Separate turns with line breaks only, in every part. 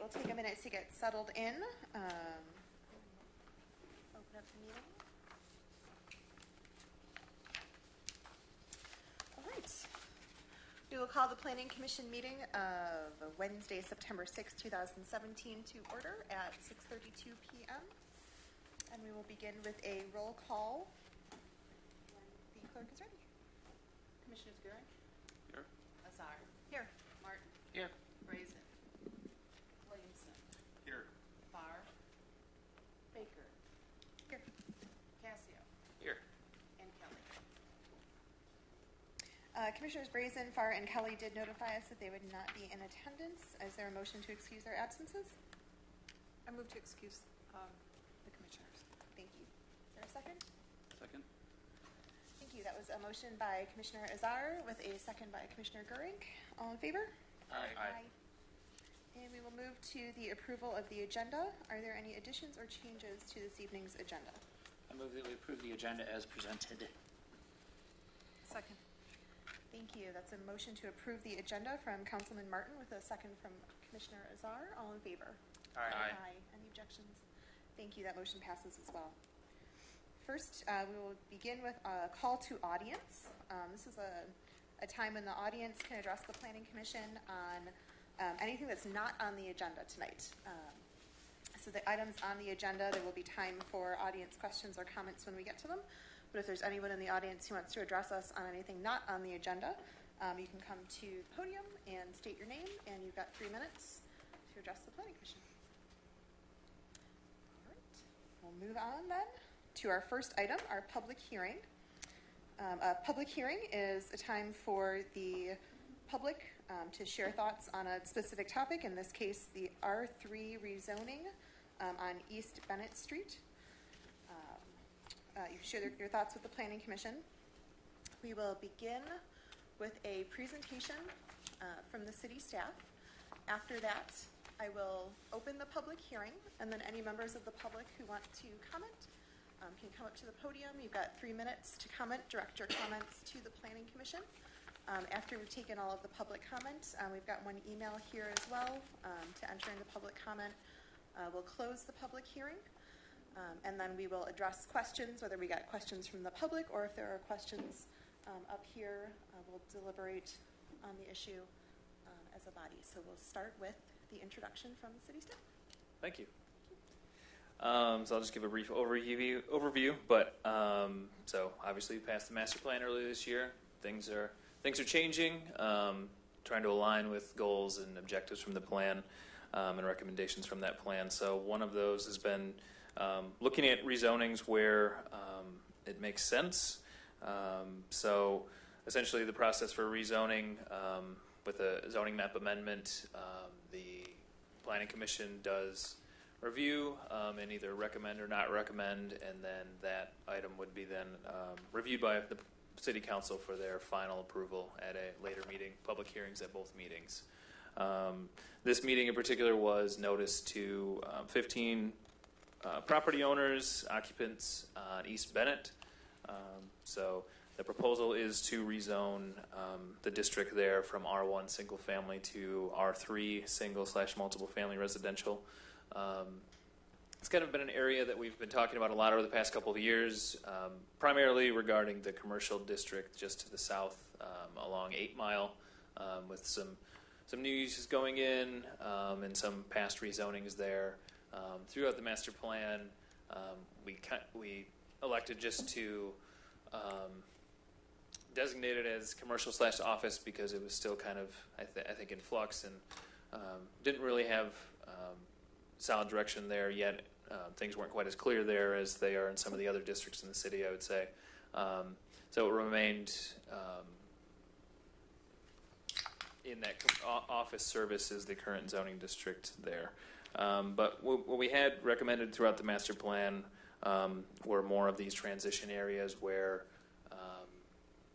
we'll take a minute to get settled in. Open up the meeting. All right. We will call the Planning Commission meeting of Wednesday, September 6, 2017 to order at 6:32 p.m. And we will begin with a roll call when the clerk is ready.
Commissioners Goering?
Here.
Azar?
Here.
Martin?
Here.
Brazen? Williamson?
Here.
Farr? Baker?
Here.
Casio?
Here.
And Kelly?
Commissioners Brazen, Farr, and Kelly did notify us that they would not be in attendance. Is there a motion to excuse their absences?
I move to excuse the commissioners.
Thank you. Is there a second?
Second.
Thank you. That was a motion by Commissioner Azar with a second by Commissioner Goering. All in favor?
Aye.
And we will move to the approval of the agenda. Are there any additions or changes to this evening's agenda?
I move that we approve the agenda as presented.
Second.
Thank you. That's a motion to approve the agenda from Councilman Martin with a second from Commissioner Azar. All in favor?
Aye.
Any objections? Thank you. That motion passes as well. First, we will begin with a call to audience. This is a time when the audience can address the Planning Commission on anything that's not on the agenda tonight. So the items on the agenda, there will be time for audience questions or comments when we get to them. But if there's anyone in the audience who wants to address us on anything not on the agenda, you can come to the podium and state your name, and you've got 3 minutes to address the Planning Commission. All right, we'll move on then to our first item, our public hearing. A public hearing is a time for the public to share thoughts on a specific topic, in this case, the R3 rezoning on East Bennett Street. You share your thoughts with the Planning Commission. We will begin with a presentation from the city staff. After that, I will open the public hearing, and then any members of the public who want to comment can come up to the podium. You've got 3 minutes to comment, direct your comments to the Planning Commission. After we've taken all of the public comments, we've got one email here as well to enter into public comment. We'll close the public hearing, and then we will address questions, whether we got questions from the public or if there are questions up here. We'll deliberate on the issue as a body. So we'll start with the introduction from the city staff.
Thank you. So I'll just give a brief overview. But so obviously we passed the master plan earlier this year. Things are changing, trying to align with goals and objectives from the plan and recommendations from that plan. So one of those has been looking at rezonings where it makes sense. So essentially the process for rezoning with a zoning map amendment, the Planning Commission does review and either recommend or not recommend, and then that item would be then reviewed by the City Council for their final approval at a later meeting, public hearings at both meetings. This meeting in particular was noticed to 15 property owners, occupants on East Bennett. So the proposal is to rezone the district there from R1 single family to R3 single/multiple family residential. It's kind of been an area that we've been talking about a lot over the past couple of years, primarily regarding the commercial district just to the south along 8 Mile, with some new uses going in and some past rezonings there. Throughout the master plan, we elected just to designate it as commercial/office because it was still kind of, I think, in flux and didn't really have solid direction there yet. Things weren't quite as clear there as they are in some of the other districts in the city, I would say. So it remained in that office service is the current zoning district there. But what we had recommended throughout the master plan were more of these transition areas where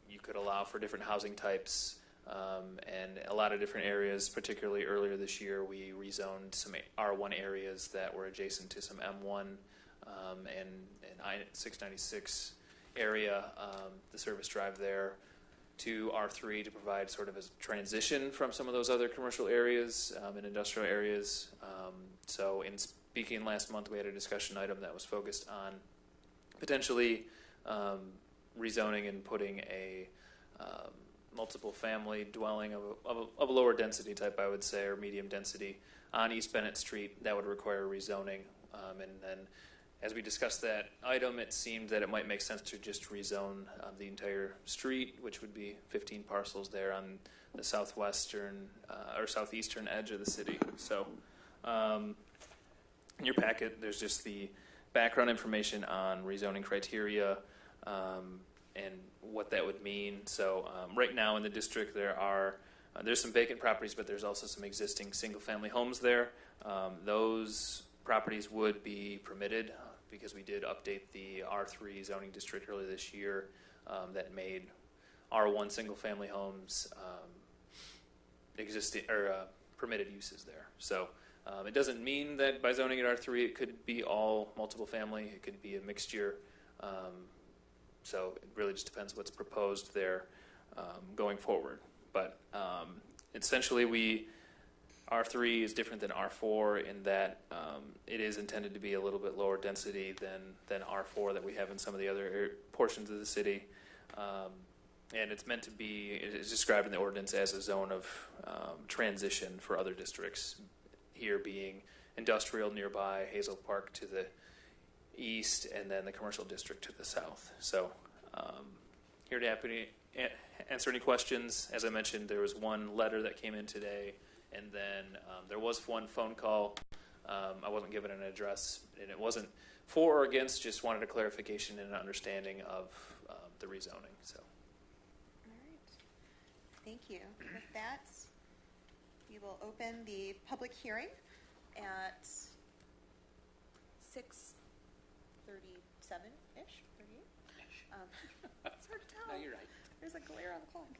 you could allow for different housing types, and a lot of different areas. Particularly earlier this year, we rezoned some R1 areas that were adjacent to some M1 and I-696 area, the service drive there, to R3 to provide sort of a transition from some of those other commercial areas and industrial areas. So in speaking last month, we had a discussion item that was focused on potentially rezoning and putting a multiple family dwelling of a lower density type, I would say, or medium density on East Bennett Street. That would require rezoning. And then as we discussed that item, it seemed that it might make sense to just rezone the entire street, which would be 15 parcels there on the southwestern or southeastern edge of the city. So in your packet, there's just the background information on rezoning criteria and what that would mean. So right now in the district, there's some vacant properties, but there's also some existing single-family homes there. Those properties would be permitted because we did update the R3 zoning district earlier this year that made R1 single-family homes existing or permitted uses there. So it doesn't mean that by zoning at R3 it could be all multiple family. It could be a mixture. So it really just depends what's proposed there going forward. But essentially, R3 is different than R4 in that it is intended to be a little bit lower density than R4 that we have in some of the other portions of the city. And it's meant to be, it's described in the ordinance as a zone of transition for other districts, here being industrial nearby, Hazel Park to the east, and then the commercial district to the south. So here to answer any questions. As I mentioned, there was one letter that came in today, and then there was one phone call. I wasn't given an address, and it wasn't for or against, just wanted a clarification and an understanding of the rezoning. So.
All right. Thank you. With that, we will open the public hearing at 6:37-ish, 38. It's hard to tell.
No, you're right.
There's a glare on the clock.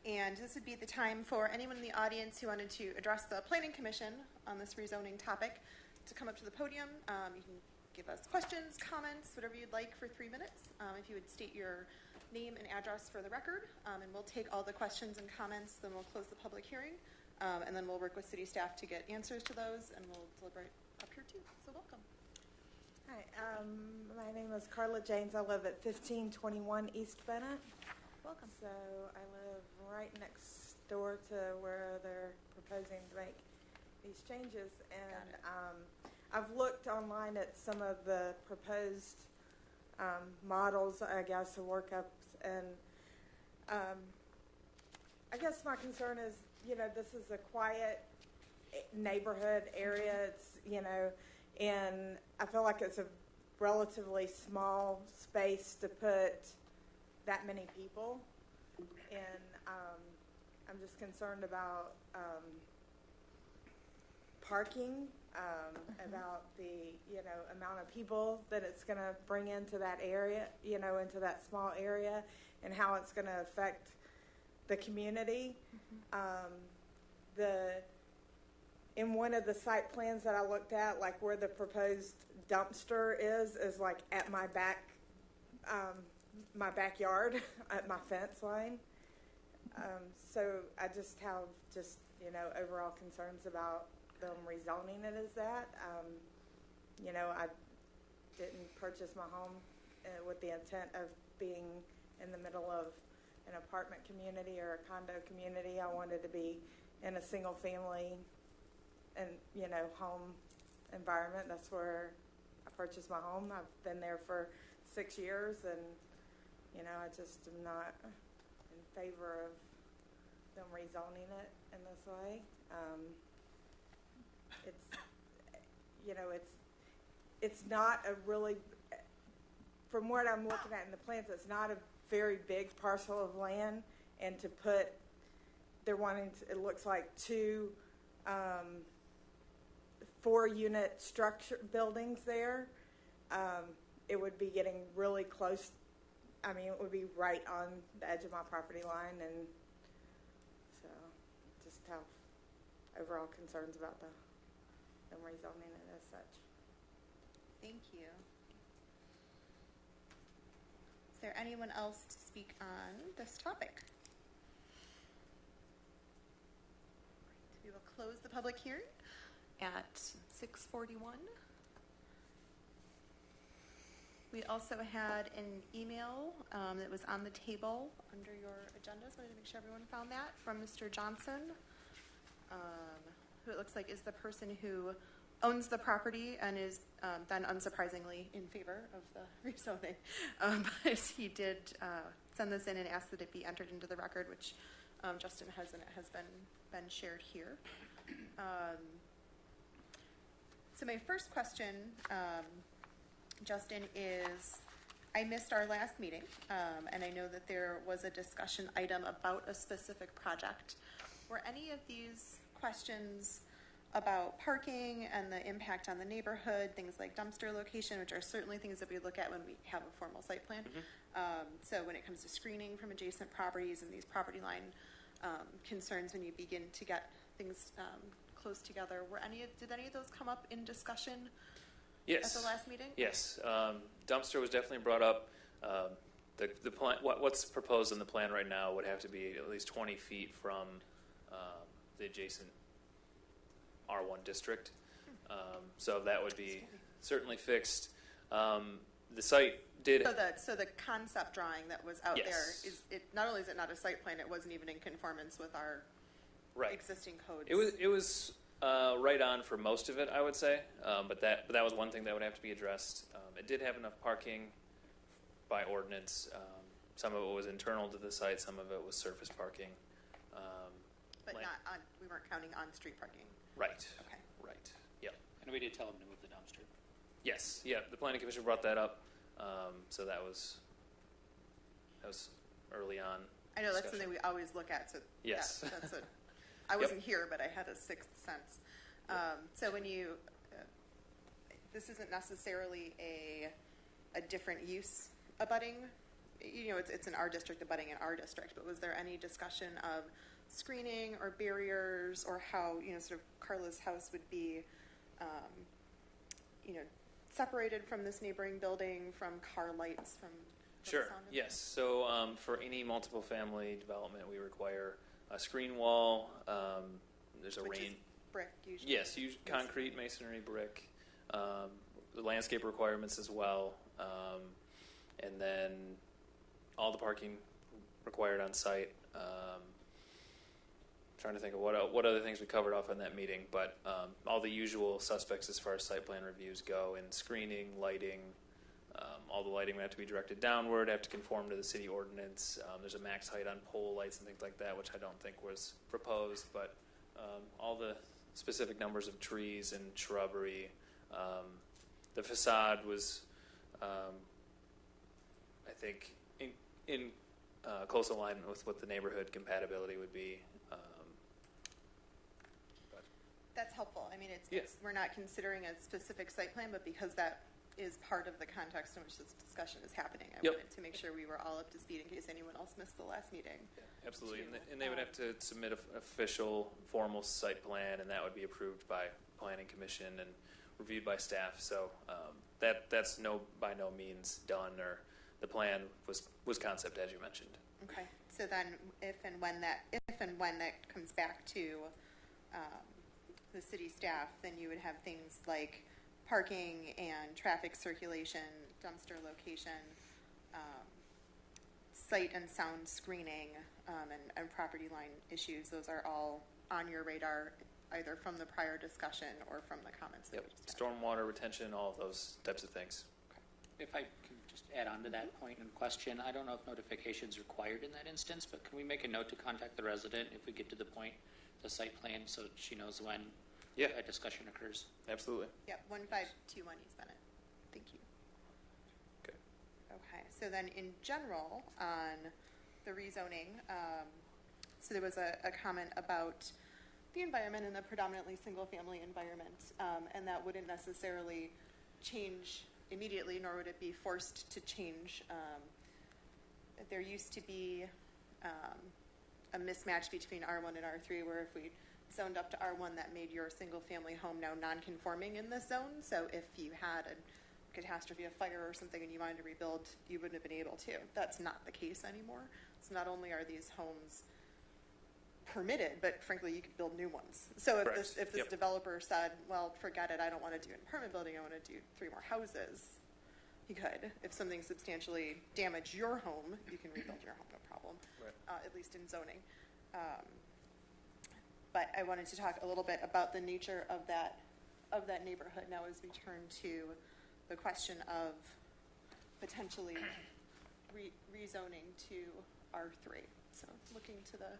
And this would be the time for anyone in the audience who wanted to address the Planning Commission on this rezoning topic to come up to the podium. You can give us questions, comments, whatever you'd like for 3 minutes. If you would state your name and address for the record, and we'll take all the questions and comments, then we'll close the public hearing, and then we'll work with city staff to get answers to those, and we'll deliberate up here too. So welcome.
Hi, my name is Carla James. I live at 1521 East Bennett.
Welcome.
So I live right next door to where they're proposing to make these changes. And I've looked online at some of the proposed models, I guess, of workups. And I guess my concern is, this is a quiet neighborhood area. It's, and I feel like it's a relatively small space to put that many people, and I'm just concerned about parking, about the amount of people that it's going to bring into that area, into that small area, and how it's going to affect the community. In one of the site plans that I looked at, like where the proposed dumpster is like at my backyard, at my fence line. So I just have overall concerns about them rezoning it as that. I didn't purchase my home with the intent of being in the middle of an apartment community or a condo community. I wanted to be in a single family and home environment. That's where I purchased my home. I've been there for 6 years, and I just am not in favor of them rezoning it in this way. It's not a really, from what I'm looking at in the plans, it's not a very big parcel of land, and to put, they're wanting to, it looks like 2 4-unit structure buildings there. It would be getting really close. It would be right on the edge of my property line, and so just have overall concerns about them rezoning it as such.
Thank you. there anyone else to speak on this topic? We will close the public hearing at 6:41. We also had an email that was on the table under your agendas. Wanted to make sure everyone found that from Mr. Johnson, who it looks like is the person who owns the property and is then unsurprisingly in favor of the rezoning. But he did send this in and ask that it be entered into the record, which Justin has, and it has been shared here. So my first question, Justin, is I missed our last meeting, and I know that there was a discussion item about a specific project. Were any of these questions about parking and the impact on the neighborhood, things like dumpster location, which are certainly things that we look at when we have a formal site plan? So when it comes to screening from adjacent properties and these property line concerns, when you begin to get things close together, did any of those come up in discussion
Yes.
at the last meeting?
Yes, dumpster was definitely brought up. The plan, what's proposed in the plan right now would have to be at least 20 feet from the adjacent R1 district. So that would be certainly fixed. The site did.
So the concept drawing that was out
Yes.
there is it. Not only is it not a site plan, it wasn't even in conformance with our
Right.
existing codes.
It was right on for most of it, I would say, but that was one thing that would have to be addressed. It did have enough parking by ordinance. Some of it was internal to the site, some of it was surface parking.
But not on. We weren't counting on-street parking.
Right.
Okay.
Right. Yep.
And we did tell them to move the dumpster.
Yes. Yeah. The planning commission brought that up, so that was early on.
I know that's
discussion.
something we always look at. So
Yes.
that's a. I wasn't here, but I had a sixth sense. So when you, this isn't necessarily a different use abutting. You know, it's in our district abutting in our district. But was there any discussion of screening or barriers or how sort of Carla's house would be, separated from this neighboring building, from car lights, from the
Sure.
sound of
Yes. So for any multiple family development, we require a screen wall. There's a
Which
rain.
is brick usually.
Yes, concrete, masonry, brick. The landscape requirements as well, and then all the parking required on site. Trying to think of what other things we covered off in that meeting, but all the usual suspects as far as site plan reviews go, and screening, lighting. All the lighting would have to be directed downward, have to conform to the city ordinance. There's a max height on pole lights and things like that, which I don't think was proposed, but all the specific numbers of trees and shrubbery. The facade was, I think, in close alignment with what the neighborhood compatibility would be.
That's helpful. I mean,
Yeah.
we're not considering a specific site plan, but because that is part of the context in which this discussion is happening, I
Yep.
wanted to make sure we were all up to speed in case anyone else missed the last meeting.
Absolutely, and they would have to submit an official, formal site plan, and that would be approved by Planning Commission and reviewed by staff. So that's by no means done, or the plan was concept, as you mentioned.
Okay. So then, if and when that comes back to the city staff, then you would have things like parking and traffic circulation, dumpster location, sight and sound screening, and property line issues. Those are all on your radar, either from the prior discussion or from the comments that
Yep.
we just had.
Stormwater retention, all of those types of things.
If I can just add on to that point and question, I don't know if notification is required in that instance, but can we make a note to contact the resident if we get to the point, the site plan, so she knows when
Yeah,
a discussion occurs?
absolutely.
Yep, 1521 East Bennett. Thank you.
Okay.
Okay, so then in general, on the rezoning, so there was a comment about the environment and the predominantly single-family environment, and that wouldn't necessarily change immediately, nor would it be forced to change. There used to be a mismatch between R1 and R3, where if we zoned up to R1, that made your single-family home now non-conforming in this zone. So if you had a catastrophe, a fire or something, and you wanted to rebuild, you wouldn't have been able to. That's not the case anymore. So not only are these homes permitted, but frankly, you could build new ones. So if
Correct.
this
Yep.
developer said, well, forget it, I don't want to do an apartment building, I want to do 3 more houses, he could. If something substantially damaged your home, you can rebuild your home, no problem,
Right.
at least in zoning. But I wanted to talk a little bit about the nature of that neighborhood now as we turn to the question of potentially rezoning to R3. So looking to the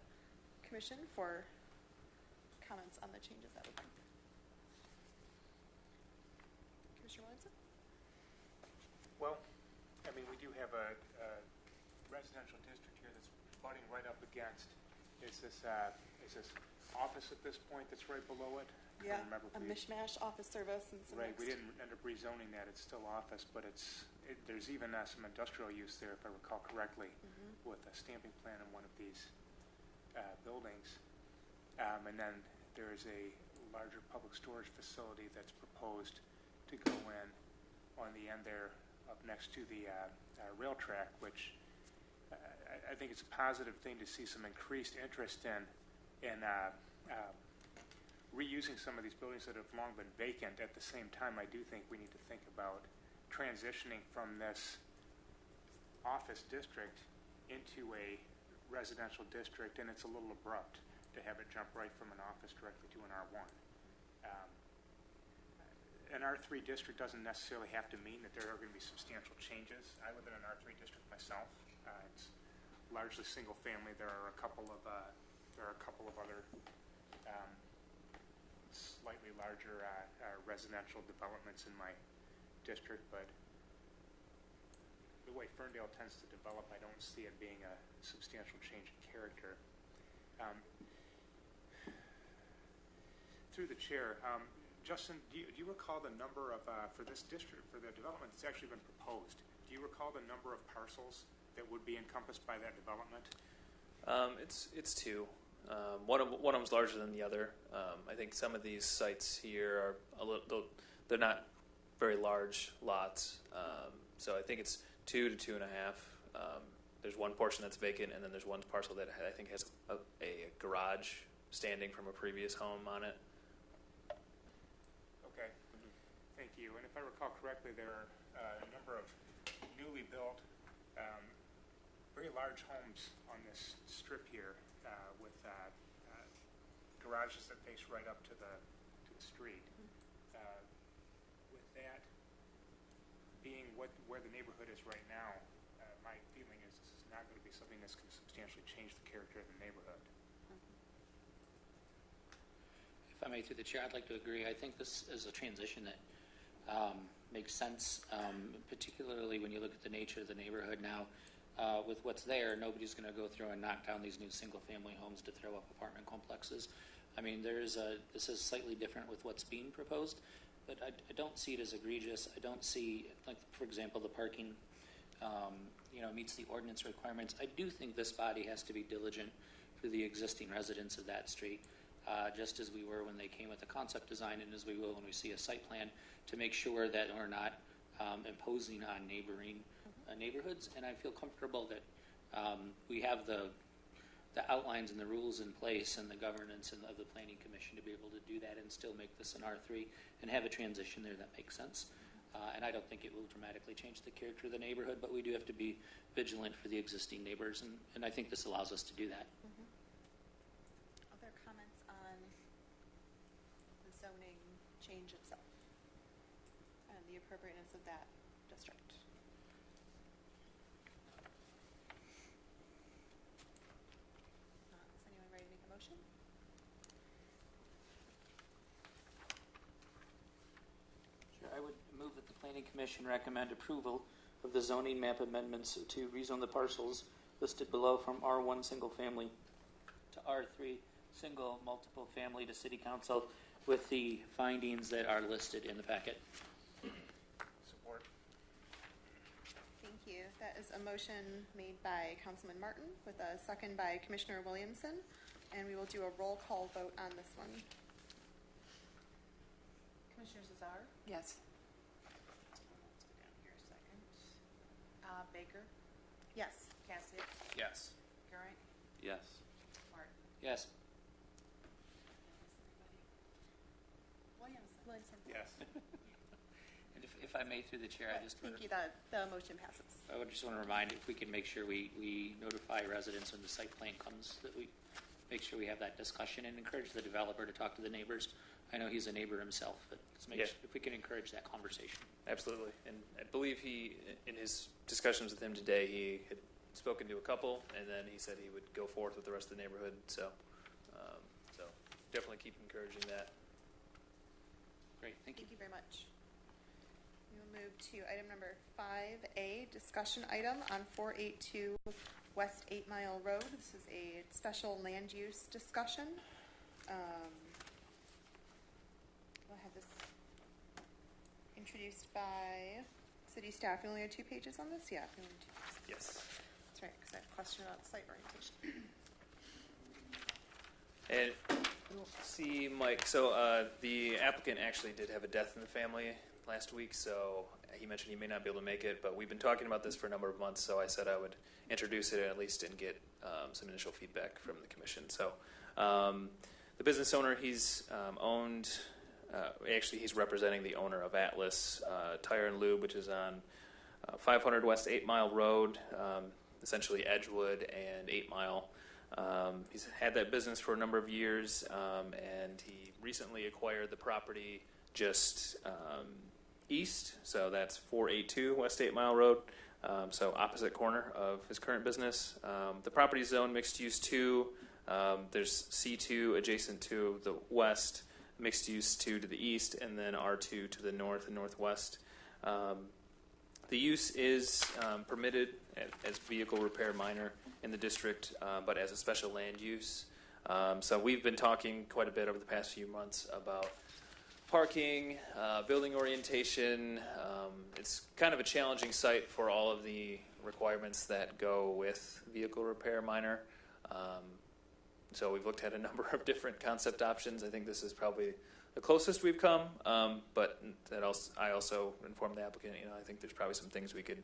commission for comments on the changes that would bring. Commissioner Williamson?
Well, I mean, we do have a residential district here that's butting right up against. Is this office at this point that's right below it? I
Yeah,
can't remember
a
if we-
mishmash office service and some
Right, we
mixed-
didn't end up rezoning that. It's still office, but there's even some industrial use there, if I recall correctly, with a stamping plan in one of these buildings. And then there is a larger public storage facility that's proposed to go in on the end there up next to the rail track, which I think it's a positive thing to see some increased interest in reusing some of these buildings that have long been vacant. At the same time, I do think we need to think about transitioning from this office district into a residential district, and it's a little abrupt to have it jump right from an office directly to an R1. An R3 district doesn't necessarily have to mean that there are going to be substantial changes. I live in an R3 district myself. It's largely single family. There are a couple of other slightly larger residential developments in my district, but the way Ferndale tends to develop, I don't see it being a substantial change in character. Through the chair, Justin, do you recall the number of, for this district, for the development that's actually been proposed, do you recall the number of parcels that would be encompassed by that development?
It's 2. One of them's larger than the other. I think some of these sites here are they're not very large lots. So I think it's 2 to 2.5. There's one portion that's vacant, and then there's one parcel that I think has a garage standing from a previous home on it.
Okay, thank you. And if I recall correctly, there are a number of newly built, very large homes on this strip here with garages that face right up to the street. With that being where the neighborhood is right now, my feeling is this is not going to be something that's going to substantially change the character of the neighborhood.
If I may, through the chair, I'd like to agree. I think this is a transition that makes sense, particularly when you look at the nature of the neighborhood now. With what's there, nobody's going to go through and knock down these new single-family homes to throw up apartment complexes. I mean, this is slightly different with what's being proposed, but I don't see it as egregious. I don't see, like, for example, the parking, meets the ordinance requirements. I do think this body has to be diligent for the existing residents of that street, just as we were when they came with the concept design, and as we will when we see a site plan, to make sure that we're not imposing on neighboring neighborhoods. And I feel comfortable that we have the outlines and the rules in place and the governance of the Planning Commission to be able to do that and still make this an R3 and have a transition there that makes sense. And I don't think it will dramatically change the character of the neighborhood, but we do have to be vigilant for the existing neighbors, and I think this allows us to do that.
Other comments on the zoning change itself and the appropriateness of that district? Is anyone ready to make a motion?
Sure. I would move that the Planning Commission recommend approval of the zoning map amendments to rezone the parcels listed below from R1 single family to R3 single multiple family to City Council with the findings that are listed in the packet.
Support.
Thank you. That is a motion made by Councilman Martin with a second by Commissioner Williamson, and we will do a roll call vote on this one. Commissioner Zazar?
Yes. Baker,
Yes.
Cassidy,
Yes.
Gurink,
Yes.
Martin.
Yes.
Williamson.
Williamson.
Yes.
And if I may, through the chair, I just
Thank you. The motion passes.
I would just want to remind, if we can make sure we notify residents when the site plan comes, that we make sure we have that discussion and encourage the developer to talk to the neighbors. I know he's a neighbor himself, but let's make
Yeah.
sure, if we can encourage that conversation.
Absolutely. And I believe he, in his discussions with him today, he had spoken to a couple, and then he said he would go forth with the rest of the neighborhood. So definitely keep encouraging that.
Great, thank you.
Thank you very much. We will move to item number 5A, discussion item on 482 West 8 Mile Road. This is a special land use discussion. We'll have this introduced by city staff. We only have 2 pages on this? Yeah, we only have 2 pages.
Yes.
That's right, because I have a question about site orientation.
And we'll see, Mike. So the applicant actually did have a death in the family last week, so he mentioned he may not be able to make it, but we've been talking about this for a number of months, so I said I would introduce it at least and get some initial feedback from the commission. So the business owner, he's owned, actually he's representing the owner of Atlas Tire and Lube, which is on 500 West 8 Mile Road, essentially Edgewood and 8 Mile. He's had that business for a number of years, and he recently acquired the property just east, so that's 482 West 8 Mile Road, so opposite corner of his current business. The property is zoned mixed use 2. There's C2 adjacent to the west, mixed use 2 to the east, and then R2 to the north and northwest. The use is permitted as vehicle repair minor in the district, but as a special land use. So we've been talking quite a bit over the past few months about parking, building orientation. It's kind of a challenging site for all of the requirements that go with vehicle repair minor. So we've looked at a number of different concept options. I think this is probably the closest we've come, but I also informed the applicant, I think there's probably some things we could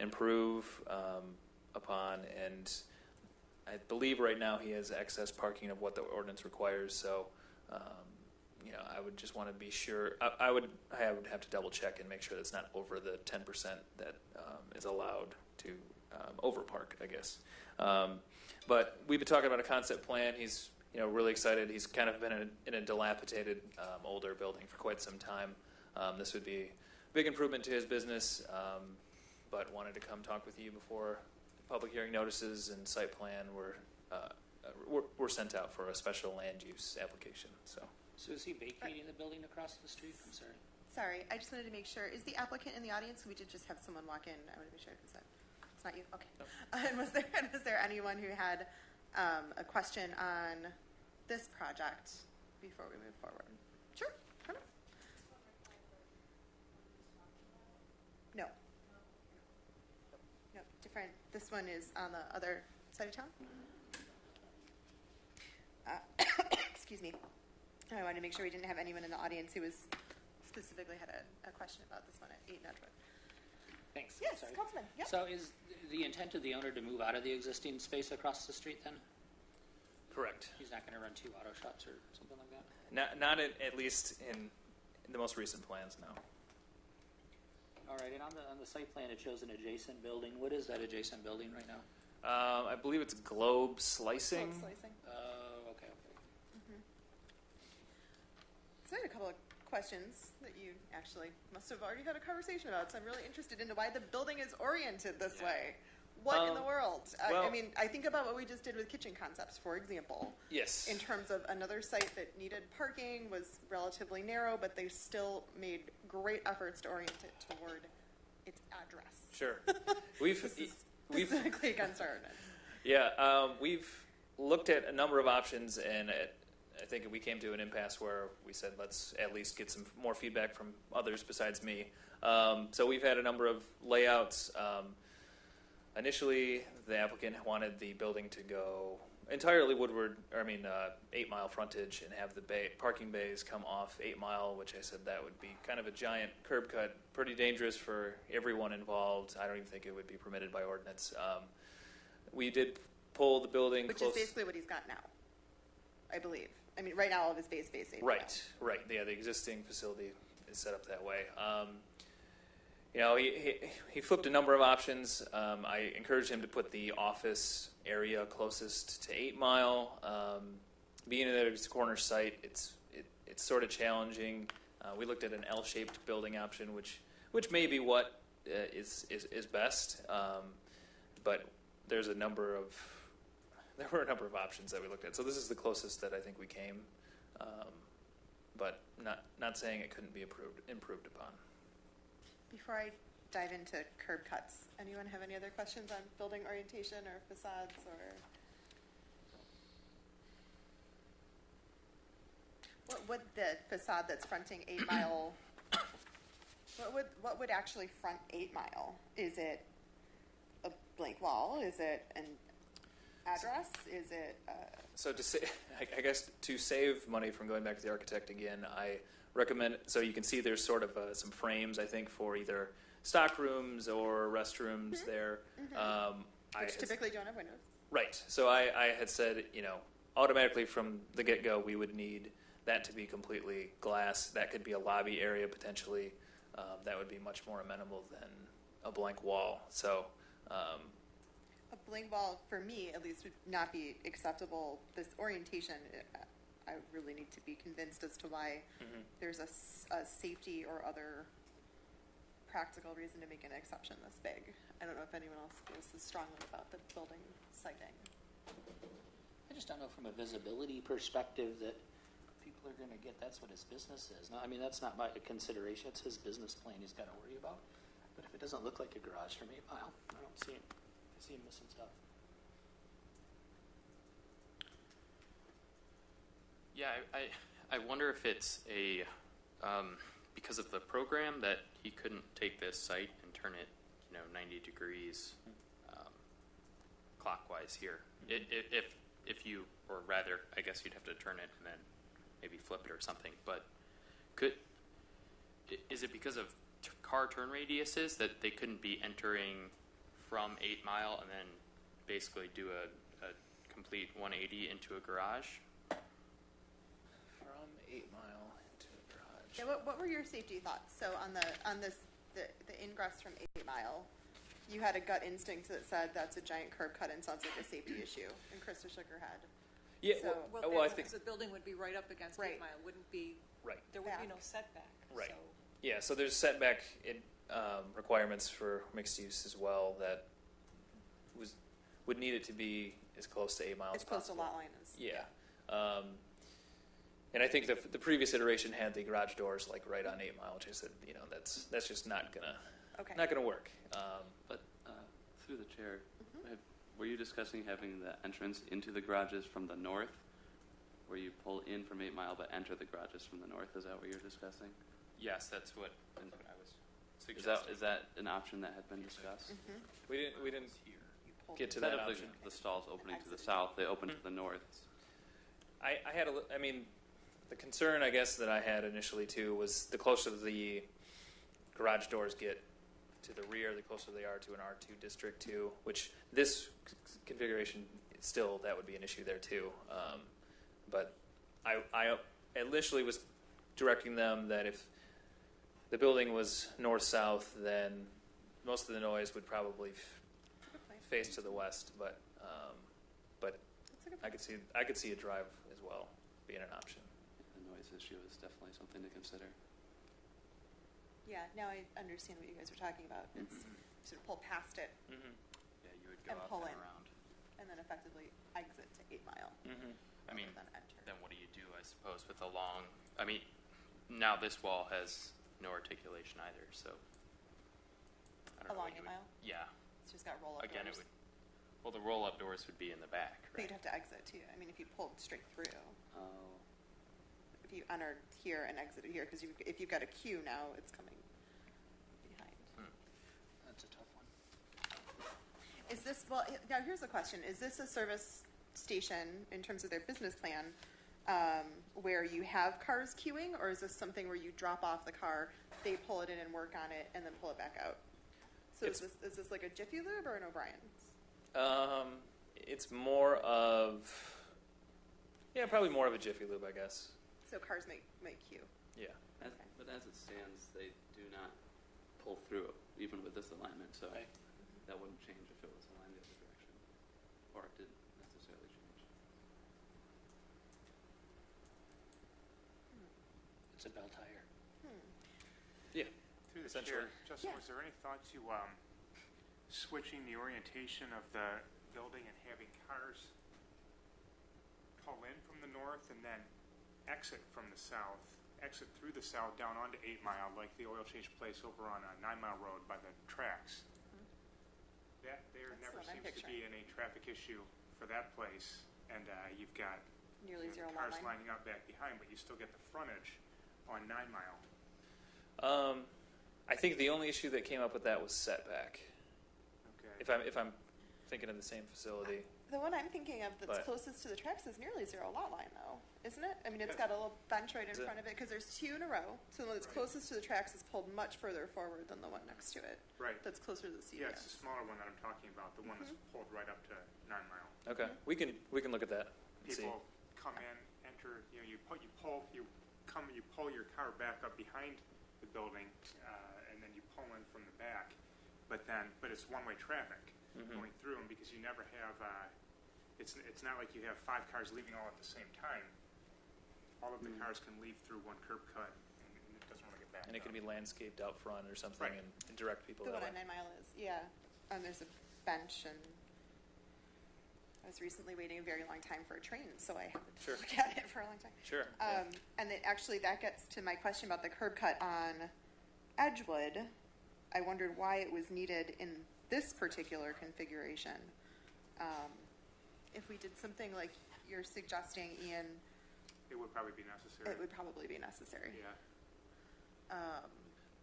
improve upon, and I believe right now he has excess parking of what the ordinance requires, so I would just want to be sure. I would have to double check and make sure that's not over the 10% that is allowed to overpark, I guess. But we've been talking about a concept plan. He's really excited. He's kind of been in a dilapidated older building for quite some time. This would be a big improvement to his business, but wanted to come talk with you before public hearing notices and site plan were sent out for a special land use application.
So is he vacating the building across the street? I'm sorry.
Sorry, I just wanted to make sure. Is the applicant in the audience? We did just have someone walk in. I wanted to make sure. It's not you? Okay.
No.
And was there anyone who had a question on this project before we move forward? Sure. Come on. No. No, different. This one is on the other side of town. Excuse me. I wanted to make sure we didn't have anyone in the audience who was specifically had a question about this one at 8 Edgewood.
Thanks.
Yes,
Sorry.
Councilman. Yep.
So is the intent of the owner to move out of the existing space across the street then?
Correct.
He's not going to run 2 auto shops or something like that?
Not at least in the most recent plans, no.
All right, and on the site plan, it shows an adjacent building. What is that adjacent building right now?
I believe it's Globe Slicing.
Globe slicing.
Okay.
So I had a couple of questions that you actually must have already had a conversation about. So I'm really interested into why the building is oriented this way. What in the world? I mean, I think about what we just did with Kitchen Concepts, for example.
Yes.
In terms of another site that needed parking, was relatively narrow, but they still made great efforts to orient it toward its address.
Sure.
This is specifically against our ordinance.
Yeah, we've looked at a number of options, and I think we came to an impasse where we said let's at least get some more feedback from others besides me. So we've had a number of layouts. initially, the applicant wanted the building to go entirely woodward, 8 Mile frontage, and have the parking bays come off 8 Mile, which I said that would be kind of a giant curb cut, pretty dangerous for everyone involved. I don't even think it would be permitted by ordinance. We did pull the building
Which
close.
is basically what he's got now, I believe. I mean, right now all of his base 8 mile.
Right. Yeah, the existing facility is set up that way. He flipped a number of options. I encouraged him to put the office area closest to 8 Mile. Being that it's a corner site, it's sort of challenging. We looked at an L-shaped building option, which may be what is best. But there were a number of options that we looked at. So this is the closest that I think we came. But not saying it couldn't be improved upon.
Before I dive into curb cuts, anyone have any other questions on building orientation or facades or? What would the facade that's fronting 8 Mile, what would actually front 8 Mile? Is it a blank wall? Is it an address? Is it?
So I guess to save money from going back to the architect again, I recommend, so you can see there's sort of some frames, I think, for either stock rooms or restrooms there.
Which typically don't have windows.
Right. So I had said, automatically from the get-go, we would need that to be completely glass. That could be a lobby area potentially. That would be much more amenable than a blank wall. So
A blank wall, for me at least, would not be acceptable. This orientation, I really need to be convinced as to why there's a safety or other practical reason to make an exception this big. I don't know if anyone else feels as strongly about the building siting.
I just don't know from a visibility perspective that people are going to get. That's what his business is. No, I mean, that's not my consideration. It's his business plan he's got to worry about. But if it doesn't look like a garage from 8 Mile, I don't see it. I see him missing stuff.
Yeah, I wonder if it's because of the program that he couldn't take this site and turn it, 90 degrees clockwise here. If you, or rather, I guess you'd have to turn it and then maybe flip it or something. But is it because of car turn radiuses that they couldn't be entering from 8 Mile and then basically do a complete 180 into a garage?
from 8 Mile into a garage.
Yeah, what were your safety thoughts? So on the ingress from 8 Mile, you had a gut instinct that said that's a giant curb cut and sounds like a safety issue, and Krista shook her head.
Yeah,
So-
I think
The building would be right up against
Right.
8 Mile, wouldn't be,
right.
there would be
Back.
no setback.
Right.
So
Yeah, so there's setback requirements for mixed use as well that would need it to be as close to 8 Mile
As
as
close to
possible.
lot line as.
Yeah. And I think the previous iteration had the garage doors like right on 8 Mile, which I said, that's just not gonna work.
But through the chair, were you discussing having the entrance into the garages from the north, where you pull in from 8 Mile but enter the garages from the north? Is that what you're discussing?
Yes, that's what I was suggesting.
Is that an option that had been discussed?
We didn't get to
Instead
that
of
option.
the stalls opening to the south, they open to the north.
I had the concern, I guess, that I had initially too was the closer the garage doors get to the rear, the closer they are to an R2 district too, which this configuration, still, that would be an issue there too. But I initially was directing them that if the building was north-south, then most of the noise would probably face to the west, but I could see a drive as well being an option.
The noise issue is definitely something to consider.
Yeah, now I understand what you guys are talking about. It's sort of pull past it
Yeah, you would go
And
up
pull
and
in.
around.
and then effectively exit to 8 Mile.
I mean,
rather than enter.
then what do you do, I suppose, with a long... I mean, now this wall has no articulation either, so... I don't know
Along
what
8
you would-
Mile?
Yeah.
It's just got roll-up
Again,
doors.
it would... Well, the roll-up doors would be in the back,
But
right?
you'd have to exit too. I mean, if you pulled straight through,
Oh,
if you entered here and exited here, because if you've got a queue now, it's coming behind.
That's a tough one.
Is this, well, now here's the question. Is this a service station in terms of their business plan where you have cars queuing, or is this something where you drop off the car, they pull it in and work on it, and then pull it back out? So is this like a Jiffy Lube or an O'Brien's?
It's more of, probably more of a Jiffy Lube, I guess.
So cars might queue.
Yeah.
But as it stands, they do not pull through, even with this alignment, so
Right.
that wouldn't change if it was aligned the other direction, or it didn't necessarily change.
It's a bell tire.
Yeah.
Through the
Essentially.
chair, Justin,
Yeah.
was there any thought to switching the orientation of the building and having cars pull in from the north and then exit from the south, exit through the south down onto 8 Mile, like the oil change place over on 9 Mile Road by the tracks? That there
That's
never
what I'm
seems to be any traffic issue for that place, and you've got
Nearly zero lot
cars
line.
lining up back behind, but you still get the frontage on 9 Mile.
I think the only issue that came up with that was setback.
Okay.
If I'm thinking of the same facility.
The one I'm thinking of that's
But-
closest to the tracks is nearly zero lot line, though, isn't it? I mean, it's got a little bench right in
Is it?
front of it because there's two in a row. So the one that's
Right.
closest to the tracks is pulled much further forward than the one next to it.
Right.
That's closer to the CVS.
Yeah, it's the smaller one that I'm talking about, the one that's pulled right up to 9 Mile.
Okay, we can look at that and see.
People come in, enter, you pull your car back up behind the building, and then you pull in from the back. But it's one-way traffic going through them because you never have. It's not like you have 5 cars leaving all at the same time. All of the cars can leave through one curb cut, and it doesn't really get back.
And it can be landscaped out front or something
Right.
and direct people
The
that
one
way.
on 9 Mile is, yeah. And there's a bench, and I was recently waiting a very long time for a train, so I happened to
Sure.
look at it for a long time.
Sure. Yeah.
And actually, that gets to my question about the curb cut on Edgewood. I wondered why it was needed in this particular configuration. If we did something like you're suggesting, Ian,
It would probably be necessary.
it would probably be necessary.
Yeah.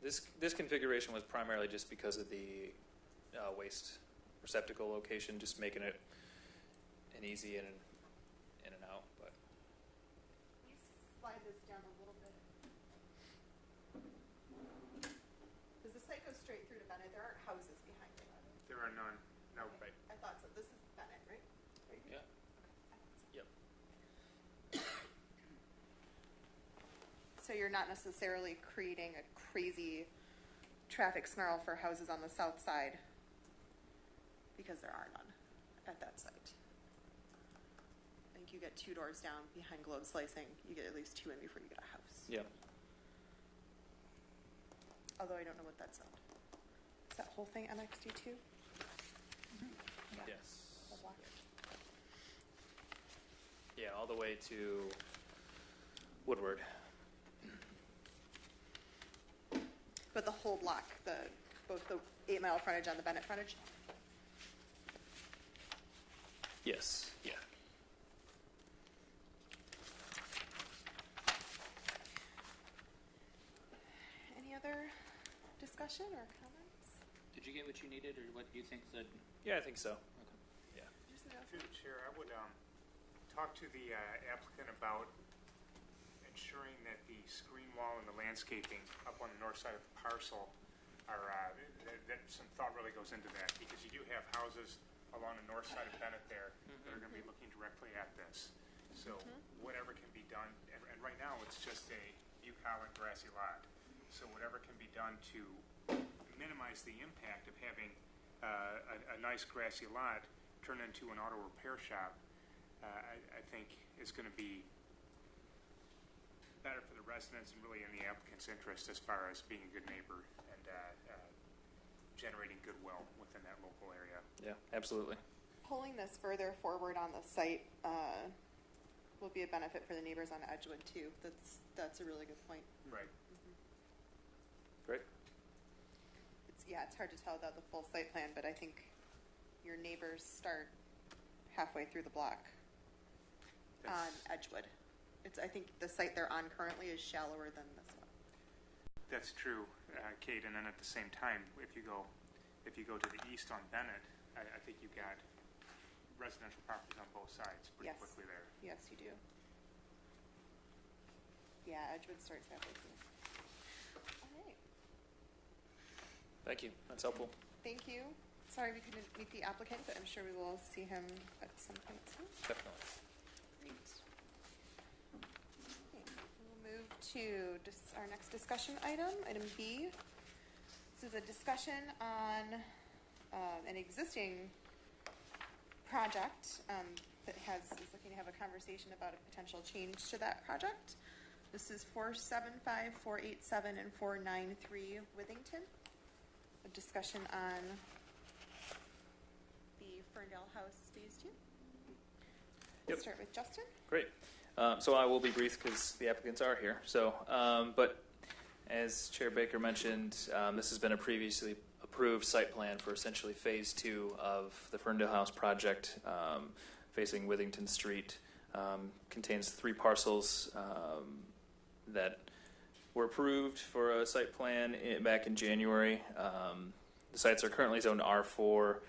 This configuration was primarily just because of the waste receptacle location, just making it an easy in and out. But
Can you slide this down a little bit? Does the site go straight through to Bennett? There aren't houses behind it, are there?
There are none. No.
Okay. I thought so. This is Bennett, right? Right here?
Yeah.
yep.
So you're not necessarily creating a crazy traffic snarl for houses on the south side because there are none at that site. I think you get 2 doors down behind Globe Slicing. You get at least 2 in before you get a house.
Yep.
Although I don't know what that's on. Is that whole thing MXD2? Yeah.
Yes.
The block.
Yeah, all the way to Woodward.
But the whole block, both the 8 Mile frontage and the Bennett frontage?
Yes. Yeah.
Any other discussion or comments?
Did you get what you needed, or what do you think that?
Yeah, I think so.
Through the chair, I would talk to the applicant about ensuring that the screen wall and the landscaping up on the north side of the parcel are, that some thought really goes into that, because you do have houses along the north side of Bennett there that are going to be looking directly at this. So whatever can be done, and right now it's just a bucolic grassy lot. So whatever can be done to minimize the impact of having a nice grassy lot turn into an auto repair shop, I think is going to be better for the residents and really in the applicant's interest as far as being a good neighbor and generating goodwill within that local area.
Yeah, absolutely.
Pulling this further forward on the site will be a benefit for the neighbors on Edgewood too. That's a really good point.
Right.
Great.
It's hard to tell without the full site plan, but I think your neighbors start halfway through the block on Edgewood. I think the site they're on currently is shallower than this one.
That's true, Kate. And then at the same time, if you go to the east on Bennett, I think you got residential properties on both sides pretty
Yes.
quickly there.
Yes, you do. Yeah, Edgewood starts that way too. All right.
Thank you. That's helpful.
Thank you. Sorry we couldn't meet the applicant, but I'm sure we will see him at some point soon.
Definitely.
Great. Okay, we'll move to our next discussion item, item B. This is a discussion on an existing project that is looking to have a conversation about a potential change to that project. This is 475, 487, and 493 Withington. A discussion on the Ferndale House Phase 2. We'll
Yep.
start with Justin.
Great. So I will be brief because the applicants are here. So, but as Chair Baker mentioned, this has been a previously approved site plan for essentially Phase 2 of the Ferndale House project, facing Withington Street. Contains 3 parcels that were approved for a site plan back in January. The sites are currently zoned R4,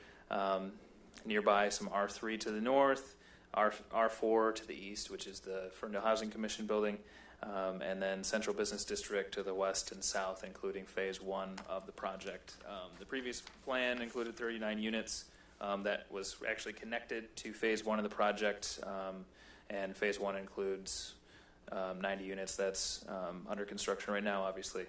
nearby some R3 to the north, R4 to the east, which is the Ferndale Housing Commission building, and then Central Business District to the west and south, including Phase 1 of the project. The previous plan included 39 units that was actually connected to Phase 1 of the project, and Phase 1 includes 90 units that's under construction right now, obviously.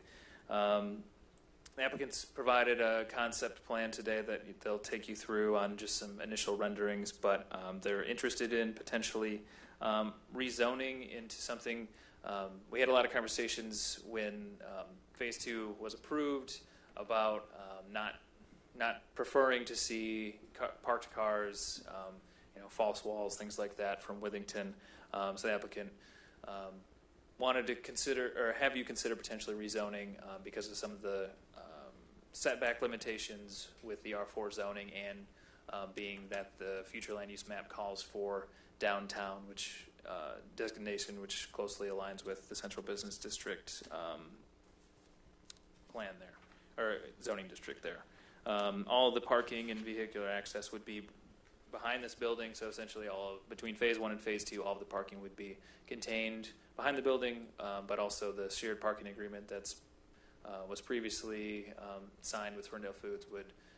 The applicants provided a concept plan today that they'll take you through on just some initial renderings, but they're interested in potentially rezoning into something. We had a lot of conversations when Phase 2 was approved about not preferring to see parked cars, false walls, things like that from Withington. So the applicant wanted to consider, or have you consider potentially rezoning because of some of the setback limitations with the R4 zoning, and being that the future land use map calls for downtown, which designation which closely aligns with the Central Business District plan there, or zoning district there. All the parking and vehicular access would be behind this building, so essentially between Phase 1 and Phase 2, all of the parking would be contained behind the building, but also the shared parking agreement that's was previously signed with Ferndale Foods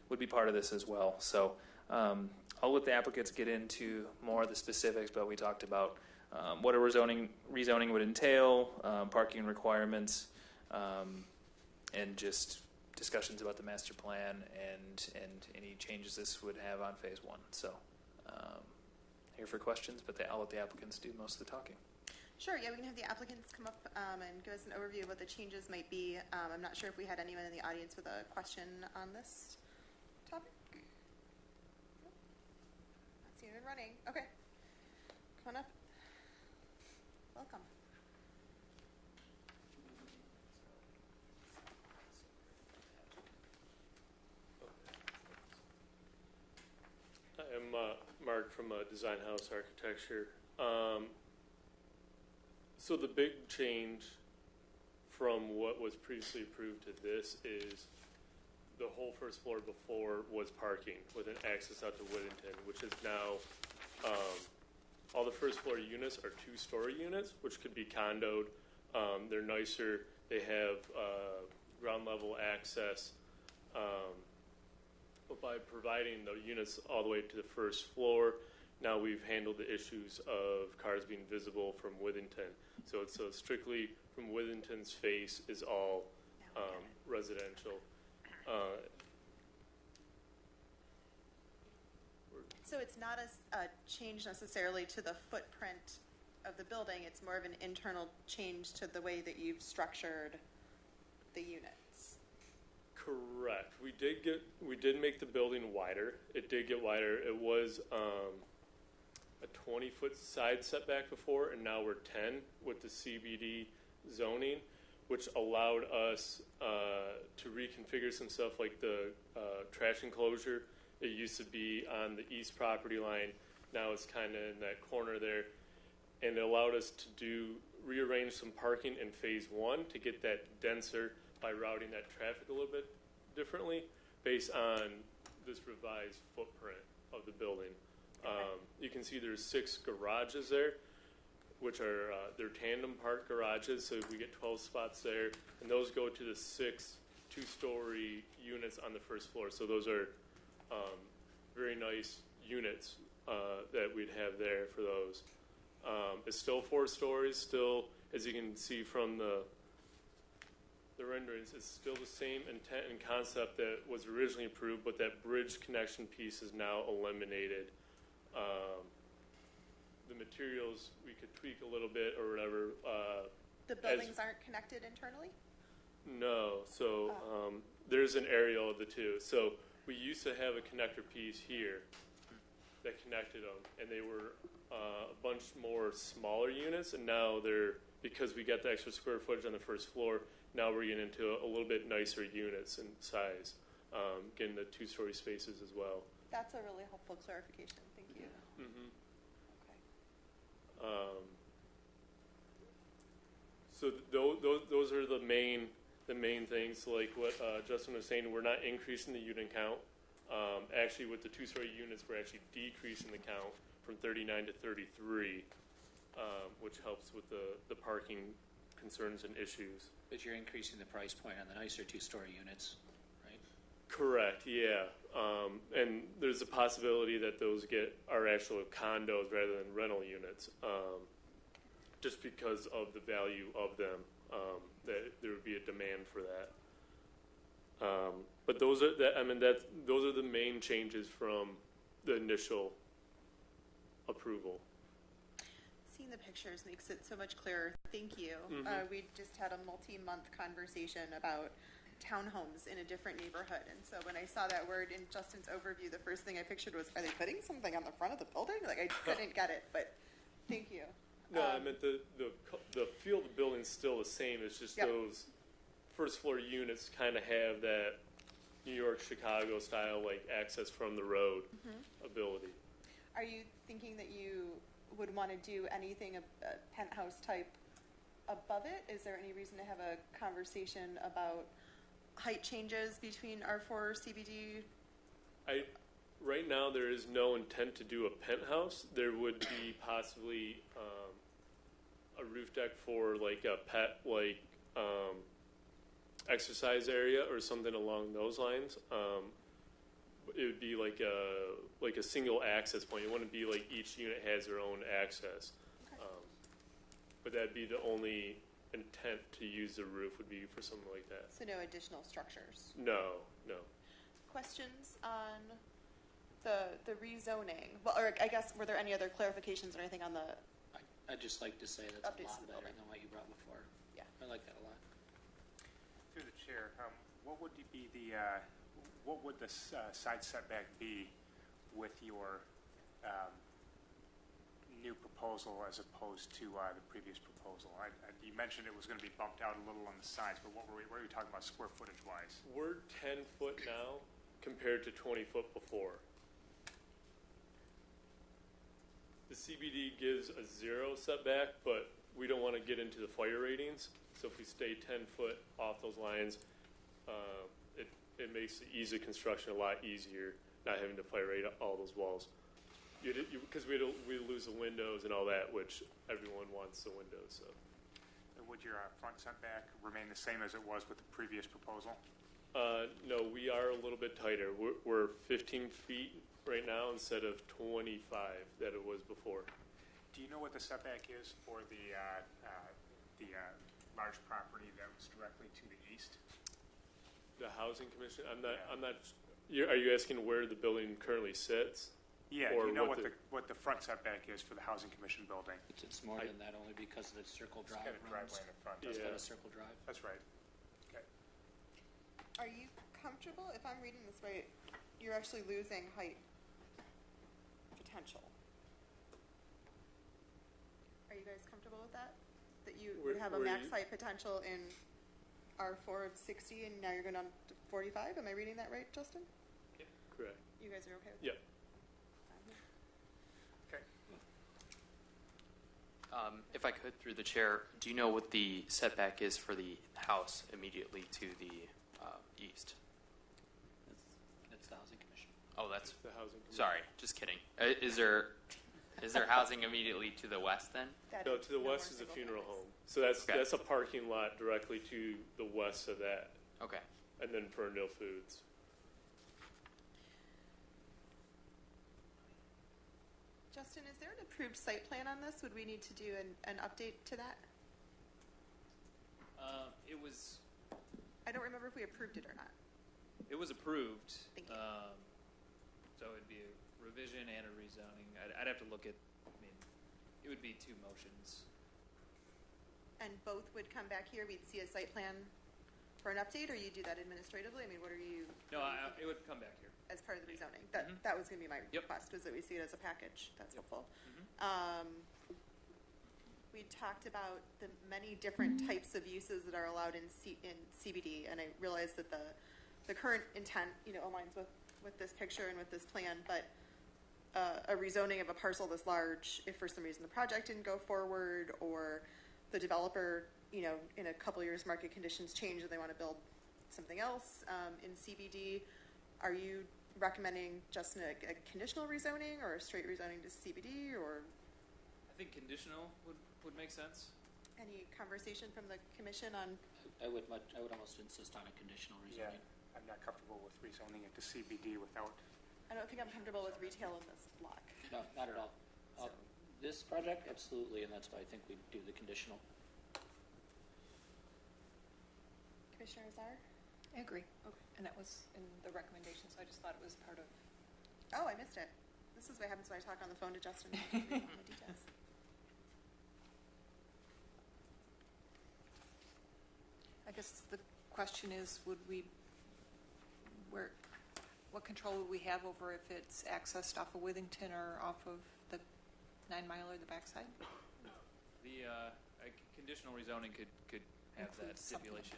would be part of this as well. So I'll let the applicants get into more of the specifics, but we talked about what a rezoning would entail, parking requirements, and just discussions about the master plan and any changes this would have on Phase 1. So here for questions, but I'll let the applicants do most of the talking.
Sure, yeah, we can have the applicants come up and give us an overview of what the changes might be. I'm not sure if we had anyone in the audience with a question on this topic. Nope. Not seeing it running. Okay. Come on up. Welcome.
I'm Mark from Design House Architecture. So the big change from what was previously approved to this is the whole first floor before was parking with an access out to Withington, which is now all the first floor units are 2-story units, which could be condoed. They're nicer. They have ground level access. But by providing the units all the way to the first floor, now we've handled the issues of cars being visible from Withington. So it's strictly from Withington's face is all residential.
So it's not a change necessarily to the footprint of the building. It's more of an internal change to the way that you've structured the units.
Correct. We did make the building wider. It did get wider. It was a 20-foot side setback before, and now we're 10 with the CBD zoning, which allowed us to reconfigure some stuff like the trash enclosure. It used to be on the east property line. Now it's kind of in that corner there. And it allowed us to rearrange some parking in Phase 1 to get that denser by routing that traffic a little bit differently based on this revised footprint of the building. You can see there's 6 garages there, which are they're tandem park garages, so we get 12 spots there, and those go to the 6 two-story units on the first floor. So those are very nice units that we'd have there for those. It's still 4 stories. Still, as you can see from the renderings, it's still the same intent and concept that was originally approved, but that bridge connection piece is now eliminated. The materials we could tweak a little bit or whatever.
The buildings aren't connected internally?
No. So there's an aerial of the two. So we used to have a connector piece here that connected them, and they were a bunch more smaller units, and now they're, because we got the extra square footage on the first floor, now we're getting into a little bit nicer units in size, getting the 2-story spaces as well.
That's a really helpful clarification. Thank you.
Mm-hmm.
Okay.
So those are the main things. So like what Justin was saying, we're not increasing the unit count. Actually, with the 2-story units, we're actually decreasing the count from 39 to 33, which helps with the parking concerns and issues.
But you're increasing the price point on the nicer 2-story units, right?
Correct, yeah. And there's a possibility that those are actual condos rather than rental units, just because of the value of them, that there would be a demand for that. But those are those are the main changes from the initial approval.
Seeing the pictures makes it so much clearer. Thank you.
Mm-hmm.
We just had a multi-month conversation about townhomes in a different neighborhood, and so when I saw that word in Justin's overview, the first thing I pictured was, are they putting something on the front of the building? Like, I couldn't get it, but thank you.
No, I meant the feel of the building's still the same. It's just those first floor units kind of have that New York, Chicago style, like access from the road ability.
Are you thinking that you would want to do anything a penthouse type above it? Is there any reason to have a conversation about height changes between R4 CBD?
Right now, there is no intent to do a penthouse. There would be possibly a roof deck for like a pet, exercise area or something along those lines. It would be like a single access point. It wouldn't be like each unit has their own access.
Okay.
But that'd be the only intent to use the roof would be for something like that.
So no additional structures?
No.
Questions on the rezoning? Well, or I guess, were there any other clarifications or anything on the
I'd just like to say that's a
updates
lot
to the
better
building?
than what you brought before.
Yeah.
I like that a lot.
Through the chair, what would be what would the side setback be with your new proposal as opposed to the previous proposal? You mentioned it was going to be bumped out a little on the sides, but what were you talking about square footage wise?
We're 10 foot now compared to 20 foot before. The CBD gives a 0 setback, but we don't want to get into the fire ratings. So if we stay 10 foot off those lines, it makes the ease of construction a lot easier, not having to fire rate all those walls. Because we lose the windows and all that, which everyone wants the windows. So.
And would your front setback remain the same as it was with the previous proposal?
No, we are a little bit tighter. We're 15 feet right now instead of 25 that it was before.
Do you know what the setback is for the large property that was directly to the east?
The housing commission. I'm not.
Yeah.
Are you asking where the building currently sits?
Yeah.
Or
Do you know
what
what the front setback is for the housing commission building?
It's more than that only because the circle
It's
drive
got a driveway in the front.
It's
Yeah.
got a circle drive.
That's right. Okay.
Are you comfortable, if I'm reading this right, you're actually losing height potential? Are you guys comfortable with that? That you would have a max height potential in R4 of 60 and now you're going on to 45? Am I reading that right, Justin?
Correct.
You guys are okay with
Yeah.
that?
Okay.
If I could, through the chair, do you know what the setback is for the house immediately to the east?
That's the housing commission.
Oh, that's
The housing. Committee.
sorry. Just kidding. Is there housing immediately to the west then?
That
No,
is
to the
no
west
more
is a
single
funeral
families.
home. So that's
Okay.
that's a parking lot directly to the west of that,
Okay.
and then Ferndale Foods.
Justin, is there an approved site plan on this? Would we need to do an update to that?
It was
I don't remember if we approved it or not.
approved.
Thank you.
So it'd be a revision and a rezoning. I'd have to look at. I mean, it would be two motions.
And both would come back here, we'd see a site plan for an update, or you do that administratively? I mean, what are you?
No,
what are you
it would come back here.
as part of the rezoning. That
Mhm.
that was going to be my
Yep.
request, was that we see it as a package. That's helpful.
Mhm.
We talked about the many different types of uses that are allowed in CBD, and I realize that the current intent, aligns with this picture and with this plan, but a rezoning of a parcel this large, if for some reason the project didn't go forward, or the developer, in a couple years market conditions change and they want to build something else in CBD, are you recommending just a conditional rezoning or a straight rezoning to CBD, or
I think conditional would make sense.
any conversation from the commission on?
I would almost insist on a conditional
Yeah,
rezoning.
I'm not comfortable with rezoning it to CBD without.
I don't think I'm comfortable with retail in this block.
No, not at all.
So-
This project, absolutely, and that's why I think we do the conditional.
Commissioner Azar?
I agree.
Okay.
And that was in the recommendation, so I just thought it was part of.
Oh, I missed it. This is what happens when I talk on the phone to Justin. I don't read all the details.
I guess the question is, what control would we have over if it's accessed off of Withington or off of the 9 Mile or the backside?
The a conditional rezoning could have
Include
that
something like
stipulation.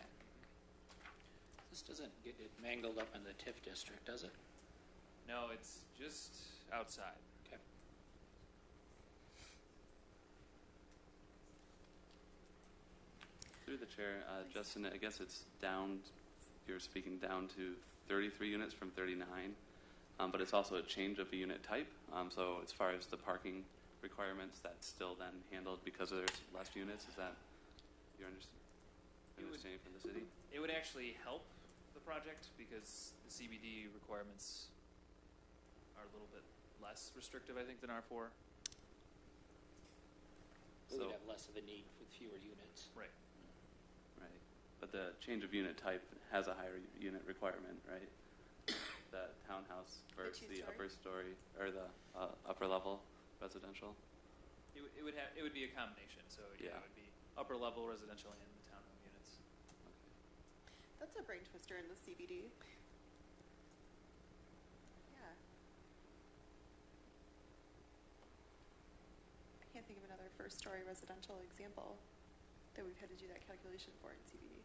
This doesn't get it mangled up in the TIF district, does it?
No, it's just outside.
Okay.
Through the chair, Justin, I guess it's down, you're speaking down to 33 units from 39, but it's also a change of a unit type. So as far as the parking requirements, that's still then handled because there's less units. Is that your understanding from the city?
It would actually help the project because the CBD requirements are a little bit less restrictive, I think, than R4.
We
So-
would have less of a need with fewer units.
Right.
Right. But the change of unit type has a higher unit requirement, right? The townhouse versus the
two-story?
upper story or the upper level residential.
It would be a combination. So
Yeah.
it would be upper level residential and the townhome units.
That's a brain twister in the CBD. Yeah. I can't think of another first-story residential example that we've had to do that calculation for in CBD.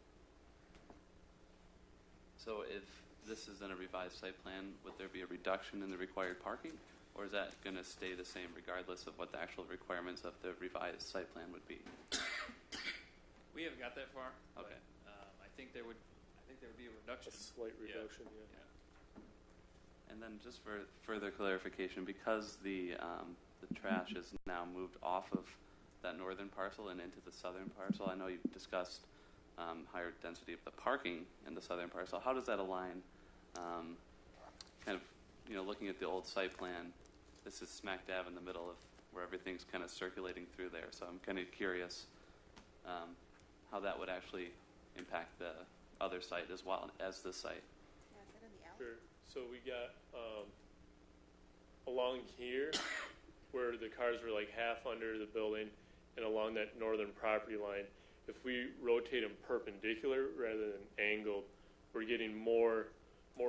So if this is in a revised site plan, would there be a reduction in the required parking? Or is that going to stay the same regardless of what the actual requirements of the revised site plan would be?
We haven't got that far.
Okay.
But, I think there would be a reduction.
A slight
Yeah.
reduction, yeah.
And then just for further clarification, because the trash is now moved off of that northern parcel and into the southern parcel, I know you've discussed higher density of the parking in the southern parcel. How does that align? Kind of, looking at the old site plan, this is smack dab in the middle of where everything's kind of circulating through there. So I'm kind of curious how that would actually impact the other site as well as this site.
Yeah, is that in the alley?
Sure. So we got along here where the cars were like half under the building and along that northern property line, if we rotate them perpendicular rather than angled, we're getting more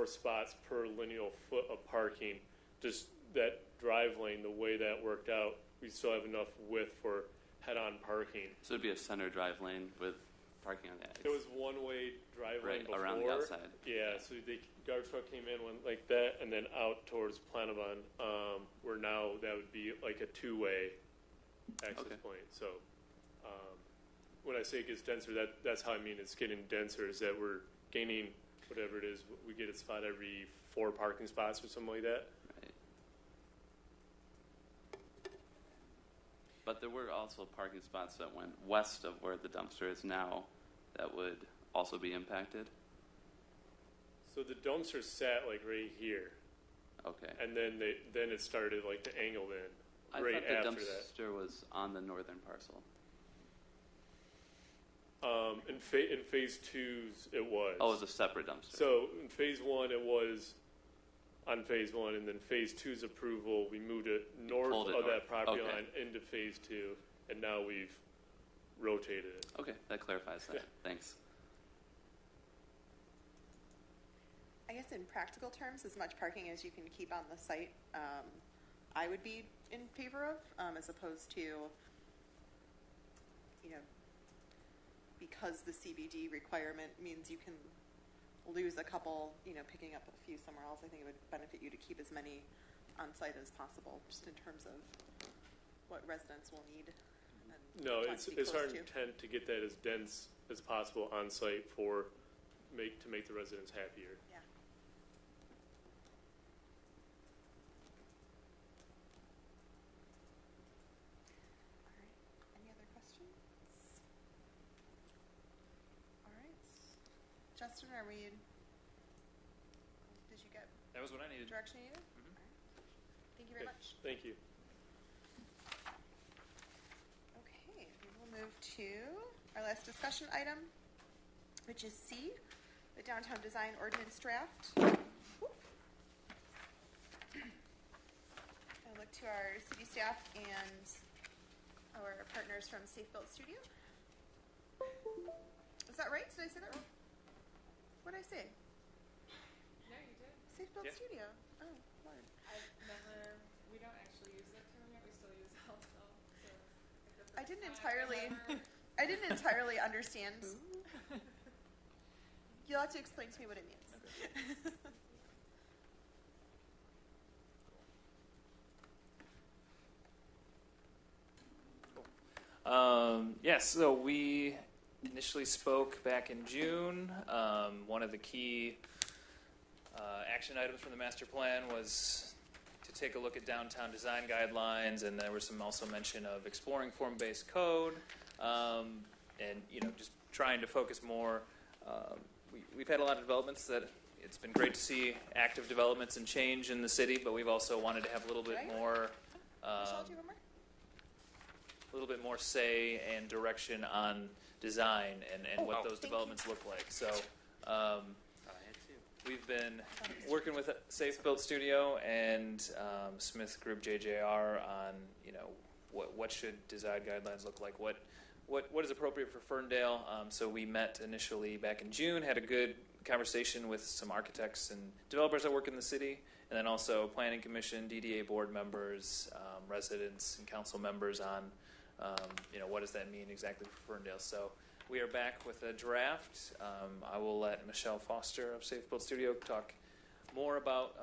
spots per lineal foot of parking. Just that drive lane, the way that worked out, we still have enough width for head-on parking.
So it'd be a center drive lane with parking on the
It was one-way drive lane
right
before.
around the outside.
Yeah, so the garbage truck came in, went like that, and then out towards Planavon, where now that would be like a two-way access
Okay.
point. So when I say it gets denser, that's how I mean it's getting denser, is that we're gaining whatever it is, we get a spot every 4 parking spots or something like that.
Right. But there were also parking spots that went west of where the dumpster is now that would also be impacted.
So the dumpster sat like right here,
Okay.
and then it started like to angle in
I
right
thought the
after that.
dumpster was on the northern parcel.
In phase 2's, it was.
Oh, it was a separate dumpster.
So in phase 1, it was on phase 1, and then phase 2's approval, we moved it north
pulled it
of
north.
that property
Okay.
line into phase 2, and now we've rotated it.
Okay, that clarifies that.
Yeah.
Thanks.
I guess in practical terms, as much parking as you can keep on the site, I would be in favor of, as opposed to, because the CBD requirement means you can lose a couple, picking up a few somewhere else. I think it would benefit you to keep as many on site as possible, just in terms of what residents will need. And
No,
want to be
it's our
close to.
intent to get that as dense as possible on site to make the residents happier.
Yeah. All right. Any other questions? All right. Justin, did you get
That was what I needed.
direction you needed?
Mhm.
All right. Thank you very
Okay,
much.
Thank you.
Okay, we will move to our last discussion item, which is C, the downtown design ordinance draft. I look to our city staff and our partners from Safe Built Studio. Is that right? Did I say that wrong? What did I say?
No, you did.
Safe Built
Yeah.
Studio. Oh, Lord.
We don't actually use that term yet. We still use Helpsell. So like the
I
first
didn't
time
entirely-
ever-
I didn't entirely understand. You'll have to explain to me what it means.
Yes, so we initially spoke back in June. One of the key action items from the master plan was to take a look at downtown design guidelines, and there was some also mention of exploring form-based code, and just trying to focus more. We've had a lot of developments that it's been great to see active developments and change in the city, but we've also wanted to have a little bit
Right.
more.
Michelle, do you remember?
A little bit more say and direction on design and what those
thank you.
developments look like. So
I had too.
we've been working with Safe Built Studio and Smith Group JJR on what should design guidelines look like, what is appropriate for Ferndale. So we met initially back in June, had a good conversation with some architects and developers that work in the city, and then also Planning Commission, DDA board members, residents, and council members on what does that mean exactly for Ferndale. So we are back with a draft. I will let Michelle Foster of Safe Built Studio talk more about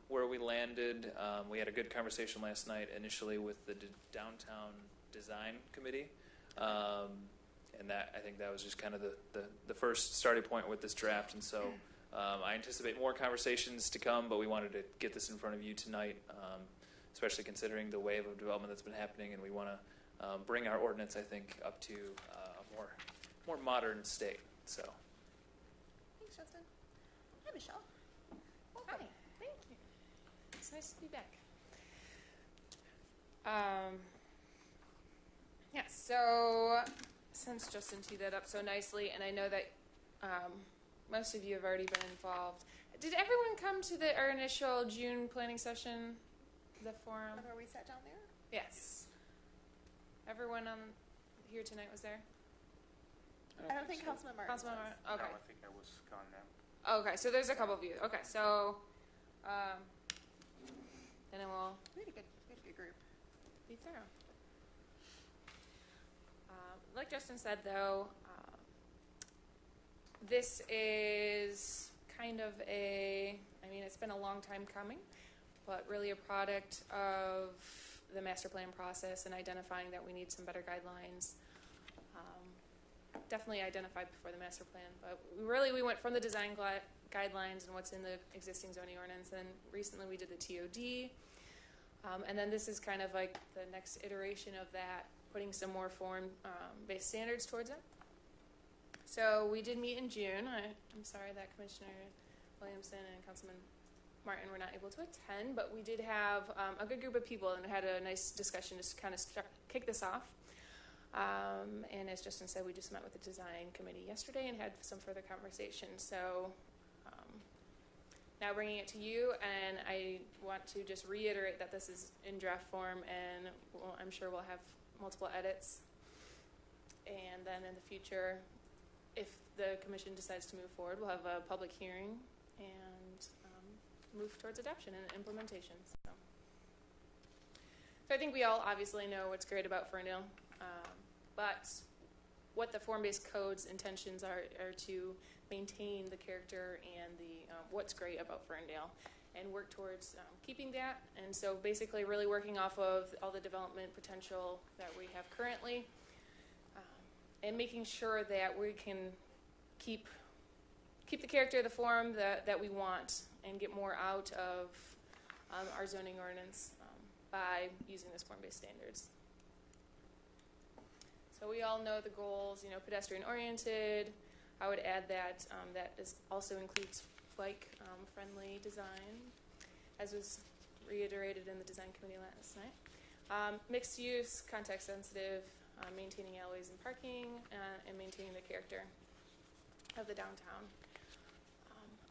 where we landed. We had a good conversation last night initially with the Downtown Design Committee. And I think that was just kind of the first starting point with this draft. And so I anticipate more conversations to come, but we wanted to get this in front of you tonight, especially considering the wave of development that's been happening, and we want to bring our ordinance, I think, up to a more modern state. So
Thanks, Justin. Hi, Michelle.
Hi, thank you. It's nice to be back. Yeah, so since Justin teed that up so nicely, and I know that most of you have already been involved, did everyone come to our initial June planning session, the forum?
Remember we sat down there?
Yes. Everyone on here tonight was there?
I don't think Councilman Martin
Councilman
was.
Martin? Okay.
No, I think I was gone now.
Okay, so there's a couple of you. Okay, so then we'll
We had a good group.
be thorough. Like Justin said, though, this is kind of it's been a long time coming, but really a product of the master plan process and identifying that we need some better guidelines. Definitely identified before the master plan, but we went from the design guidelines and what's in the existing zoning ordinance. And recently we did the TOD. And then this is kind of like the next iteration of that, putting some more form-based standards towards it. So we did meet in June. I'm sorry that Commissioner Williamson and Councilman Martin were not able to attend, but we did have a good group of people and had a nice discussion to kind of kick this off. And as Justin said, we just met with the design committee yesterday and had some further conversations. So now bringing it to you, and I want to just reiterate that this is in draft form, and I'm sure we'll have multiple edits. And then in the future, if the commission decides to move forward, we'll have a public hearing and move towards adoption and implementation. So I think we all obviously know what's great about Ferndale, but what the form-based code's intentions are to maintain the character and the what's great about Ferndale and work towards keeping that. And so basically really working off of all the development potential that we have currently, and making sure that we can keep the character of the form that we want and get more out of our zoning ordinance by using this form-based standards. So we all know the goals, pedestrian-oriented. I would add that also includes bike-friendly design, as was reiterated in the design committee last night. Mixed use, context-sensitive, maintaining alleyways and parking, and maintaining the character of the downtown.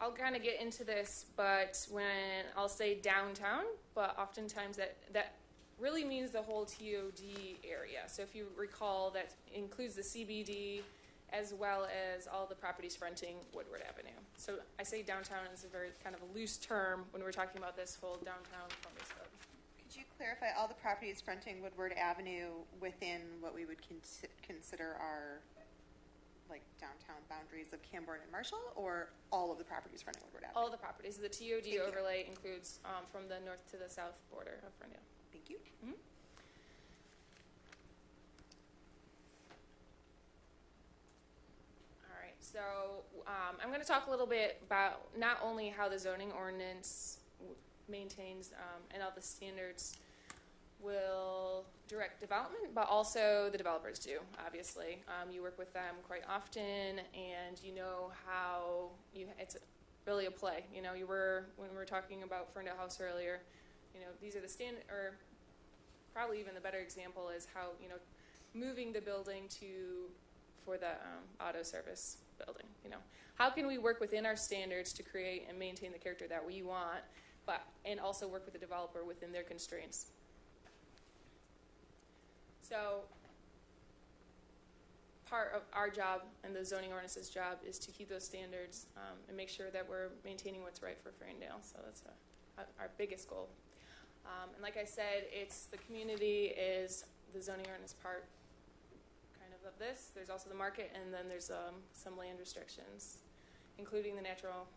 I'll kind of get into this, but when I'll say downtown, but oftentimes that really means the whole TOD area. So if you recall, that includes the CBD as well as all the properties fronting Woodward Avenue. So I say downtown is a very kind of a loose term when we're talking about this whole downtown form-based code.
Could you clarify all the properties fronting Woodward Avenue within what we would consider our downtown boundaries of Camborne and Marshall, or all of the properties fronting Woodward Avenue?
All of the properties. The TOD
Thank you.
overlay includes from the north to the south border of Ferndale.
Thank you.
Mm-hmm. All right, so I'm going to talk a little bit about not only how the zoning ordinance maintains and all the standards will direct development, but also the developers do, obviously. You work with them quite often, and you know how it's really a play. When we were talking about Ferndale House earlier, these are the or probably even the better example is how, moving the building for the auto service building, How can we work within our standards to create and maintain the character that we want, and also work with the developer within their constraints? So part of our job and the zoning ordinance's job is to keep those standards and make sure that we're maintaining what's right for Ferndale. So that's our biggest goal. And like I said, it's the community is the zoning ordinance part kind of this. There's also the market, and then there's some land restrictions, including the natural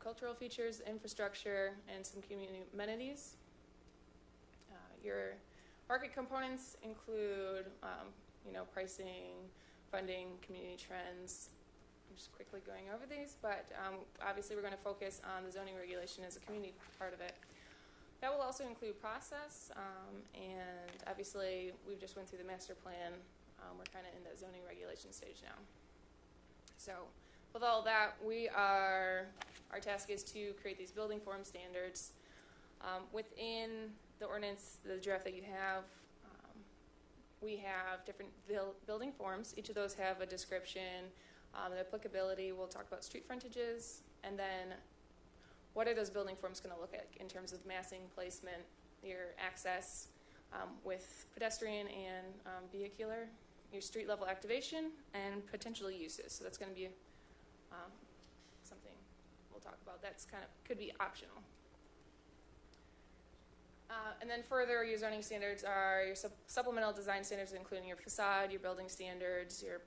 cultural features, infrastructure, and some community amenities. Your market components include, pricing, funding, community trends. I'm just quickly going over these, but obviously we're going to focus on the zoning regulation as a community part of it. That will also include process, and obviously we've just went through the master plan. We're kind of in the zoning regulation stage now. So with all that, our task is to create these building form standards. Within the ordinance, the draft that you have, we have different building forms. Each of those have a description, the applicability. We'll talk about street frontages, and then what are those building forms going to look like in terms of massing, placement, your access with pedestrian and vehicular, your street level activation, and potential uses. So that's going to be something we'll talk about. That's could be optional. And then further, your zoning standards are your supplemental design standards, including your facade, your building standards, your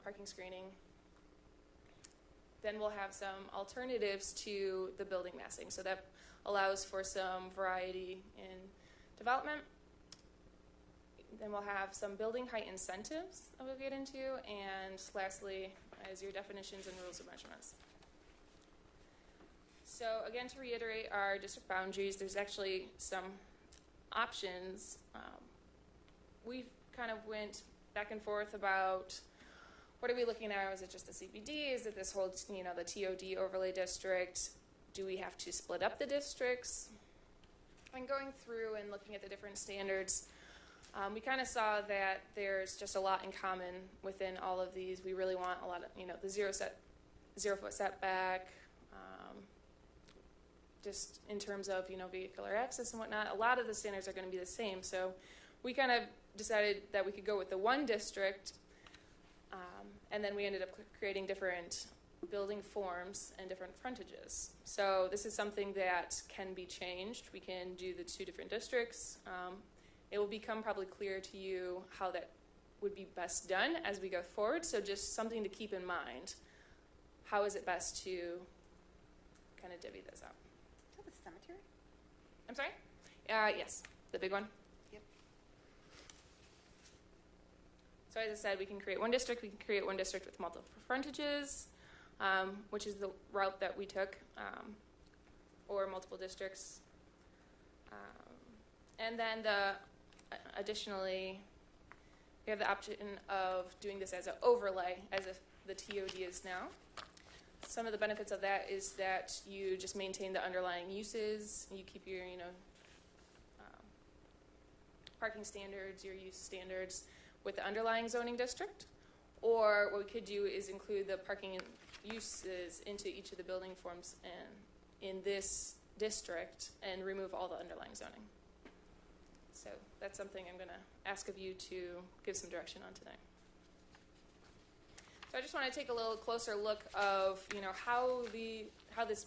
parking screening. Then we'll have some alternatives to the building massing. So that allows for some variety in development. Then we'll have some building height incentives that we'll get into. And lastly, is your definitions and rules of measurements. So again, to reiterate our district boundaries, there's actually some options. We kind of went back and forth about what are we looking at? Is it just the CBD? Is it this whole, the TOD overlay district? Do we have to split up the districts? And going through and looking at the different standards, we kind of saw that there's just a lot in common within all of these. We really want a lot of, the 0-foot setback, just in terms of, vehicular access and whatnot. A lot of the standards are going to be the same. So we kind of decided that we could go with the one district, and then we ended up creating different building forms and different frontages. So this is something that can be changed. We can do the 2 different districts. It will become probably clear to you how that would be best done as we go forward. So just something to keep in mind. How is it best to kind of divvy this up?
Is that the cemetery?
I'm sorry? Yes, the big one.
Yep.
So as I said, we can create one district. We can create one district with multiple frontages, which is the route that we took, or multiple districts. And then additionally, we have the option of doing this as an overlay, as if the TOD is now. Some of the benefits of that is that you just maintain the underlying uses. You keep your, parking standards, your use standards with the underlying zoning district. Or what we could do is include the parking uses into each of the building forms in this district and remove all the underlying zoning. So that's something I'm going to ask of you to give some direction on tonight. So I just want to take a little closer look of, how this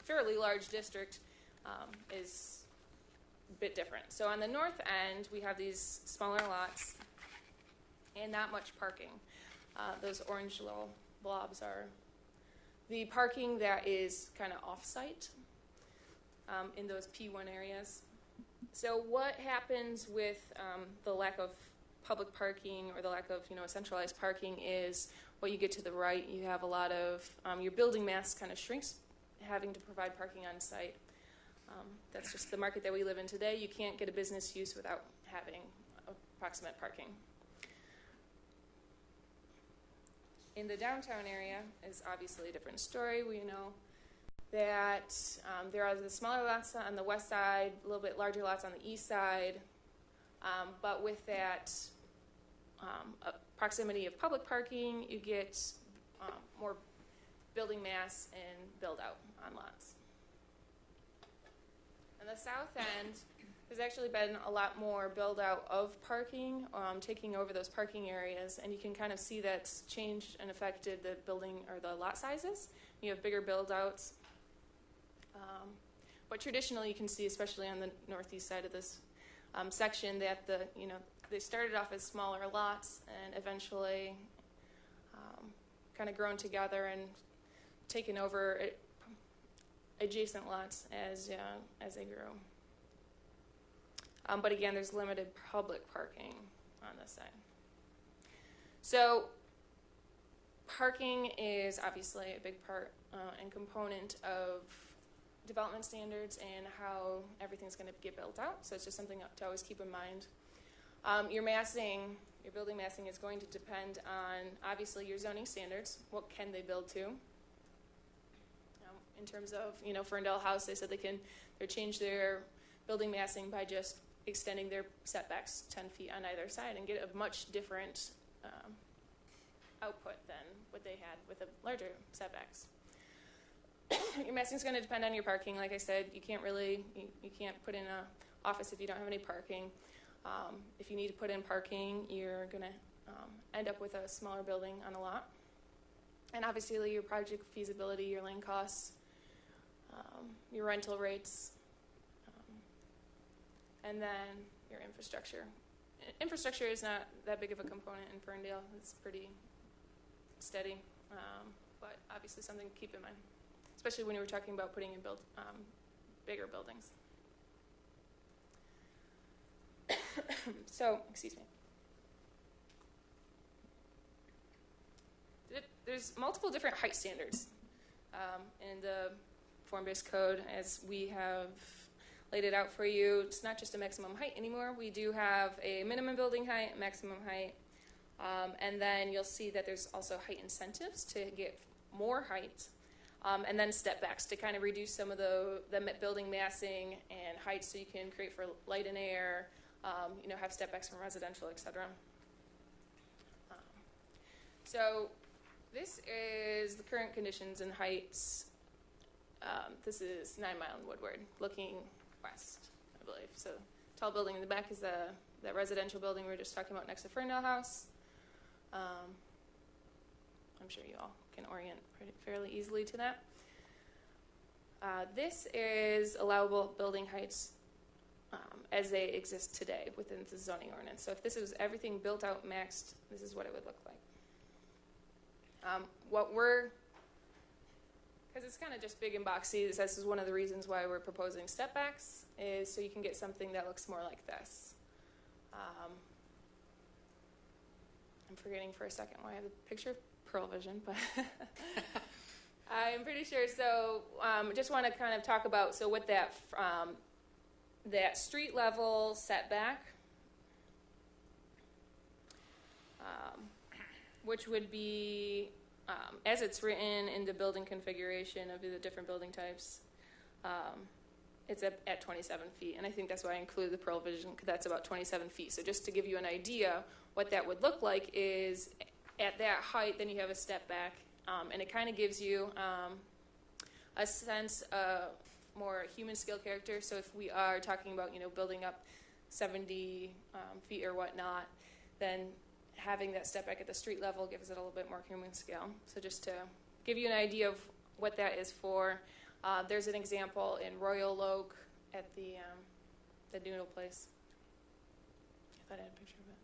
fairly large district is a bit different. So on the north end, we have these smaller lots and not much parking. Those orange little blobs are the parking that is kind of off-site in those P1 areas. So what happens with the lack of public parking or the lack of centralized parking is what you get to the right. You have a lot of your building mass kind of shrinks, having to provide parking on site. That's just the market that we live in today. You can't get a business use without having approximate parking. In the downtown area is obviously a different story. We know that there are the smaller lots on the west side, a little bit larger lots on the east side, but with that proximity of public parking, you get more building mass and build out on lots. On the south end, there's actually been a lot more build out of parking, taking over those parking areas, and you can kind of see that's changed and affected the building or the lot sizes. You have bigger build outs. But traditionally, you can see, especially on the northeast side of this section, that they started off as smaller lots and eventually kind of grown together and taken over adjacent lots as they grew. But again, there's limited public parking on this side. So parking is obviously a big part and component of development standards and how everything's going to get built out. So it's just something to always keep in mind. Your building massing is going to depend on, obviously, your zoning standards. What can they build to? In terms of, Ferndale House, they said they changed their building massing by just extending their setbacks 10 feet on either side and get a much different output than what they had with the larger setbacks. Your massing is going to depend on your parking. Like I said, you can't put in an office if you don't have any parking. If you need to put in parking, you're going to end up with a smaller building on a lot. And obviously your project feasibility, your land costs, your rental rates, and then your infrastructure. Infrastructure is not that big of a component in Ferndale. It's pretty steady, but obviously something to keep in mind, especially when you were talking about putting in bigger buildings. So, excuse me. There's multiple different height standards in the form-based code as we have laid it out for you. It's not just a maximum height anymore. We do have a minimum building height, maximum height, and then you'll see that there's also height incentives to get more height, and then step backs to kind of reduce some of the building massing and height so you can create for light and air, have step backs from residential, etc. So this is the current conditions and heights. This is 9 Mile and Woodward, looking west, I believe. So tall building in the back is that residential building we were just talking about next to Ferndale House. I'm sure you all can orient fairly easily to that. This is allowable building heights as they exist today within the zoning ordinance. So if this was everything built out maxed, this is what it would look like. Because it's kind of just big and boxy, this is one of the reasons why we're proposing step backs, is so you can get something that looks more like this. I'm forgetting for a second why I have a picture of Pearl Vision, but I'm pretty sure. So just want to kind of talk about, so with that, that street level setback, which would be, as it's written in the building configuration of the different building types, it's at 27 feet. And I think that's why I included the Pearl Vision, because that's about 27 feet. So just to give you an idea, what that would look like is at that height, then you have a step back, and it kind of gives you a sense of more human scale character. So if we are talking about, building up 70 feet or whatnot, then having that step back at the street level gives it a little bit more human scale. So just to give you an idea of what that is for, there's an example in Royal Oak at the Noodle place. I thought I had a picture of it.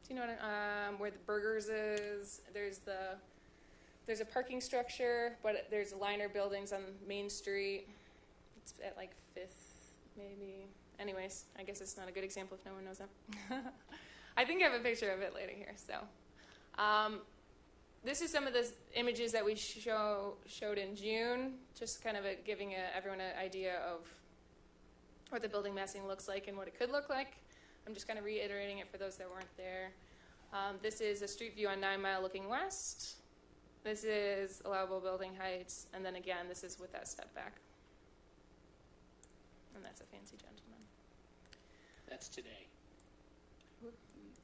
Do you know what, where the Burgers is? There's a parking structure, but there's liner buildings on Main Street. It's at like 5th, maybe. Anyways, I guess it's not a good example if no one knows that. I think I have a picture of it later here. So, this is some of the images that we showed in June, just kind of giving everyone an idea of what the building massing looks like and what it could look like. I'm just kind of reiterating it for those that weren't there. This is a street view on 9 Mile looking west. This is allowable building heights, and then again, this is with that step back. And that's a fancy gentleman.
That's today.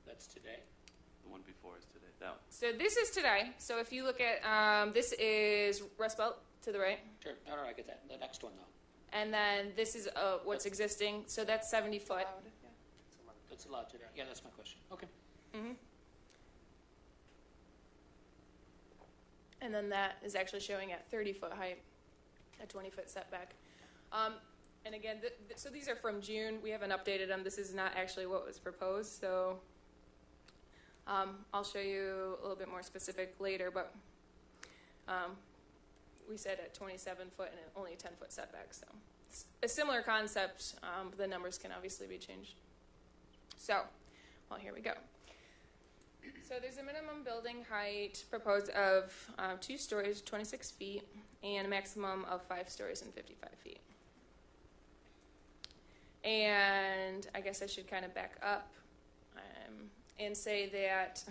That's today.
The one before is today. That one.
So this is today. So if you look at, this is Rust Belt to the right.
Sure. No, I get that. The next one, though.
And then this is what's existing. So that's 70 foot.
That's allowed today. Yeah, that's my question. Okay.
Mm-hmm. And then that is actually showing at 30-foot height, a 20-foot setback. And again, so these are from June. We haven't updated them. This is not actually what was proposed. So I'll show you a little bit more specific later. But we said at 27 foot and only a 10-foot setback. So it's a similar concept. The numbers can obviously be changed. So, well, here we go. So there's a minimum building height proposed of 2 stories, 26 feet, and a maximum of 5 stories and 55 feet. And I guess I should kind of back up and say that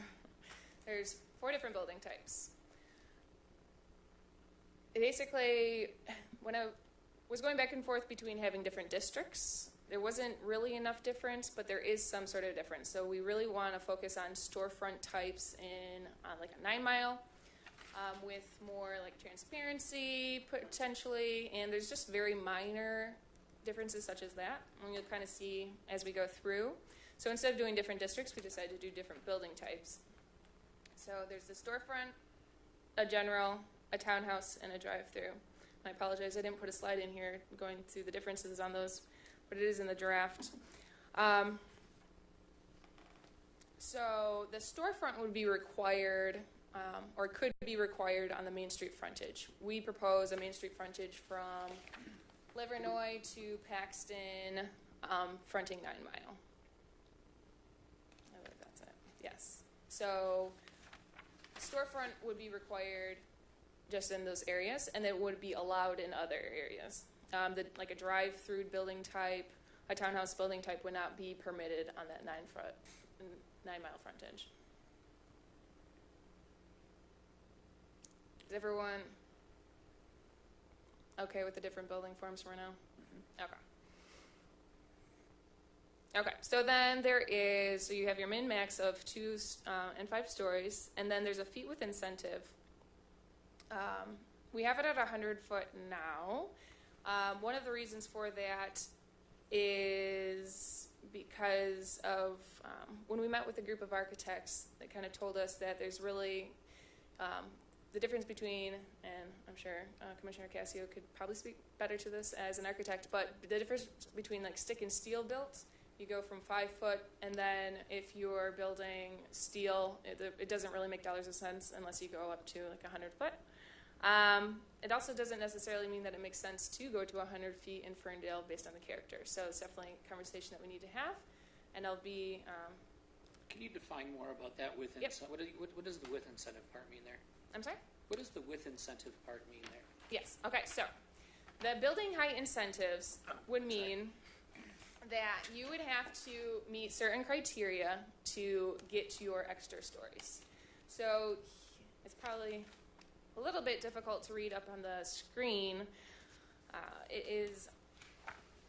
there's 4 different building types. Basically, when I was going back and forth between having different districts, there wasn't really enough difference, but there is some sort of difference. So we really want to focus on storefront types in like a 9 Mile with more like transparency potentially, and there's just very minor differences such as that, and you'll kind of see as we go through. So instead of doing different districts, we decided to do different building types. So there's the storefront, a general, a townhouse, and a drive-through. I apologize, I didn't put a slide in here going through the differences on those, but it is in the draft. So the storefront would be required, or could be required on the Main Street frontage. We propose a Main Street frontage from Livernois to Paxton, fronting 9 Mile. I believe that's it. Yes. So storefront would be required just in those areas, and it would be allowed in other areas. Like a drive-through building type, a townhouse building type would not be permitted on that 9-mile frontage. Is everyone okay with the different building forms for now? Okay. Okay, so then so you have your min-max of 2 and 5 stories, and then there's a feet width incentive. We have it at 100 foot now. One of the reasons for that is because of when we met with a group of architects, they kind of told us that there's really the difference between, and I'm sure Commissioner Cascio could probably speak better to this as an architect, but the difference between like stick and steel built, you go from 5 foot, and then if you're building steel, it doesn't really make dollars a cents unless you go up to like 100 foot. It also doesn't necessarily mean that it makes sense to go to 100 feet in Ferndale based on the character. So it's definitely a conversation that we need to have, and I'll be.
Can you define more about that width?
Yep.
What does the width incentive part mean there?
I'm sorry?
What does the width incentive part mean there?
Yes. Okay, so the building height incentives would mean that you would have to meet certain criteria to get to your extra stories. So it's probably a little bit difficult to read up on the screen. It is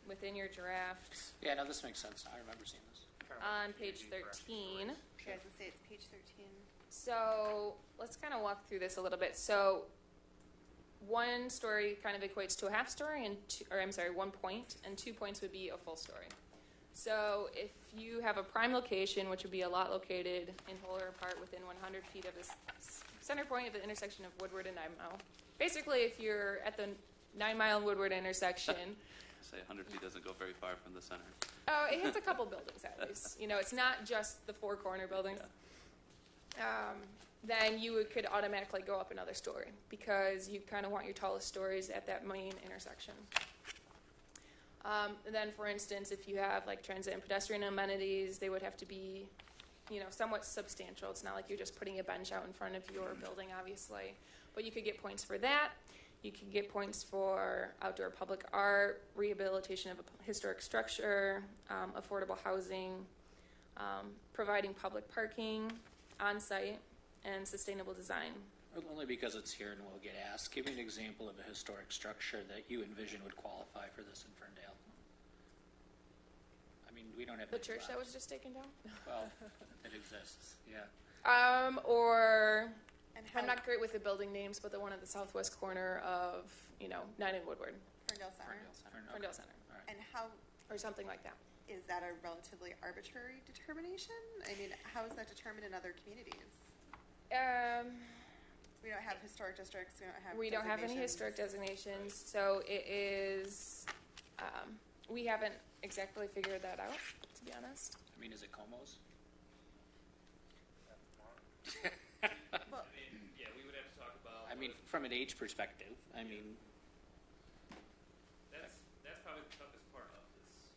within your draft
Yeah, no, this makes sense. I remember seeing this.
on page 13.
You guys will say it's page 13.
So let's kind of walk through this a little bit. So 1 story kind of equates to a half story, and 1 point, and 2 points would be a full story. So if you have a prime location, which would be a lot located in whole or part within 100 feet of the center point of the intersection of Woodward and 9 Mile. Basically, if you're at the 9 Mile and Woodward intersection,
Say 100 feet doesn't go very far from the center.
oh, it hits a couple buildings at least. You know, it's not just the 4 corner buildings. Then you could automatically go up another story because you kind of want your tallest stories at that main intersection. And then, for instance, if you have like transit and pedestrian amenities, they would have to be, you know, somewhat substantial. It's not like you're just putting a bench out in front of your building, obviously. But you could get points for that. You could get points for outdoor public art, rehabilitation of a historic structure, affordable housing, providing public parking on-site, and sustainable design.
Only because it's here and we'll get asked. Give me an example of a historic structure that you envision would qualify for this in Ferndale. I mean, we don't have
The
many
church that
lots.
was just taken down?
Well, it exists, yeah.
Or
And how
I'm not great with the building names, but the one at the southwest corner of, 9 and Woodward,
Ferndale Center.
Ferndale Center,
And how
or something like that.
is that a relatively arbitrary determination? I mean, how is that determined in other communities? We don't have historic districts.
We don't have any historic designations, so it is. We haven't exactly figured that out, to be honest.
I mean, is it Como's?
Well,
Yeah, we would have to talk about.
I mean, from an age perspective, I mean,
That's probably the toughest part of this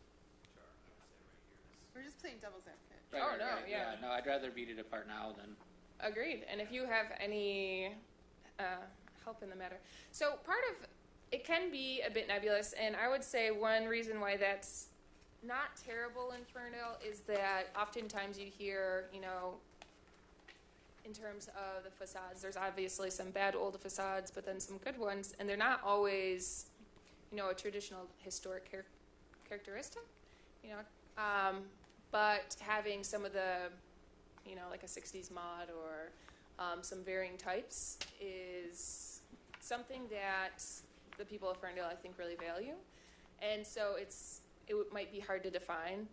chart. I would say right here.
we're just playing devil's advocate.
Oh, no, yeah.
No, I'd rather beat it apart now than.
Agreed. And if you have any help in the matter. So part of it can be a bit nebulous, and I would say one reason why that's not terrible in Ferndale is that oftentimes you hear, in terms of the facades, there's obviously some bad old facades, but then some good ones, and they're not always, a traditional historic characteristic, but having some of the like a 60s mod or some varying types is something that the people of Ferndale, I think, really value. And so it might be hard to define,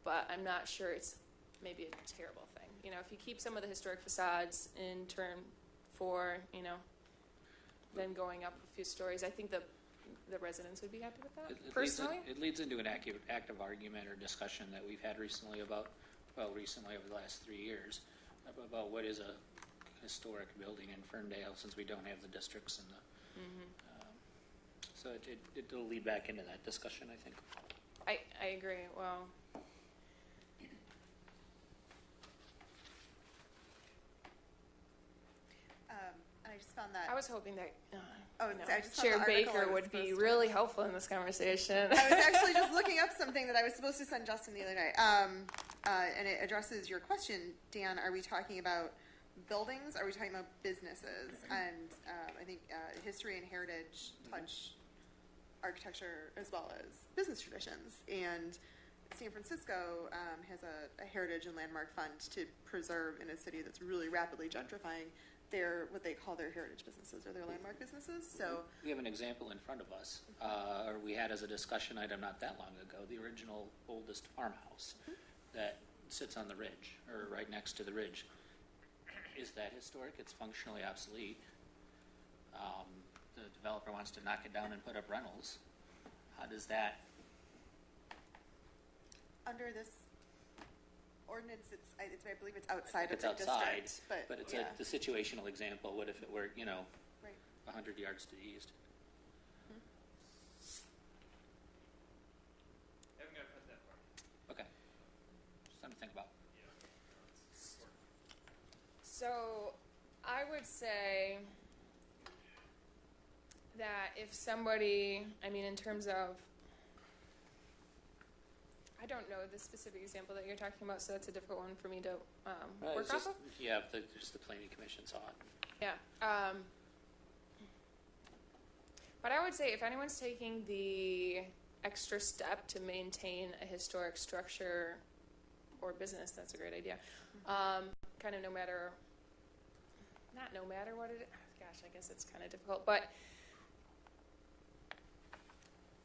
but I'm not sure it's maybe a terrible thing. If you keep some of the historic facades in turn for, then going up a few stories, I think the residents would be happy with that, personally.
It leads into an active argument or discussion that we've had recently over the last 3 years, about what is a historic building in Ferndale, since we don't have the districts and the. So it'll lead back into that discussion, I think.
I agree. Well,
And I just found that.
I was hoping that
Oh,
you know,
I just found
Chair
the article I
Baker
was
would be
supposed to-
really helpful in this conversation.
I was actually just looking up something that I was supposed to send Justin the other day, and it addresses your question, Dan. Are we talking about buildings? Are we talking about businesses? And I think history and heritage touch architecture as well as business traditions. And San Francisco has a heritage and landmark fund to preserve in a city that's really rapidly gentrifying their what they call their heritage businesses or their landmark businesses. So
We have an example in front of us, or we had as a discussion item not that long ago, the original oldest farmhouse that sits on the ridge, or right next to the ridge. Is that historic? It's functionally obsolete. The developer wants to knock it down and put up rentals. How does that?
under this ordinance, I believe it's outside
It's
of the
outside,
district,
but it's
yeah.
the situational example. What if it were,
Right.
100 yards to the east?
Haven't got to cut that far.
Okay. Something to think about.
So I would say that if somebody, I mean, in terms of, I don't know the specific example that you're talking about, so that's a difficult one for me to work
It's
off
just,
of.
yeah, just the planning commission saw it.
Yeah. But I would say if anyone's taking the extra step to maintain a historic structure or business, that's a great idea. Kind of no matter what it is. Gosh, I guess it's kind of difficult. But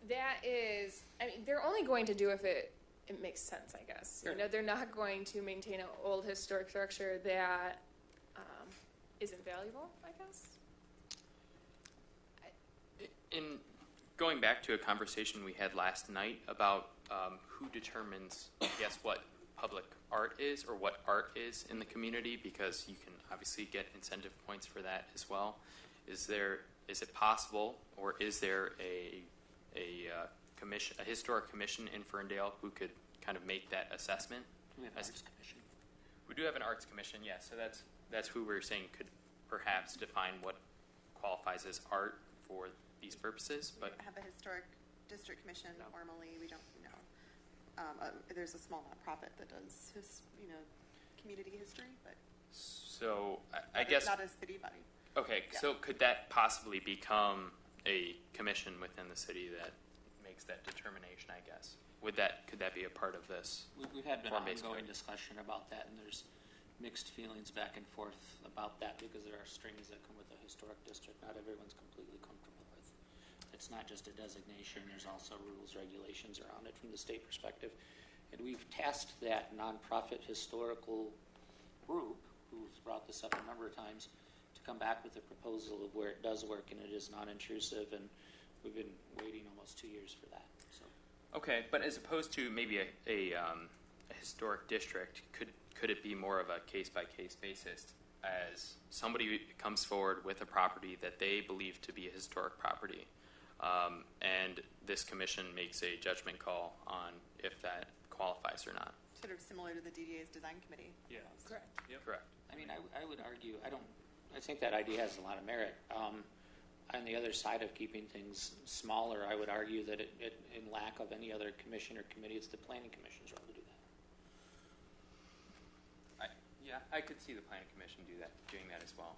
that is, I mean, they're only going to do if it makes sense, I guess.
Sure.
You know, they're not going to maintain an old historic structure that isn't valuable, I guess.
In going back to a conversation we had last night about who determines, I guess, what public art is or what art is in the community, because you can obviously get incentive points for that as well. Is it possible, or is there a historic commission in Ferndale who could kind of make that assessment?
We have an arts commission.
We do have an arts commission, yes. So that's who we're saying could perhaps define what qualifies as art for these purposes.
We
But
don't have a historic district commission
No.
formally. We don't know. There's a small nonprofit that does community history, but
so I guess
not a city body.
okay.
Yeah.
So could that possibly become a commission within the city that makes that determination? I guess could that be a part of this?
We've had an
Form-based
ongoing
code.
discussion about that, and there's mixed feelings back and forth about that because there are strings that come with a historic district. Not everyone's completely comfortable with. It's not just a designation. There's also rules, regulations around it from the state perspective. And we've tasked that nonprofit historical group, who's brought this up a number of times, to come back with a proposal of where it does work and it is non-intrusive. And we've been waiting almost 2 years for that. So.
Okay, but as opposed to maybe a historic district, could it be more of a case-by-case basis as somebody comes forward with a property that they believe to be a historic property, and this commission makes a judgment call on if that qualifies or not?
Sort of similar to the DDA's design committee.
Yeah.
Correct.
Correct.
I mean, I would argue, I think that idea has a lot of merit. On the other side of keeping things smaller, I would argue that it in lack of any other commission or committee, it's the planning commission's role to do that.
I could see the planning commission doing that as well.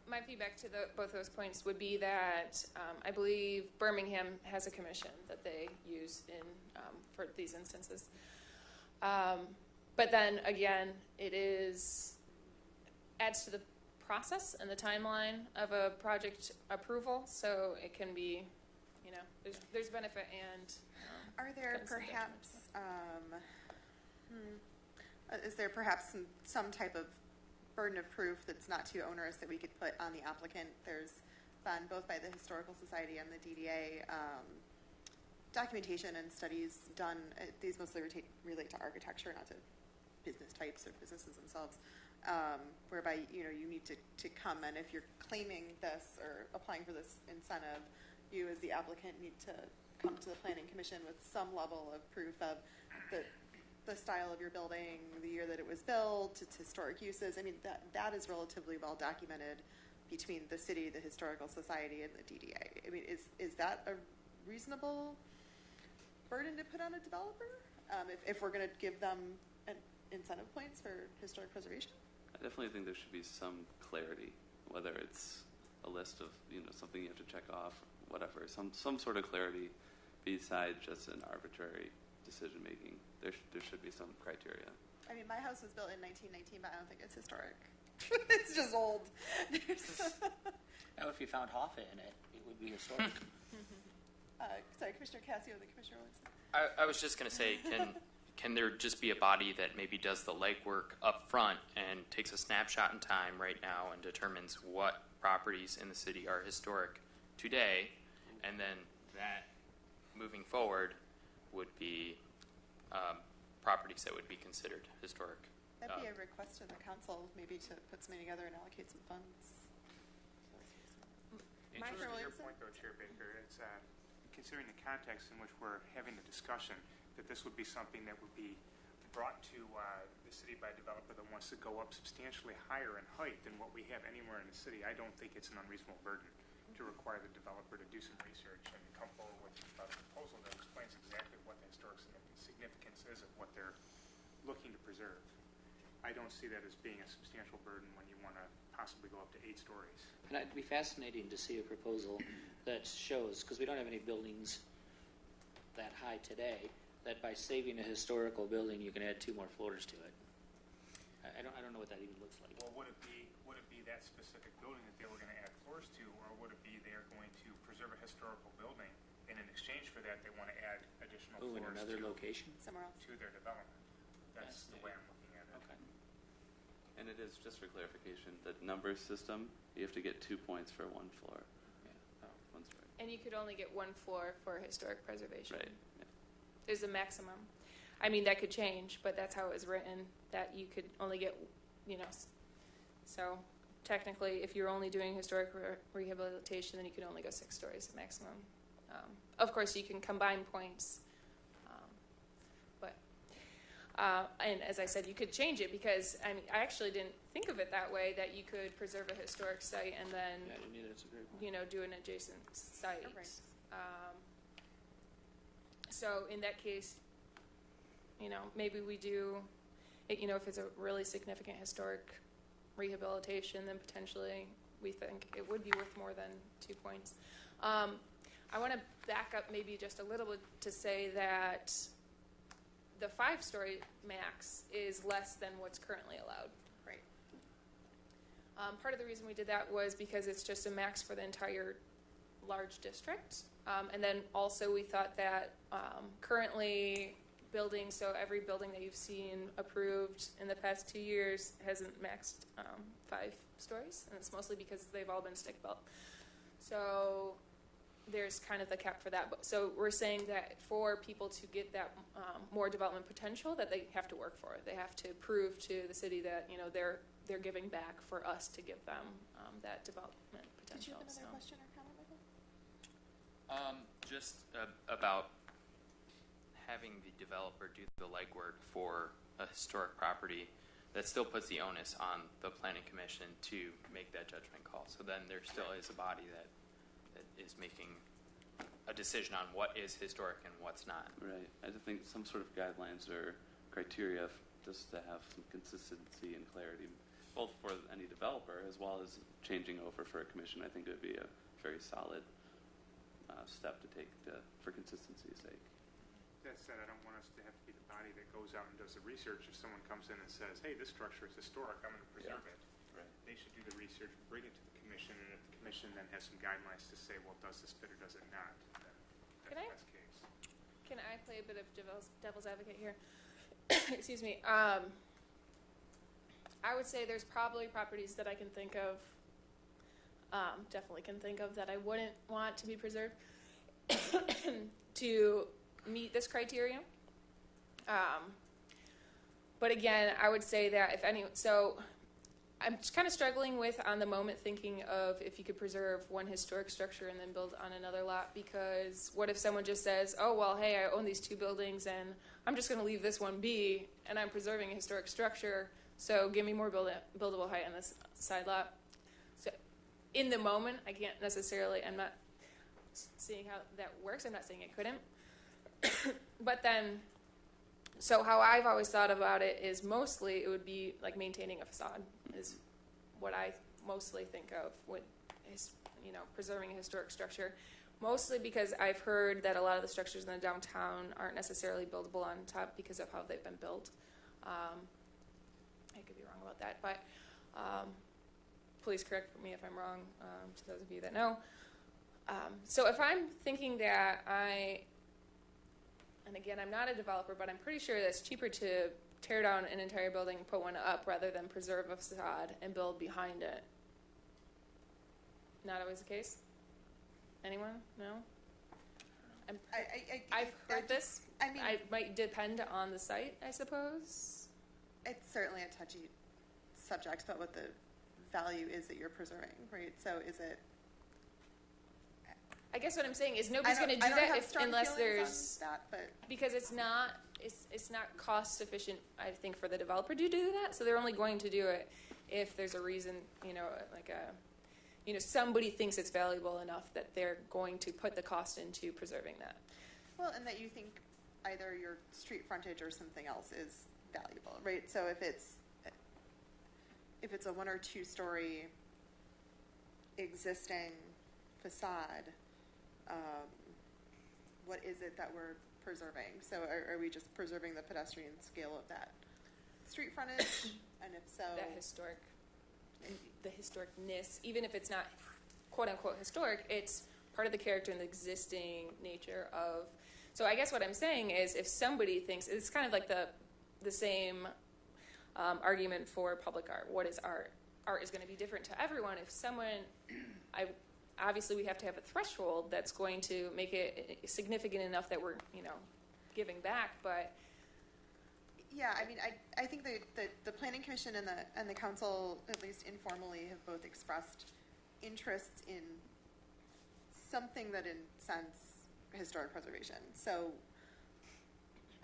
My feedback to both those points would be that I believe Birmingham has a commission that they use for these instances. But then again, it adds to the process and the timeline of a project approval, so it can be, there's benefit and.
Are there
Some
perhaps, is there perhaps some type of burden of proof that's not too onerous that we could put on the applicant? There's been, both by the Historical Society and the DDA, documentation and studies done. These mostly relate to architecture, not to business types or businesses themselves, whereby you need to come, and if you're claiming this or applying for this incentive, you as the applicant need to come to the Planning Commission with some level of proof of the style of your building, the year that it was built, its historic uses. I mean, that is relatively well documented between the city, the Historical Society, and the DDA. I mean, is that a reasonable burden to put on a developer if we're going to give them incentive points for historic preservation?
I definitely think there should be some clarity, whether it's a list of, something you have to check off, whatever, some sort of clarity besides just an arbitrary decision making. There should be some criteria.
I mean, my house was built in 1919, but I don't think it's historic. It's just old.
Now, if you found Hoffa in it, it would be historic.
Sorry, Commissioner Cassio, the Commissioner wants.
I was just going to say, can there just be a body that maybe does the legwork up front and takes a snapshot in time right now and determines what properties in the city are historic today, and then that moving forward would be properties that would be considered historic.
That'd be a request to the council, maybe to put something together and allocate some funds.
To your point, though, Chair Baker, it's considering the context in which we're having the discussion, that this would be something that would be brought to the city by a developer that wants to go up substantially higher in height than what we have anywhere in the city. I don't think it's an unreasonable burden to require the developer to do some research and come forward with a proposal that explains exactly what the historic significance is of what they're looking to preserve. I don't see that as being a substantial burden when you want to possibly go up to 8 stories.
And it'd be fascinating to see a proposal that shows, because we don't have any buildings that high today, that by saving a historical building, you can add 2 more floors to it. I don't know what that even looks like.
Well, would it be that specific building that they were going to add floors to, or would it be they're going to preserve a historical building, and in exchange for that, they want to add additional
Ooh, in
floors
another location?
Somewhere else.
to their development? That's the way I'm looking at it.
Okay.
And it is, just for clarification, the number system, you have to get 2 points for 1 floor.
Yeah.
Oh, 1 story.
And you could only get 1 floor for historic preservation.
Right. Yeah.
There's a maximum. I mean, that could change, but that's how it was written, that you could only get, so technically, if you're only doing historic rehabilitation, then you could only go 6 stories maximum. Of course, you can combine points, and as I said, you could change it because, I actually didn't think of it that way, that you could preserve a historic site and then,
Yeah, I didn't either. It's a great point.
do an adjacent site.
Oh, right.
So in that case, maybe we do, if it's a really significant historic rehabilitation, then potentially we think it would be worth more than 2 points. I want to back up maybe just a little bit to say that the 5-story max is less than what's currently allowed.
Right.
Part of the reason we did that was because it's just a max for the entire large district. And then also we thought that currently buildings, so every building that you've seen approved in the past 2 years hasn't maxed 5 stories, and it's mostly because they've all been stick built. So there's kind of the cap for that. So we're saying that for people to get that more development potential, that they have to work for it. They have to prove to the city that they're giving back for us to give them that development potential.
Did you have another question or comment, Michael?
Just about having the developer do the legwork for a historic property, that still puts the onus on the planning commission to make that judgment call. So then there still is a body that is making a decision on what is historic and what's not.
Right. I just think some sort of guidelines or criteria just to have some consistency and clarity, both for any developer as well as changing over for a commission. I think it would be a very solid step to take for consistency's sake.
That said, I don't want us to have to be the body that goes out and does the research. If someone comes in and says, hey, this structure is historic, I'm going to preserve it.
Right.
They should do the research, bring it to the commission, and if the commission then has some guidelines to say, well, does this fit or does it not, then that's
Can I-
the best case.
Can I play a bit of devil's advocate here? Excuse me. I would say there's probably properties that I can think of, definitely can think of, that I wouldn't want to be preserved to meet this criteria. But again, I would say that so I'm just kind of struggling with, on the moment, thinking of if you could preserve one historic structure and then build on another lot, because what if someone just says, oh, well, hey, I own these 2 buildings and I'm just going to leave this one be and I'm preserving a historic structure, so give me more buildable height on this side lot. So in the moment, I can't necessarily, I'm not seeing how that works. I'm not saying it couldn't. But then, so how I've always thought about it is mostly it would be like maintaining a facade is what I mostly think of with, preserving a historic structure. Mostly because I've heard that a lot of the structures in the downtown aren't necessarily buildable on top because of how they've been built. I could be wrong about that, but please correct me if I'm wrong, to those of you that know. So if I'm thinking that and again, I'm not a developer, but I'm pretty sure that it's cheaper to tear down an entire building and put one up rather than preserve a facade and build behind it. Not always the case? Anyone? No? I've heard this.
I mean,
It might depend on the site, I suppose.
it's certainly a touchy subject about what the value is that you're preserving, right? So is it?
I guess what I'm saying is nobody's going to do that unless there's
that, but
because it's not cost efficient. I think for the developer to do that, so they're only going to do it if there's a reason, somebody thinks it's valuable enough that they're going to put the cost into preserving that.
well, and that you think either your street frontage or something else is valuable, right? So if it's a 1 or 2 story existing facade, what is it that we're preserving? So are we just preserving the pedestrian scale of that street frontage? And if so, the historicness, even if it's not quote unquote historic, it's part of the character and the existing nature of. So I guess what I'm saying is if somebody thinks, it's kind of like the same argument for public art. What is art? Art is going to be different to everyone. If someone, obviously we have to have a threshold that's going to make it significant enough that we're, giving back. But yeah, I mean, I think the Planning Commission and the council, at least informally, have both expressed interests in something that incents historic preservation. So,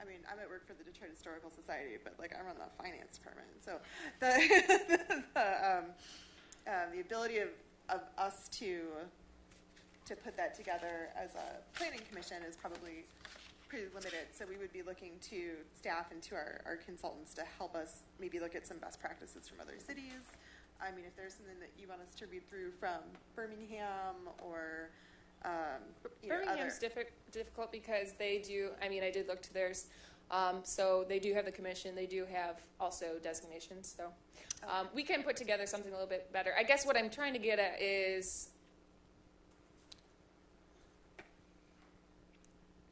I mean, I'm at work for the Detroit Historical Society, but I run the finance department. So the ability of us to put that together as a planning commission is probably pretty limited. So we would be looking to staff and to our consultants to help us maybe look at some best practices from other cities. I mean, if there's something that you want us to read through from Birmingham or
Birmingham's difficult because they do, I did look to theirs. So they do have the commission. They do have also designations. So we can put together something a little bit better. I guess what I'm trying to get at is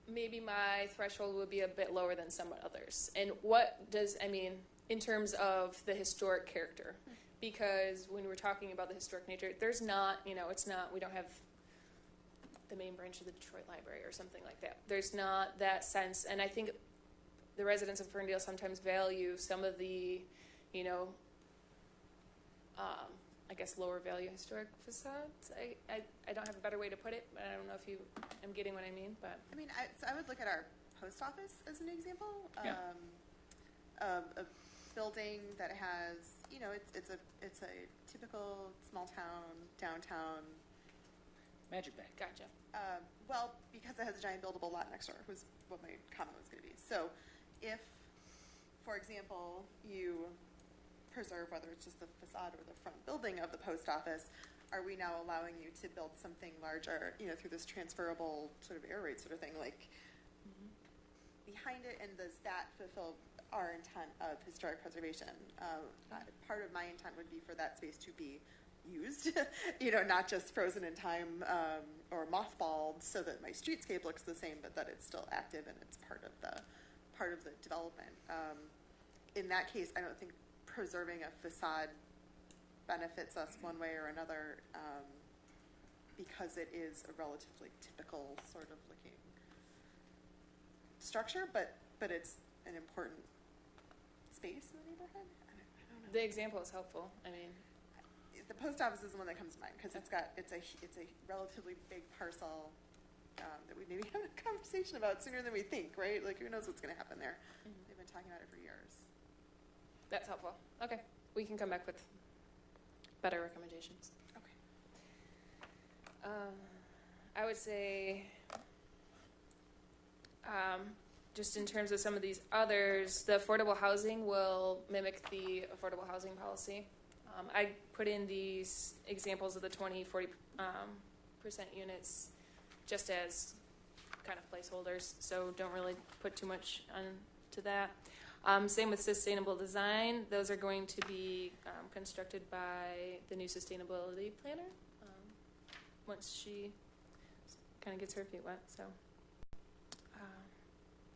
maybe my threshold would be a bit lower than some others. And what does, in terms of the historic character? Because when we're talking about the historic nature, there's not, it's not, we don't have the main branch of the Detroit Library or something like that. There's not that sense. And I think the residents of Ferndale sometimes value some of the, I guess lower value historic facades. I don't have a better way to put it, but I don't know if you am getting what I mean. But
I mean, so I would look at our post office as an example.
Yeah.
A building that has, it's a typical small town, downtown.
Magic Bag.
gotcha.
Well, because it has a giant buildable lot next door was what my comment was going to be. So if, for example, you preserve whether it's just the facade or the front building of the post office, are we now allowing you to build something larger, through this transferable sort of air raid sort of thing, behind it, and does that fulfill our intent of historic preservation? Part of my intent would be for that space to be used, not just frozen in time or mothballed so that my streetscape looks the same, but that it's still active and it's part of the development. In that case, I don't think preserving a facade benefits us one way or another because it is a relatively typical sort of looking structure, but it's an important space in the neighborhood. I don't know.
The example is helpful.
The post office is the one that comes to mind because it's a relatively big parcel that we maybe have a conversation about sooner than we think, right? Who knows what's going to happen there?
Mm-hmm.
They've been talking about it for years.
That's helpful. Okay, we can come back with better recommendations.
Okay.
I would say, just in terms of some of these others, the affordable housing will mimic the affordable housing policy. I put in these examples of the 20-40% units just as kind of placeholders, so don't really put too much onto that. Same with sustainable design. Those are going to be constructed by the new sustainability planner once she kind of gets her feet wet. So,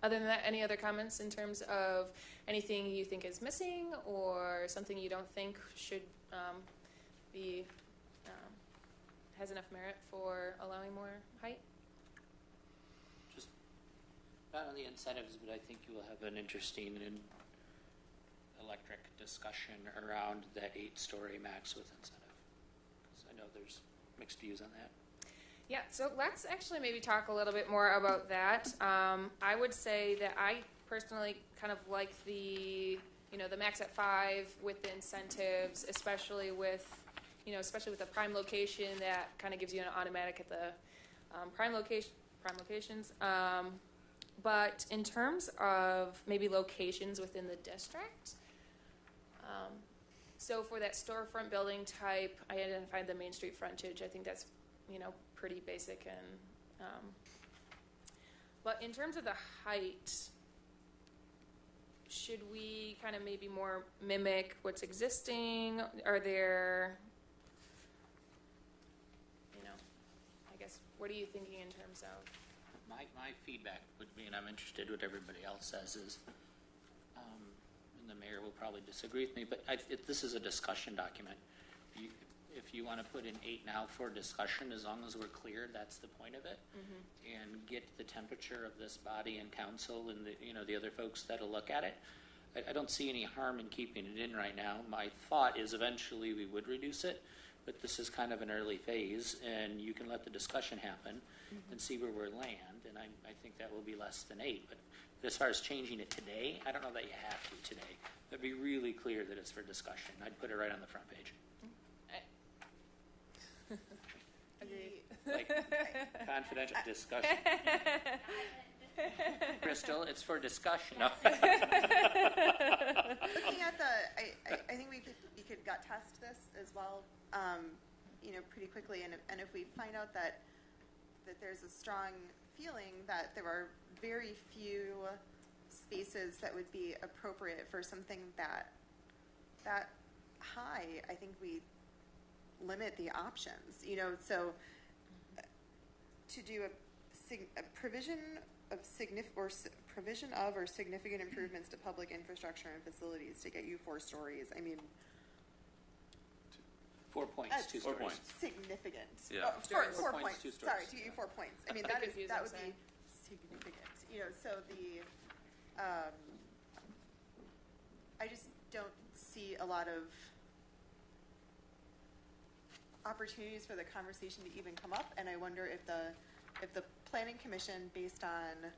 other than that, any other comments in terms of anything you think is missing or something you don't think should be has enough merit for allowing more height?
Just not on the incentives, but I think you will have an interesting and electric discussion around that 8-story max with incentive. Because I know there's mixed views on that.
Yeah, so let's actually maybe talk a little bit more about that. I would say that I personally kind of like the max at 5 with the incentives, especially with the prime location that kind of gives you an automatic at the prime locations. But in terms of maybe locations within the district, so for that storefront building type, I identified the Main Street frontage. I think that's pretty basic and but in terms of the height, should we kind of maybe more mimic what's existing? Are there, I guess, what are you thinking in terms of?
My feedback would be, and I'm interested what everybody else says, is, and the mayor will probably disagree with me, but this is a discussion document. If you want to put in 8 now for discussion, as long as we're clear, that's the point of it, and get the temperature of this body and council and the other folks that'll look at it. I don't see any harm in keeping it in right now. My thought is eventually we would reduce it, but this is kind of an early phase, and you can let the discussion happen and see where we land, and I think that will be less than 8. But as far as changing it today, I don't know that you have to today. But be really clear that it's for discussion. I'd put it right on the front page.
Agreed.
Like confidential discussion. Crystal, it's for discussion. No.
Looking at I think we could gut test this as well, pretty quickly, and if we find out that there's a strong feeling that there are very few spaces that would be appropriate for something that high, I think we limit the options. So to do a provision of significant improvements to public infrastructure and facilities to get you 4 stories. I mean,
4 points, 2
4
stories.
points.
significant.
Yeah.
Four
4 points,
points.
2 stories.
Sorry, to get you 4 points. I mean,
Pretty
that
confusing,
would
sorry.
be significant. So I just don't see a lot of opportunities for the conversation to even come up, and I wonder if the planning commission, based on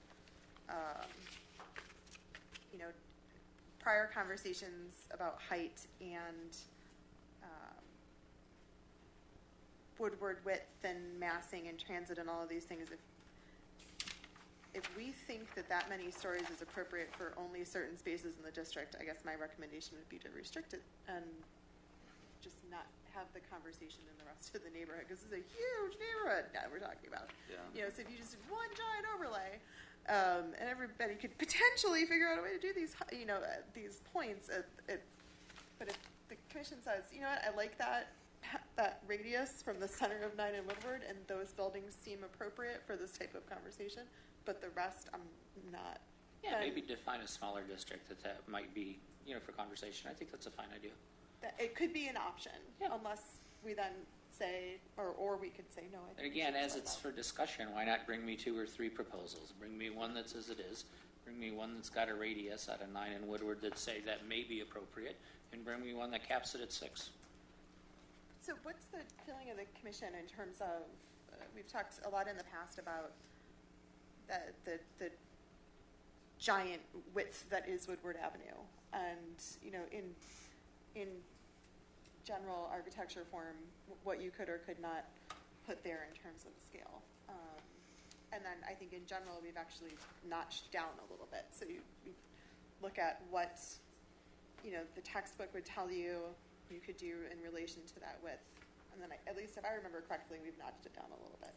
prior conversations about height and woodward width and massing and transit and all of these things, if we think that many stories is appropriate for only certain spaces in the district, I guess my recommendation would be to restrict it and just not have the conversation in the rest of the neighborhood, because this is a huge neighborhood that we're talking about.
Yeah.
So if you just did one giant overlay, and everybody could potentially figure out a way to do these, these points. But if the commission says, I like that radius from the center of 9 and Woodward, and those buildings seem appropriate for this type of conversation, but the rest I'm not.
Yeah, maybe define a smaller district that might be, for conversation. I think that's a fine idea.
It could be an option,
Yeah.
unless we then say, or we could say no. I think
And
we
again,
should
as
let
it's
that.
for discussion, why not bring me 2 or 3 proposals? Bring me one that's as it is. Bring me one that's got a radius out of 9 and Woodward that say that may be appropriate, and bring me one that caps it at 6.
So what's the feeling of the commission in terms of, we've talked a lot in the past about the giant width that is Woodward Avenue, and in general architecture form, what you could or could not put there in terms of the scale. And then I think in general, we've actually notched down a little bit. So you look at what, the textbook would tell you could do in relation to that width. And then at least if I remember correctly, we've notched it down a little bit.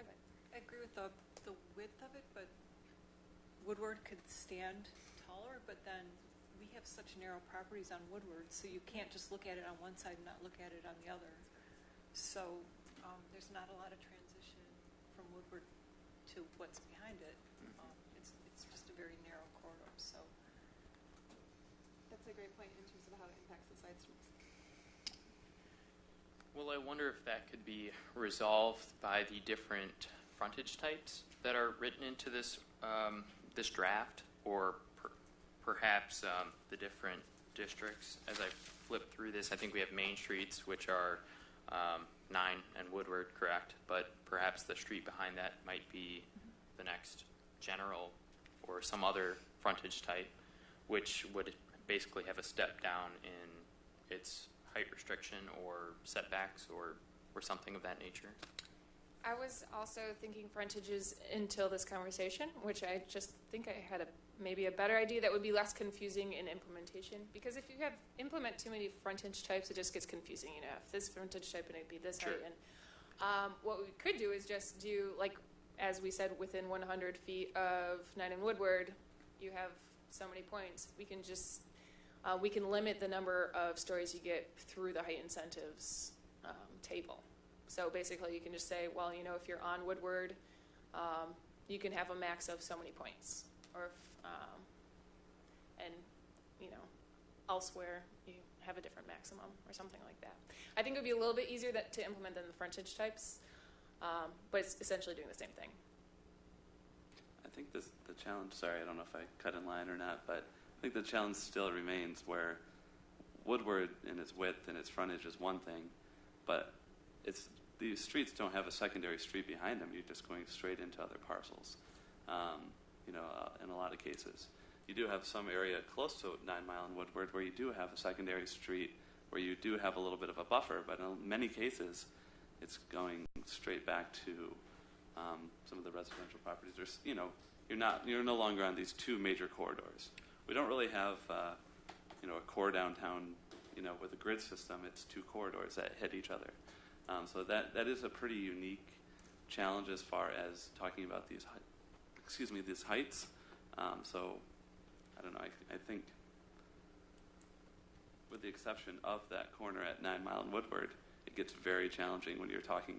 I agree with the width of it, but Woodward could stand taller, but then we have such narrow properties on Woodward, so you can't just look at it on one side and not look at it on the other. So there's not a lot of transition from Woodward to what's behind it. It's just a very narrow corridor. So
that's a great point in terms of how it impacts the side streets.
Well, I wonder if that could be resolved by the different frontage types that are written into this this draft, or perhaps the different districts. As I flip through this, I think we have main streets, which are 9 and Woodward, correct? But perhaps the street behind that might be the next general or some other frontage type, which would basically have a step down in its height restriction or setbacks or something of that nature.
I was also thinking frontages until this conversation, which I just think I had maybe a better idea that would be less confusing in implementation. Because if you implement too many frontage types, it just gets confusing. If this frontage type and it'd be this
Sure.
height. And what we could do is just do, like, as we said, within 100 feet of 9 and Woodward, you have so many points. We can just we can limit the number of stories you get through the height incentives table. So basically, you can just say, well, if you're on Woodward, you can have a max of so many points, or if, and elsewhere you have a different maximum or something like that. I think it would be a little bit easier to implement than the frontage types, but it's essentially doing the same thing.
I think the challenge, sorry, I don't know if I cut in line or not, but I think the challenge still remains where Woodward in its width and its frontage is one thing, but these streets don't have a secondary street behind them. You're just going straight into other parcels, in a lot of cases. You do have some area close to 9 Mile and Woodward where you do have a secondary street where you do have a little bit of a buffer, but in many cases it's going straight back to some of the residential properties. There's, you're no longer on these two major corridors. We don't really have, a core downtown, with a grid system. It's two corridors that hit each other. So that is a pretty unique challenge as far as talking about these heights. So I don't know. I think, with the exception of that corner at 9 Mile and Woodward, it gets very challenging when you're talking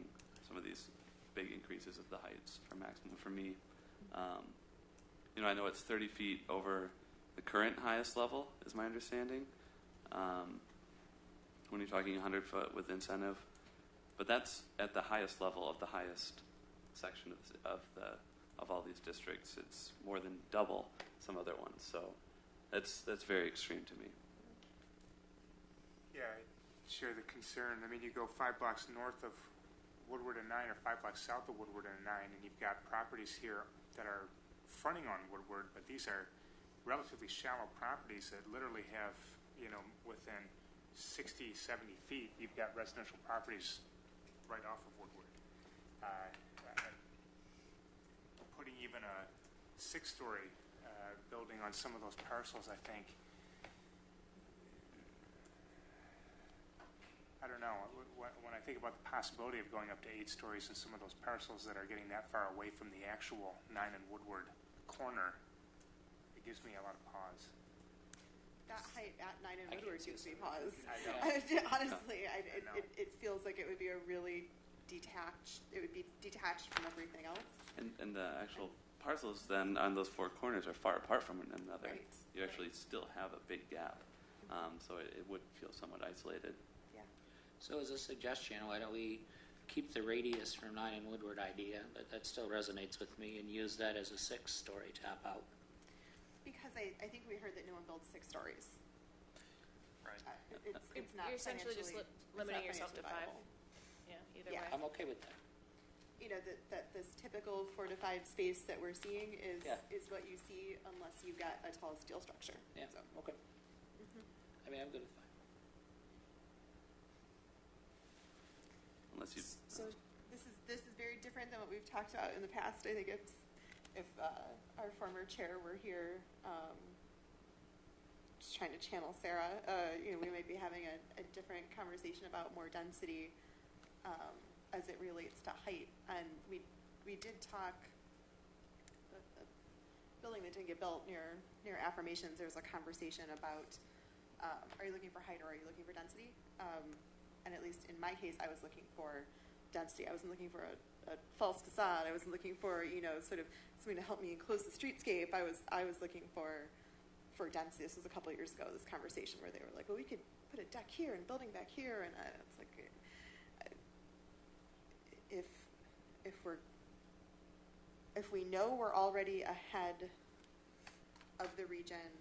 some of these big increases of the heights for maximum. For me, I know it's 30 feet over the current highest level, is my understanding. When you're talking 100 foot with incentive, but that's at the highest level of the highest section of all these districts. It's more than double some other ones. So that's very extreme to me.
Yeah, I share the concern. I mean, you go 5 blocks north of Woodward and 9, or 5 blocks south of Woodward and 9, and you've got properties here that are fronting on Woodward, but these are relatively shallow properties that literally have, within 60, 70 feet, you've got residential properties right off of Woodward. Putting even a 6-story building on some of those parcels, I think, I don't know. When I think about the possibility of going up to 8 stories in some of those parcels that are getting that far away from the actual 9 and Woodward corner, it gives me a lot of pause.
That height at 9 and Woodward gives me pause.
I know.
Honestly,
I know.
it feels like it would be a really detached. It would be detached from everything else.
And the actual parcels then on those 4 corners are far apart from one another.
Right.
You actually still have a big gap. So it would feel somewhat isolated.
Yeah.
So as a suggestion, why don't we keep the radius from 9 and Woodward idea, but that still resonates with me, and use that as a 6-story tap out.
Because I think we heard that no one builds 6 stories.
Right.
It's not
You're essentially just limiting
it's not
yourself to 5.
financially viable.
Yeah, either
Yeah.
way.
I'm okay with that.
That this typical 4 to 5 space that we're seeing is
Yeah.
what you see unless you've got a tall steel structure.
Yeah,
So,
okay. I mean, I'm good with 5.
Unless unless you.
So
This is very different than what we've talked about in the past. I think if our former chair were here, just trying to channel Sarah, we might be having a different conversation about more density as it relates to height. And we did talk. The building that didn't get built near Affirmations, there was a conversation about are you looking for height or are you looking for density? And at least in my case, I was looking for density. I wasn't looking for a false facade. I wasn't looking for sort of something to help me enclose the streetscape. I was looking for density. This was a couple of years ago. This conversation where they were like, well, we could put a deck here and building back here, and it's like if we know we're already ahead of the region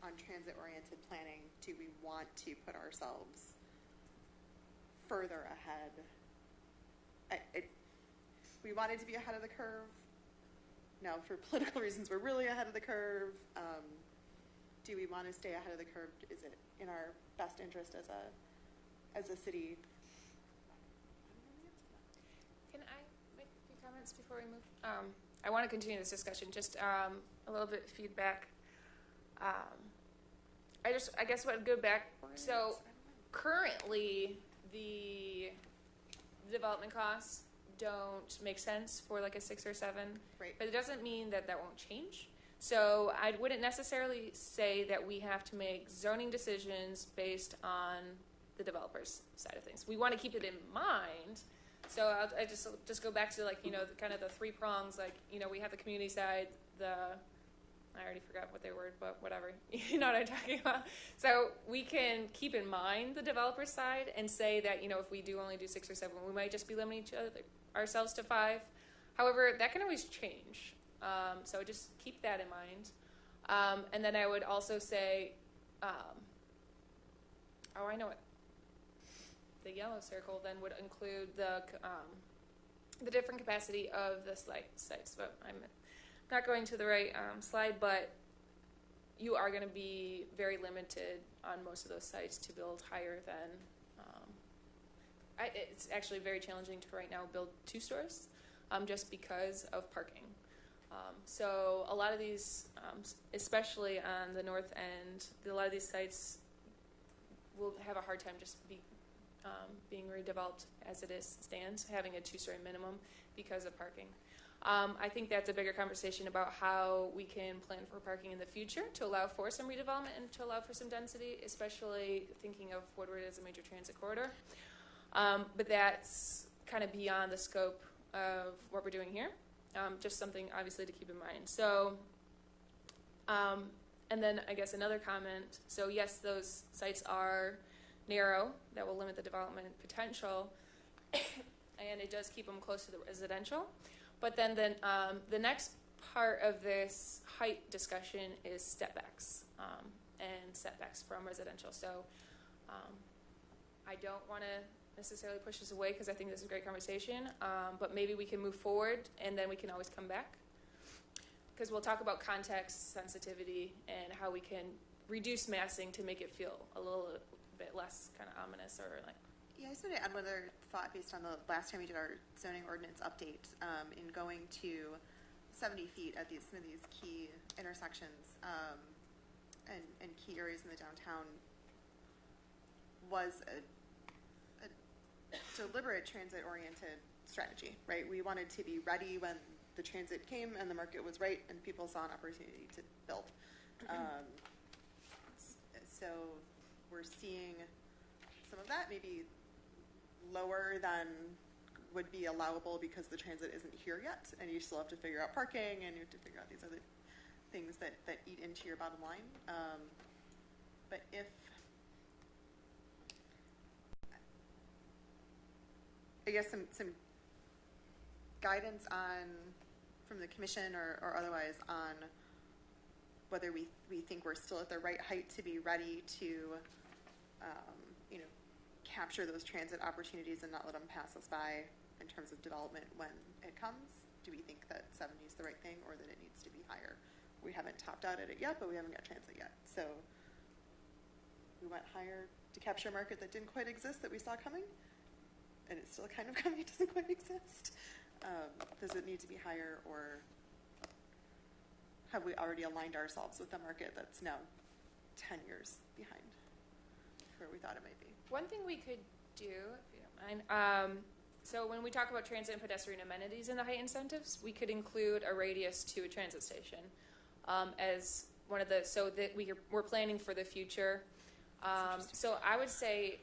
on transit-oriented planning, do we want to put ourselves further ahead? We wanted to be ahead of the curve. Now, for political reasons, we're really ahead of the curve. Do we want to stay ahead of the curve? Is it in our best interest as a city?
Can I make a few comments before we move? I want to continue this discussion. Just a little bit of feedback. I guess what I'd go back. So currently, the development costs don't make sense for like a 6 or 7.
Right.
But it doesn't mean that won't change. So I wouldn't necessarily say that we have to make zoning decisions based on the developer's side of things. We want to keep it in mind. So I just go back to the kind of the 3 prongs. We have the community side, I already forgot what they were, but whatever. You know what I'm talking about? So we can keep in mind the developer side and say that, if we do only do 6 or 7, we might just be limiting ourselves to 5. However, that can always change. So just keep that in mind. And then I would also say, I know it. The yellow circle then would include the different capacity of the sites, but I'm not going to the right slide, but you are going to be very limited on most of those sites to build higher than. It's actually very challenging to right now build 2 stores, just because of parking. So a lot of these, especially on the north end, a lot of these sites will have a hard time just being redeveloped as it stands, having a 2-story minimum because of parking. I think that's a bigger conversation about how we can plan for parking in the future to allow for some redevelopment and to allow for some density, especially thinking of Woodward as a major transit corridor. But that's kind of beyond the scope of what we're doing here. Just something obviously to keep in mind. So, and then I guess another comment. So yes, those sites are narrow. That will limit the development potential, and it does keep them close to the residential. But then the next part of this height discussion is stepbacks and setbacks from residential. So I don't want to necessarily push this away because I think this is a great conversation, but maybe we can move forward and then we can always come back because we'll talk about context, sensitivity, and how we can reduce massing to make it feel a little bit less kind of ominous or like.
Yeah, I just want to add one other thought based on the last time we did our zoning ordinance update in going to 70 feet at some of these key intersections and key areas in the downtown was a deliberate transit-oriented strategy, right? We wanted to be ready when the transit came and the market was right and people saw an opportunity to build. So we're seeing some of that maybe lower than would be allowable because the transit isn't here yet and you still have to figure out parking and you have to figure out these other things that eat into your bottom line. But if I guess some guidance from the commission or otherwise on whether we think we're still at the right height to be ready to capture those transit opportunities and not let them pass us by in terms of development when it comes. Do we think that 70 is the right thing or that it needs to be higher? We haven't topped out at it yet, but we haven't got transit yet. So we went higher to capture a market that didn't quite exist that we saw coming. and it's still kind of coming, it doesn't quite exist. Does it need to be higher, or have we already aligned ourselves with the market that's now 10 years behind where we thought it might be?
One thing we could do, if you don't mind, so when we talk about transit and pedestrian amenities in the height incentives, we could include a radius to a transit station as one of the, so that we're planning for the future. So I would say,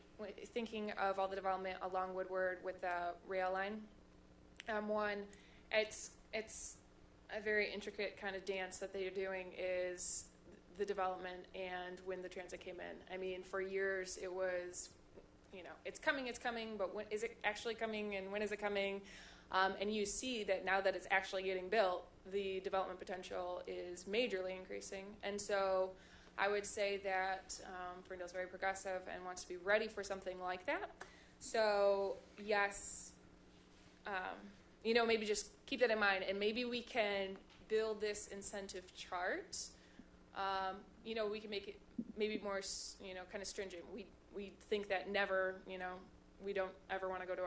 thinking of all the development along Woodward with the rail line, one, it's a very intricate kind of dance that they're doing is the development and when the transit came in. I mean, for years it was, it's coming, but when is it actually coming and when is it coming? And you see that now that it's actually getting built, the development potential is majorly increasing. And so I would say that Ferndale's very progressive and wants to be ready for something like that. So yes, maybe just keep that in mind, and maybe we can build this incentive chart. We can make it maybe more, kind of stringent. We think that never, we don't ever want to go to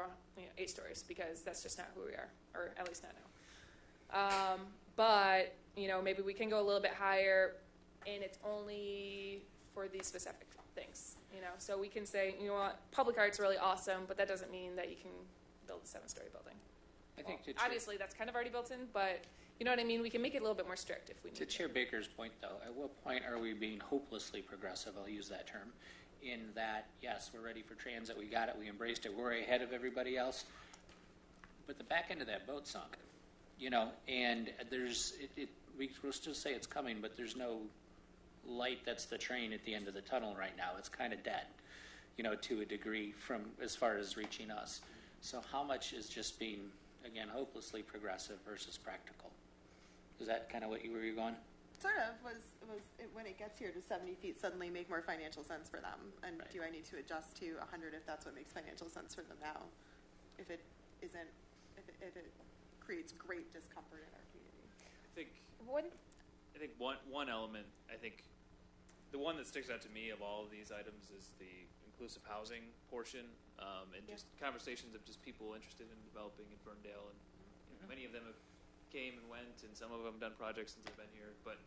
8 stories because that's just not who we are, or at least not now. But maybe we can go a little bit higher, and it's only for these specific things. So we can say, public art's really awesome, but that doesn't mean that you can build a 7-story building.
I think
Obviously, that's kind of already built in, but you know what I mean? We can make it a little bit more strict if we need to.
To Chair Baker's point, though, at what point are we being hopelessly progressive? I'll use that term. In that, yes, we're ready for transit. We got it. We embraced it. We're ahead of everybody else. But the back end of that boat sunk, and we'll still say it's coming, but there's no light that's the train at the end of the tunnel right now. It's kind of dead, to a degree from as far as reaching us. So how much is just being, again, hopelessly progressive versus practical? Is that kind of where you're going?
Sort of was it, when it gets here to 70 feet suddenly make more financial sense for them, and
Right.
do I need to adjust to 100 if that's what makes financial sense for them now? If it isn't, if it creates great discomfort in our community.
I think one element, I think the one that sticks out to me of all of these items is the inclusive housing portion, and just conversations of just people interested in developing in Ferndale, and many of them have came and went, and some of them have done projects since I've been here. But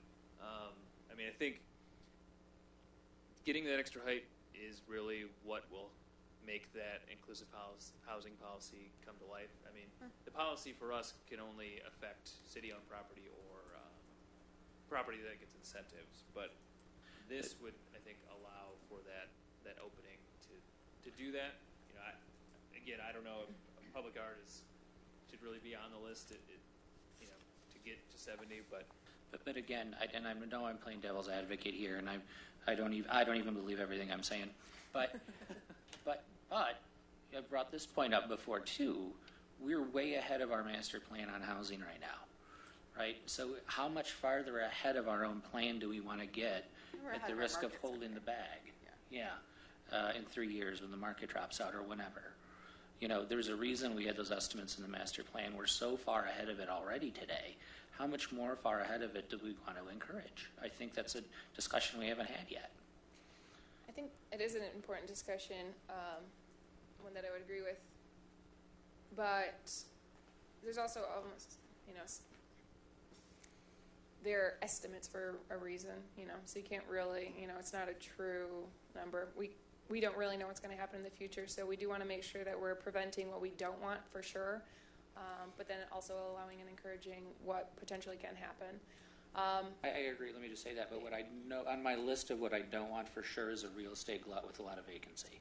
I think getting that extra height is really what will make that inclusive housing policy come to life. I mean, the policy for us can only affect city-owned property or property that gets incentives, but this would, I think, allow for that opening to do that. I don't know if public art should really be on the list. To get to 70, but
again, I know I'm playing devil's advocate here, and I don't even believe everything I'm saying, but I brought this point up before too. We're way ahead of our master plan on housing right now, right? So how much farther ahead of our own plan do we want to get
We're
at
ahead
the
of our
risk of
markets
holding the bag? In 3 years when the market drops out or whenever. There's a reason we had those estimates in the master plan. We're so far ahead of it already today. How much more far ahead of it do we want to encourage? I think that's a discussion we haven't had yet.
I think it is an important discussion, one that I would agree with. But there's also almost, they're estimates for a reason, so you can't really, it's not a true number. We don't really know what's going to happen in the future, so we do want to make sure that we're preventing what we don't want for sure, but then also allowing and encouraging what potentially can happen.
I agree. Let me just say that. But what I know on my list of what I don't want for sure is a real estate glut with a lot of vacancy,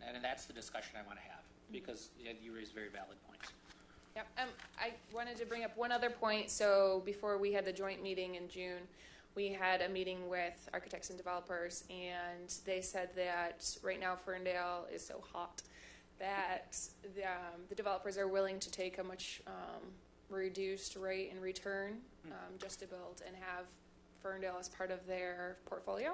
and that's the discussion I want to have because you raise very valid points.
Yep. I wanted to bring up one other point. So before we had the joint meeting in June, we had a meeting with architects and developers, and they said that right now Ferndale is so hot that the developers are willing to take a much reduced rate in return just to build and have Ferndale as part of their portfolio.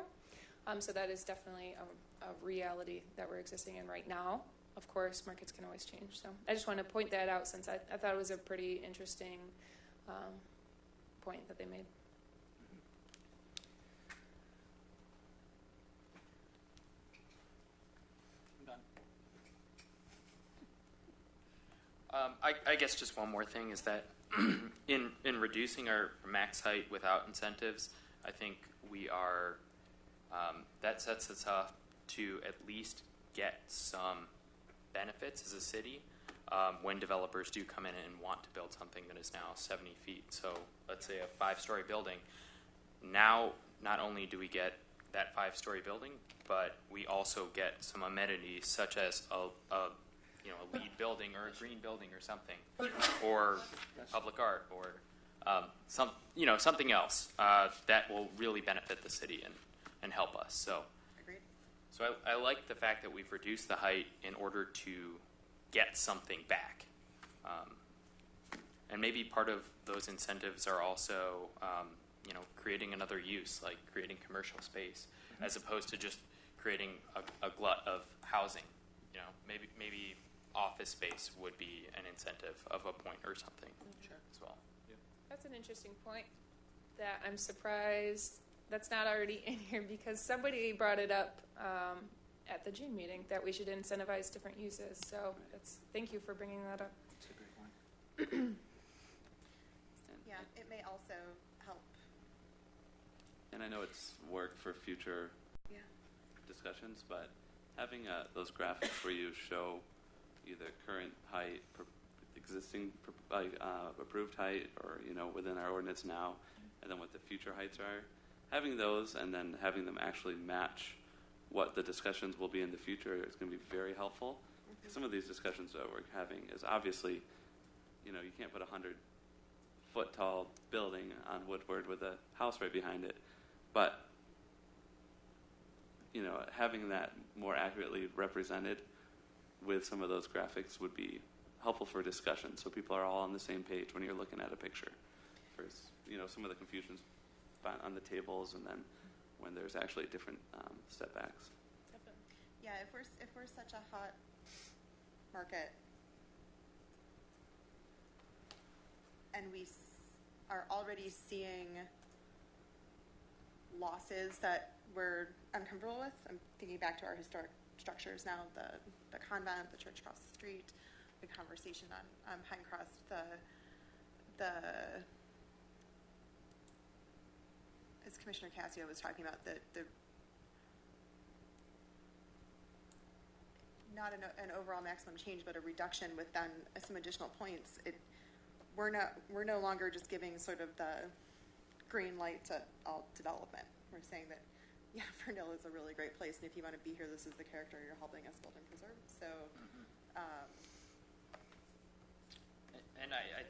So that is definitely a reality that we're existing in right now. Of course, markets can always change. So I just want to point that out since I thought it was a pretty interesting point that they made.
I'm done.
I guess just one more thing is that in reducing our max height without incentives, I think we are that sets us up to at least get some benefits as a city when developers do come in and want to build something that is now 70 feet. So let's say a 5-story building. Now, not only do we get that 5-story building, but we also get some amenities such as a LEED building or a green building or something, or public art, or something else that will really benefit the city and help us. So,
Agreed.
so I like the fact that we've reduced the height in order to get something back, and maybe part of those incentives are also creating another use, like creating commercial space, as opposed to just creating a glut of housing. Maybe office space would be an incentive of a point or something as well.
That's an interesting point that I'm surprised that's not already in here, because somebody brought it up at the June meeting that we should incentivize different uses. So thank you for bringing that up.
That's a great point.
Yeah, it may also help.
And I know it's work for future discussions, but having those graphics where you show either current height, existing approved height, or within our ordinance now, and then what the future heights are, having those and then having them actually match what the discussions will be in the future is going to be very helpful. Mm-hmm. Some of these discussions that we're having is obviously, you can't put a 100-foot tall building on Woodward with a house right behind it, but having that more accurately represented with some of those graphics would be helpful for discussion, so people are all on the same page when you're looking at a picture. Versus, some of the confusions on the tables, and then when there's actually different setbacks.
Definitely.
Yeah, if we're such a hot market, and we are already seeing losses that we're uncomfortable with. I'm thinking back to our historic structures now, the convent, the church across the street, the conversation on Pinecrest, as Commissioner Casio was talking about, the not an overall maximum change, but a reduction with then some additional points. We're no longer just giving sort of the green light to all development. We're saying that, Fernhill is a really great place, and if you want to be here, this is the character you're helping us build and preserve. So,
and I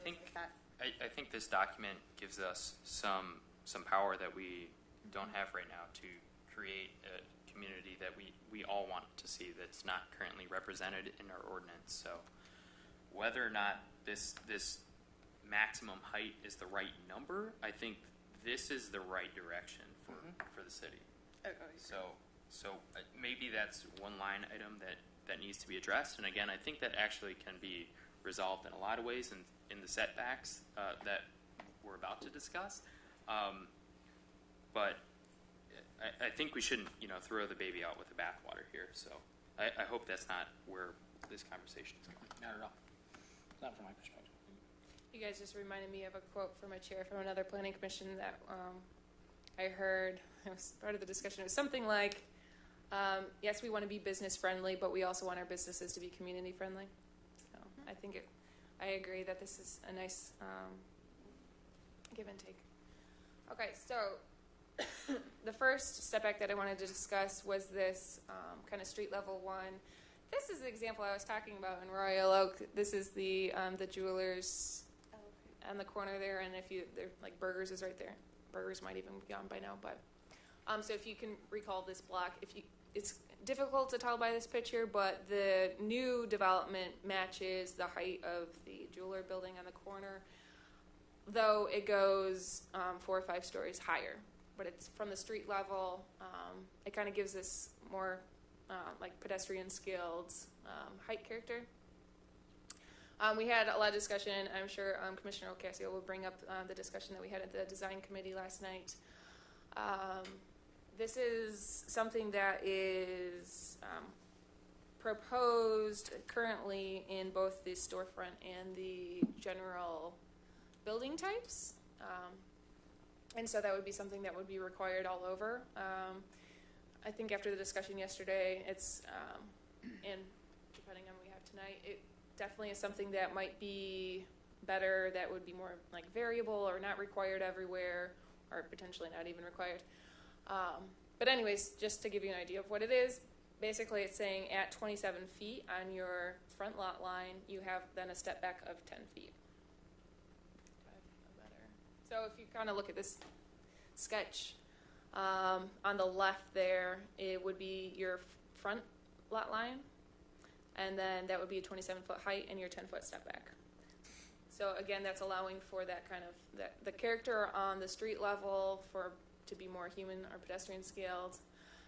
think this document gives us some power that we don't have right now to create a community that we all want to see that's not currently represented in our ordinance. So whether or not this maximum height is the right number, I think this is the right direction for the city. So maybe that's one line item that needs to be addressed. And again, I think that actually can be resolved in a lot of ways in the setbacks that we're about to discuss. But I think we shouldn't, throw the baby out with the bathwater here. So I hope that's not where this conversation is going.
Not at all. Not from my perspective.
You guys just reminded me of a quote from a chair from another planning commission that I heard. It was part of the discussion. It was something like, yes, we want to be business friendly, but we also want our businesses to be community friendly. So I agree that this is a nice give and take. Okay, so the first step back that I wanted to discuss was this kind of street level one. This is the example I was talking about in Royal Oak. This is the jewelers on the corner there, and they're like Burgers is right there. Burgers might even be gone by now, but so if you can recall this block, it's difficult to tell by this picture, but the new development matches the height of the jeweler building on the corner, though it goes 4 or 5 stories higher. But it's from the street level. It kind of gives this more like pedestrian scaled height character. We had a lot of discussion. I'm sure Commissioner Ocasio will bring up the discussion that we had at the design committee last night. This is something that is proposed currently in both the storefront and the general building types. And so that would be something that would be required all over. I think after the discussion yesterday, it's, and depending on what we have tonight, it definitely is something that might be better, that would be more like variable or not required everywhere, or potentially not even required. But anyways, just to give you an idea of what it is, basically it's saying at 27 feet on your front lot line, you have then a step back of 10 feet. So if you kind of look at this sketch, on the left there, it would be your front lot line, and then that would be a 27-foot height and your 10-foot step back. So again, that's allowing for that kind of, the character on the street level to be more human or pedestrian scaled.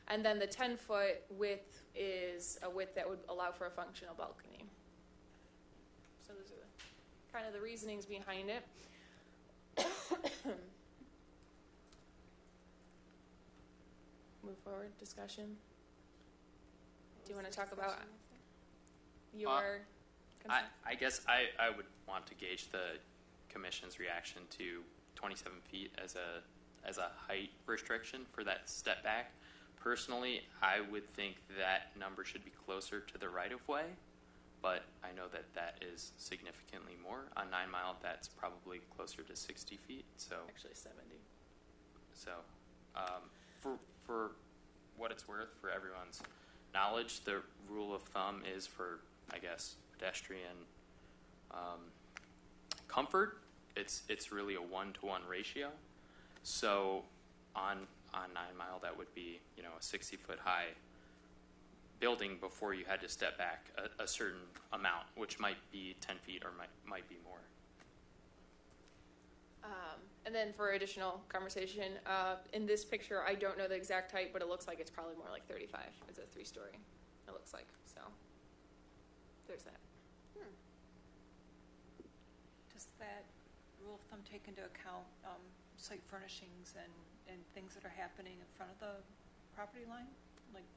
And then the 10-foot width is a width that would allow for a functional balcony. So those are kind of the reasonings behind it. Move forward, discussion. Do you want to talk about your concern?
I guess I would want to gauge the commission's reaction to 27 feet as a height restriction for that step back. Personally, I would think that number should be closer to the right-of-way, but I know that that is significantly more. On 9 Mile, that's probably closer to 60 feet. So
Actually 70.
So, for what it's worth, for everyone's knowledge, the rule of thumb is for, I guess, pedestrian comfort. It's really a 1-to-1 ratio. So, on 9 Mile, that would be a 60-foot high building before you had to step back a certain amount, which might be 10 feet or might be more.
And then for additional conversation, in this picture, I don't know the exact height, but it looks like it's probably more like 35. It's a 3-story, it looks like. So there's that.
Does that rule of thumb take into account site furnishings and things that are happening in front of the property line? Like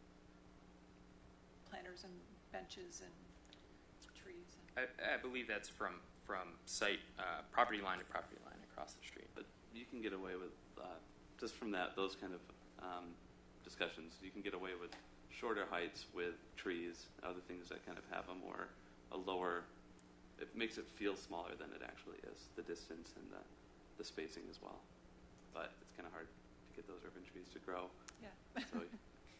planters and benches and trees?
I believe that's from site property line to property line across the street.
But you can get away with, just from those kind of discussions, you can get away with shorter heights with trees, other things that kind of have a lower, it makes it feel smaller than it actually is, the distance and the spacing as well. But it's kind of hard to get those urban trees to grow.
Yeah.
So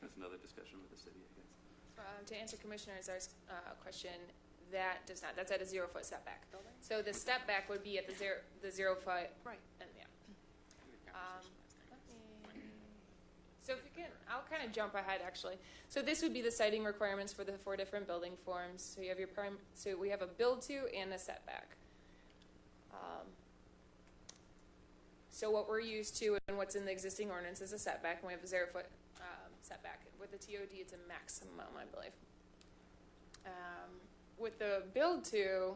that's another discussion with the city, I guess.
To answer Commissioner Azar's question, that does not. That's at a 0-foot setback. So the step back would be at the 0-foot.
Right.
And yeah. So if you can, I'll kind of jump ahead actually. So this would be the siting requirements for the 4 different building forms. So you have so we have a build to and a setback. So what we're used to and what's in the existing ordinance is a setback, and we have a 0-foot setback. With the TOD, it's a maximum, I believe. With the build to,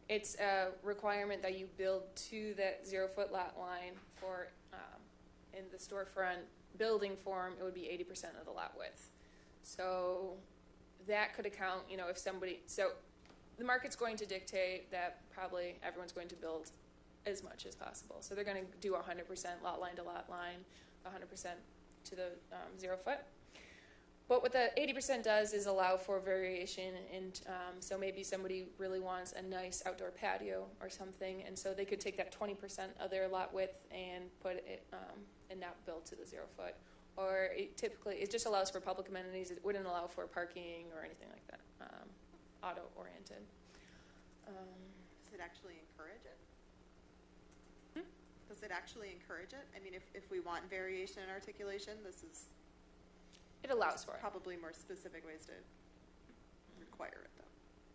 it's a requirement that you build to that 0-foot lot line for, in the storefront building form, it would be 80% of the lot width. So that could account, if somebody, so the market's going to dictate that probably everyone's going to build as much as possible. So they're going to do 100% lot line to lot line, 100% to the 0-foot. But what the 80% does is allow for variation, and so maybe somebody really wants a nice outdoor patio or something, and so they could take that 20% of their lot width and put it and not build to the 0-foot. Or it just allows for public amenities. It wouldn't allow for parking or anything like that, auto-oriented.
Does it actually encourage it? Does it actually encourage it? I mean, if we want variation in articulation,
It allows for it.
Probably more specific ways to require it, though.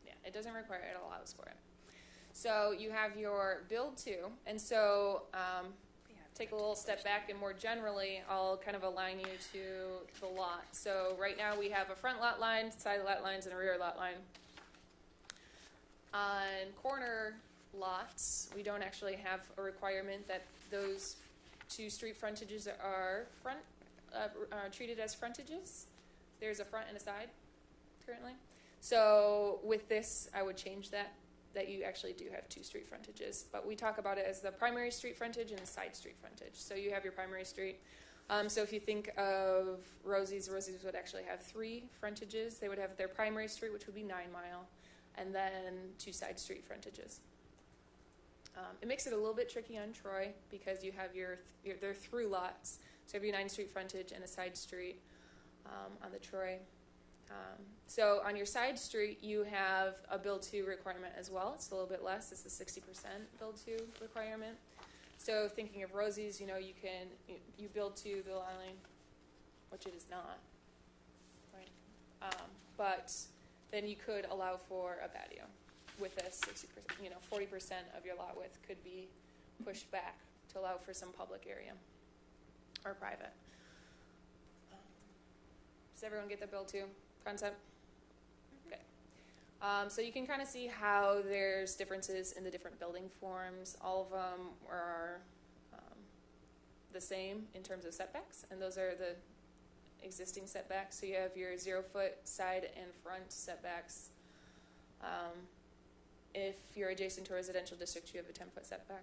Yeah, it doesn't require it, it allows for it. So you have your build to, and so take a little step back, and more generally, I'll kind of align you to the lot. So right now we have a front lot line, side lot lines, and a rear lot line. On corner lots, we don't actually have a requirement that those 2 street frontages are treated as frontages. There's a front and a side. currently. So with this, I would change that you actually do have 2 street frontages. But we talk about it as the primary street frontage and the side street frontage. So you have your primary street. So if you think of Rosie's would actually have 3 frontages. They would have their primary street, which would be 9 Mile, and then 2 side street frontages. It makes it a little bit tricky on Troy because you have they're through lots. So you have your 9 street frontage and a side street on the Troy. So on your side street, you have a build to requirement as well. It's a little bit less. It's the 60% build to requirement. So thinking of Rosie's, you build to the lot line, which it is not, right? But then you could allow for a patio with a 60%, 40% of your lot width could be pushed back to allow for some public area or private. Does everyone get the build to concept? Okay. So you can kind of see how there's differences in the different building forms. All of them are the same in terms of setbacks, and those are the existing setbacks. So you have your 0-foot side and front setbacks. If you're adjacent to a residential district, you have a 10-foot setback.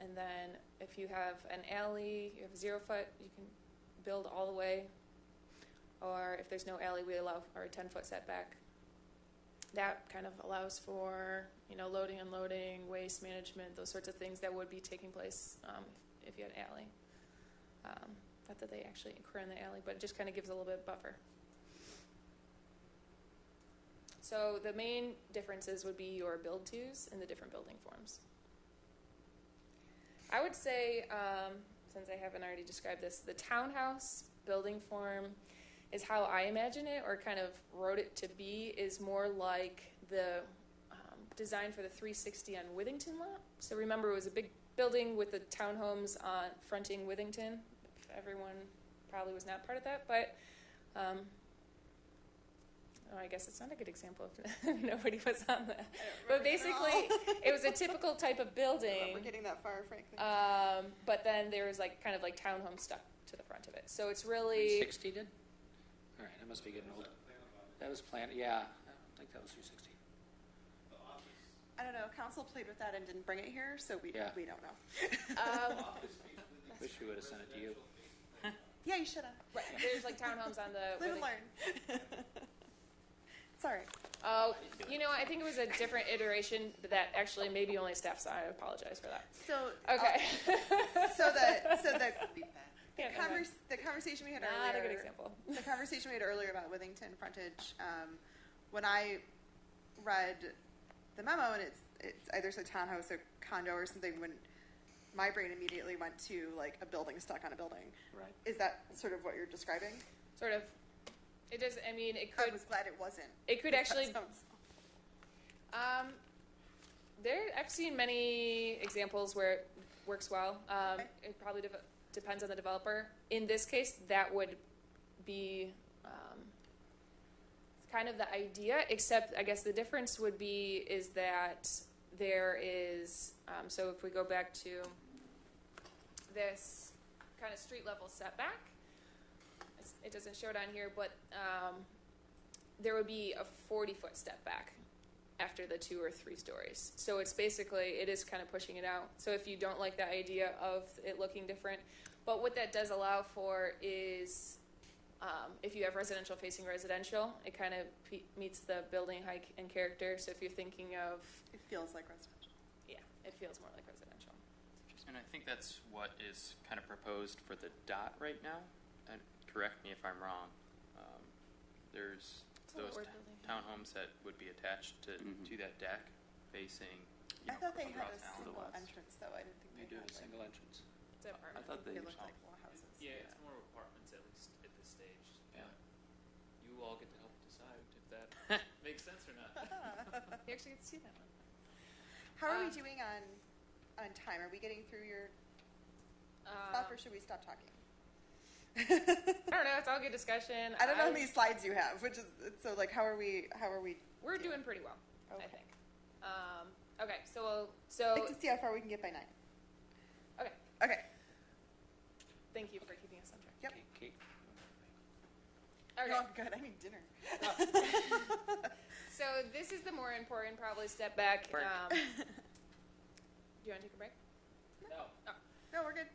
And then if you have an alley, you have 0-foot, you can build all the way. Or if there's no alley, we allow for a 10-foot setback. That kind of allows for, loading, unloading, waste management, those sorts of things that would be taking place if you had an alley. Not that they actually occur in the alley, but it just kind of gives a little bit of buffer. So the main differences would be your build-tos in the different building forms. I would say, since I haven't already described this, the townhouse building form is how I imagine it, or kind of wrote it to be, is more like the design for the 360 on Withington lot. So remember, it was a big building with the townhomes fronting Withington. Everyone probably was not part of that, but I guess it's not a good example if nobody was on that. But basically, it was a typical type of building.
We're getting that far, frankly.
But then there was kind of townhomes stuck to the front of it. So it's really
360 did? All right, I must be getting old. That was planned, yeah. I don't think that was 360.
I don't know. Council played with that and didn't bring it here, so we don't know.
Wish we would have sent it to you.
Yeah, you should have.
Right. There's townhomes on the
Live and learn. Sorry.
Oh, I think it was a different iteration that actually maybe only staff saw. I apologize for that.
So
okay.
The conversation we had
Not
earlier.
a good example.
The conversation we had earlier about Withington frontage. When I read the memo, and it's either a townhouse or condo or something, when my brain immediately went to a building stuck on a building.
Right.
Is that sort of what you're describing?
Sort of. It does. I mean, it could.
I was glad it wasn't.
It could actually.
Sounds...
I've seen many examples where it works well.
Okay.
It probably depends on the developer. In this case, that would be kind of the idea, except I guess the difference would be is that there is, so if we go back to this kind of street level setback, it doesn't show it on here, but there would be a 40-foot step back after the 2 or 3 stories. So it's basically, it is kind of pushing it out. So if you don't like the idea of it looking different, but what that does allow for is if you have residential facing residential, it kind of meets the building height and character. So if you're thinking of...
It feels like residential.
Yeah, it feels more like residential.
And I think that's what is kind of proposed for the dot right now. And correct me if I'm wrong. There's those townhomes that would be attached to that deck facing.
I thought they had a
across town.
single entrance, though. I didn't think
They
they
do
had
a single entrance.
It's an apartment.
I thought they.
They looked like little houses.
Yeah, it's more apartments at least at this stage.
Yeah.
You all get to help decide if that makes sense or not.
You actually get to see that one.
How are we doing on time? Are we getting through your stuff, or should we stop talking?
I don't know. It's all good discussion.
I don't know how many slides you have, which is so how are we?
We're doing pretty well,
Okay.
I think. Okay, so
I'd like to see how far we can get by 9.
okay.
Okay.
Thank you for keeping us on track.
Yep.
Kate?
Okay.
Oh, good. I need dinner.
is the more important, probably step back.
Break.
Do you want to take a break?
No.
No, we're good.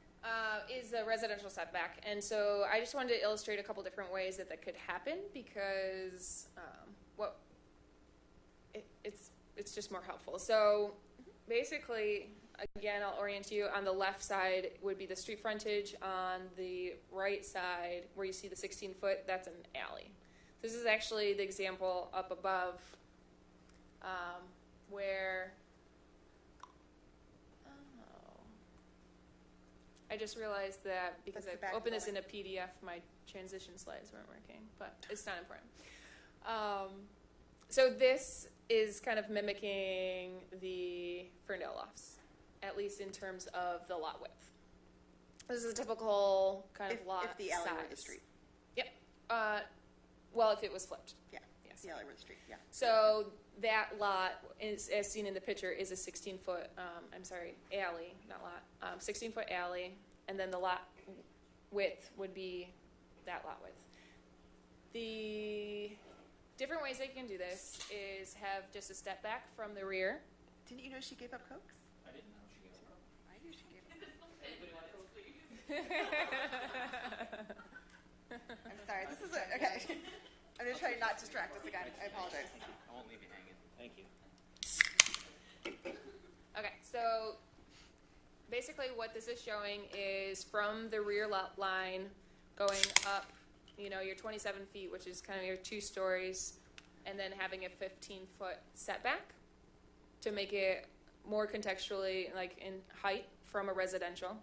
Is the residential setback. And so I just wanted to illustrate a couple different ways that could happen because it's just more helpful. So basically, again, I'll orient you. On the left side would be the street frontage. On the right side, where you see the 16-foot, that's an alley. This is actually the example up above where... I just realized that because
That's the
I
back
opened this in
building.
a PDF, my transition slides weren't working, but it's not important. So this is kind of mimicking the Ferndale Lofts, at least in terms of the lot width. This is a typical kind of lot
If the alley
size.
were the street.
Yep. Well, if it was flipped.
Yeah.
Yes.
The alley were the street, yeah.
So that lot, is, as seen in the picture, is a 16-foot, alley, not lot, 16-foot alley, and then the lot width would be that lot width. The different ways they can do this is have just a step back from the rear.
Didn't you know she gave up Cokes?
I didn't know she gave it up.
I knew she gave up
Anybody want to go, please?
I'm sorry, this is okay. I'm going to try not to distract us again. I apologize.
I won't leave you hanging. Thank you.
Okay, so basically what this is showing is from the rear lot line going up, your 27 feet, which is kind of your 2 stories, and then having a 15-foot setback to make it more contextually, like in height from a residential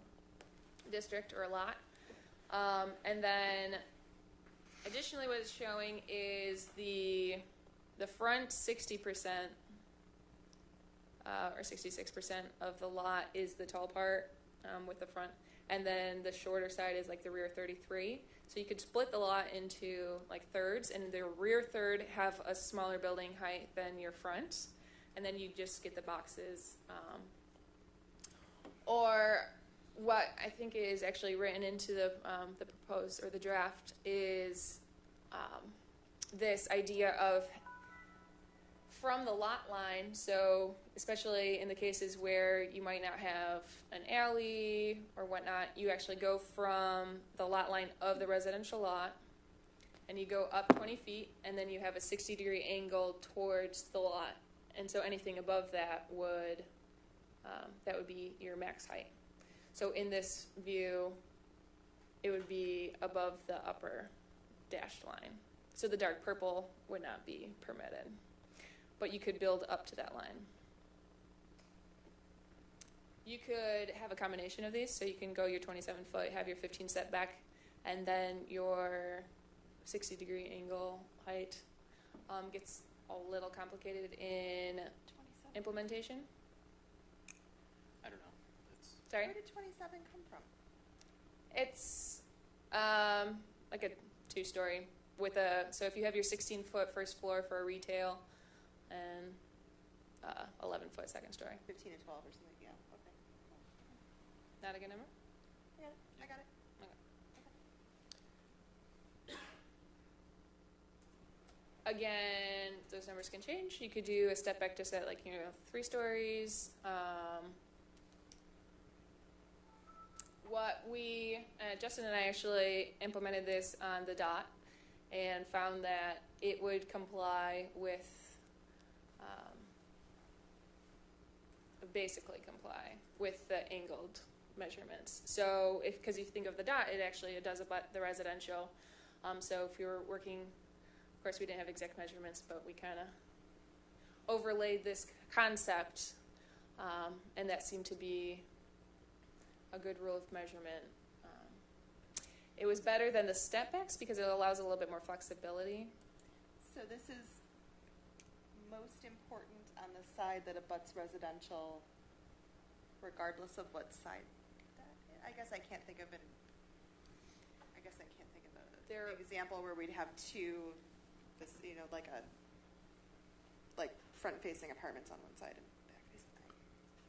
district or a lot. And then additionally what it's showing is the front 60%, or 66% of the lot is the tall part with the front, and then the shorter side is like the rear 33. So you could split the lot into like thirds, and the rear third have a smaller building height than your front, and then you just get the boxes. Or what I think is actually written into the proposed or the draft is this idea of from the lot line, so especially in the cases where you might not have an alley or whatnot, you actually go from the lot line of the residential lot and you go up 20 feet and then you have a 60-degree angle towards the lot. And so anything above that would be your max height. So in this view, it would be above the upper dashed line. So the dark purple would not be permitted. But you could build up to that line. You could have a combination of these, so you can go your 27 foot, have your 15 setback, and then your 60-degree angle height. Gets a little complicated in implementation.
I don't know. That's,
Sorry?
Where did 27 come from?
It's like a 2-story with so if you have your 16-foot first floor for a retail and 11-foot second story.
15 and 12 or something, yeah. Okay.
Not a good number?
Yeah, I got it.
Again, those numbers can change. You could do a step back just at 3 stories. What Justin and I actually implemented this on the dot and found that it would comply with, basically comply with the angled measurements. So because if you think of the dot, it does abut the residential. So if you're working, of course we didn't have exact measurements, but we kind of overlaid this concept, and that seemed to be a good rule of measurement. It was better than the step backs because it allows a little bit more flexibility.
So this is most important on the side that abuts residential, regardless of what side that is. I guess I can't think of an example where we'd have two, like front-facing apartments on one side and back-facing.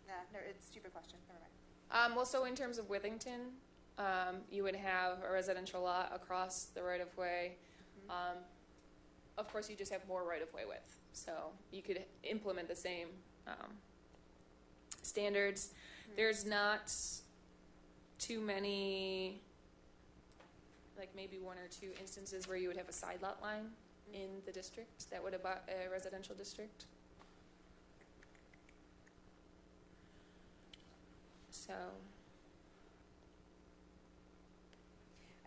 No, it's a stupid question. Never mind.
So in terms of Withington, you would have a residential lot across the right-of-way. of course, you just have more right-of-way width. So you could implement the same standards. There's not too many, like maybe one or two instances where you would have a side lot line in the district that would abut a residential district. So,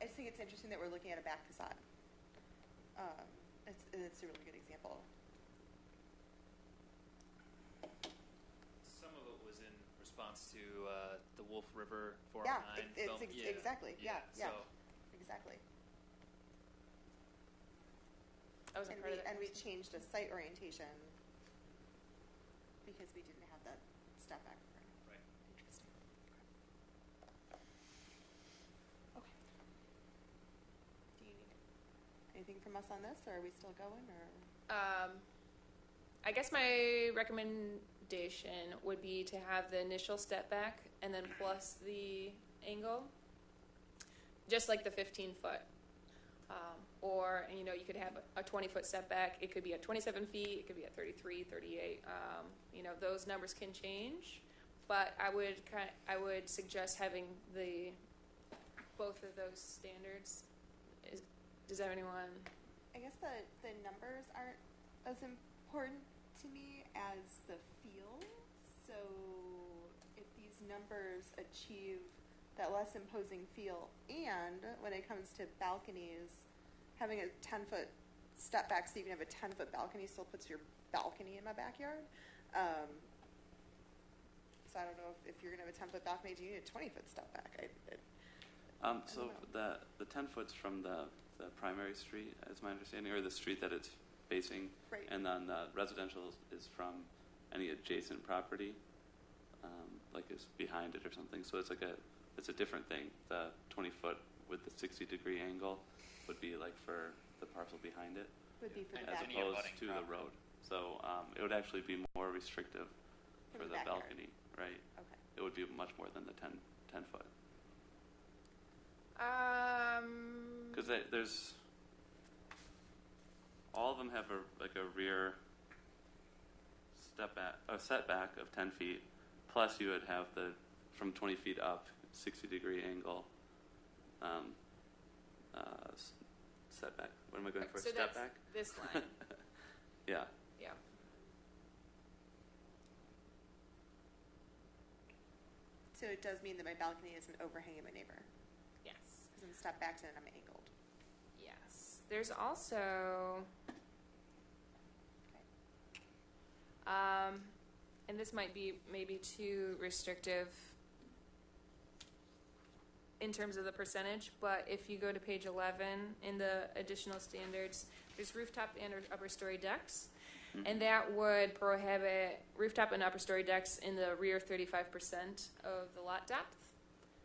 I just think it's interesting that we're looking at a back facade. It's a really good example.
Some of it was in response to the Wolf River 409
Yeah,
film.
exactly. Yeah,
So
exactly.
I wasn't part of that.
And we changed a site orientation because we didn't have that step back.
Right.
Interesting. Okay. Do you need anything from us on this, or are we still going? Or
I guess my recommendation would be to have the initial step back and then plus the angle, just like the 15-foot. Or, you know, you could have a 20-foot step back. It could be at 27 feet. It could be at 33, 38. You know, those numbers can change. But I would suggest having both of those standards. Does anyone?
I guess the numbers aren't as important to me as the feel. So if these numbers achieve that less imposing feel, and when it comes to balconies, having a 10-foot step back so you can have a 10-foot balcony still puts your balcony in my backyard. So I don't know if you're going to have a 10-foot balcony, do you need a 20-foot step back?
So the 10 foot's from the primary street, as my understanding, or the street that it's facing,
Right.
and then the residential is from any adjacent property, like is behind it or something. So it's a different thing. The 20 foot with the 60-degree angle would be like for the parcel behind it,
Would be for the
as
backyard.
opposed to the road. So it would actually be more restrictive for the
backyard.
balcony, right?
Okay.
It would be much more than the 10 foot. Because there's all of them have a rear setback of 10 feet, plus you would have the from 20 feet up 60-degree angle setback. What am I going for?
So
Step
that's
back?
this line.
Yeah.
Yeah.
So it does mean that my balcony isn't overhanging my neighbor.
Yes.
Because I'm stepped back and I'm angled.
Yes. There's also, and this might be maybe too restrictive in terms of the percentage, but if you go to page 11 in the additional standards, there's rooftop and upper story decks.
Mm-hmm.
And that would prohibit rooftop and upper story decks in the rear 35% of the lot depth.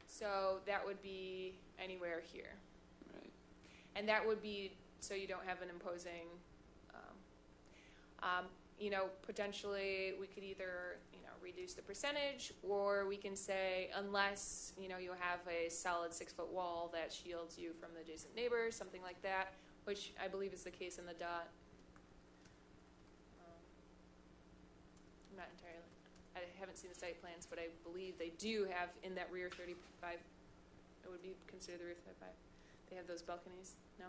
So that would be anywhere here.
Right.
And that would be so you don't have an imposing, you know, potentially we could either, you know, reduce the percentage, or we can say unless, you know, you have a solid 6-foot wall that shields you from the adjacent neighbors, something like that, which I believe is the case in the dot. I'm not entirely, I haven't seen the site plans, but I believe they do have in that rear 35, it would be considered the rear 35. They have those balconies, no?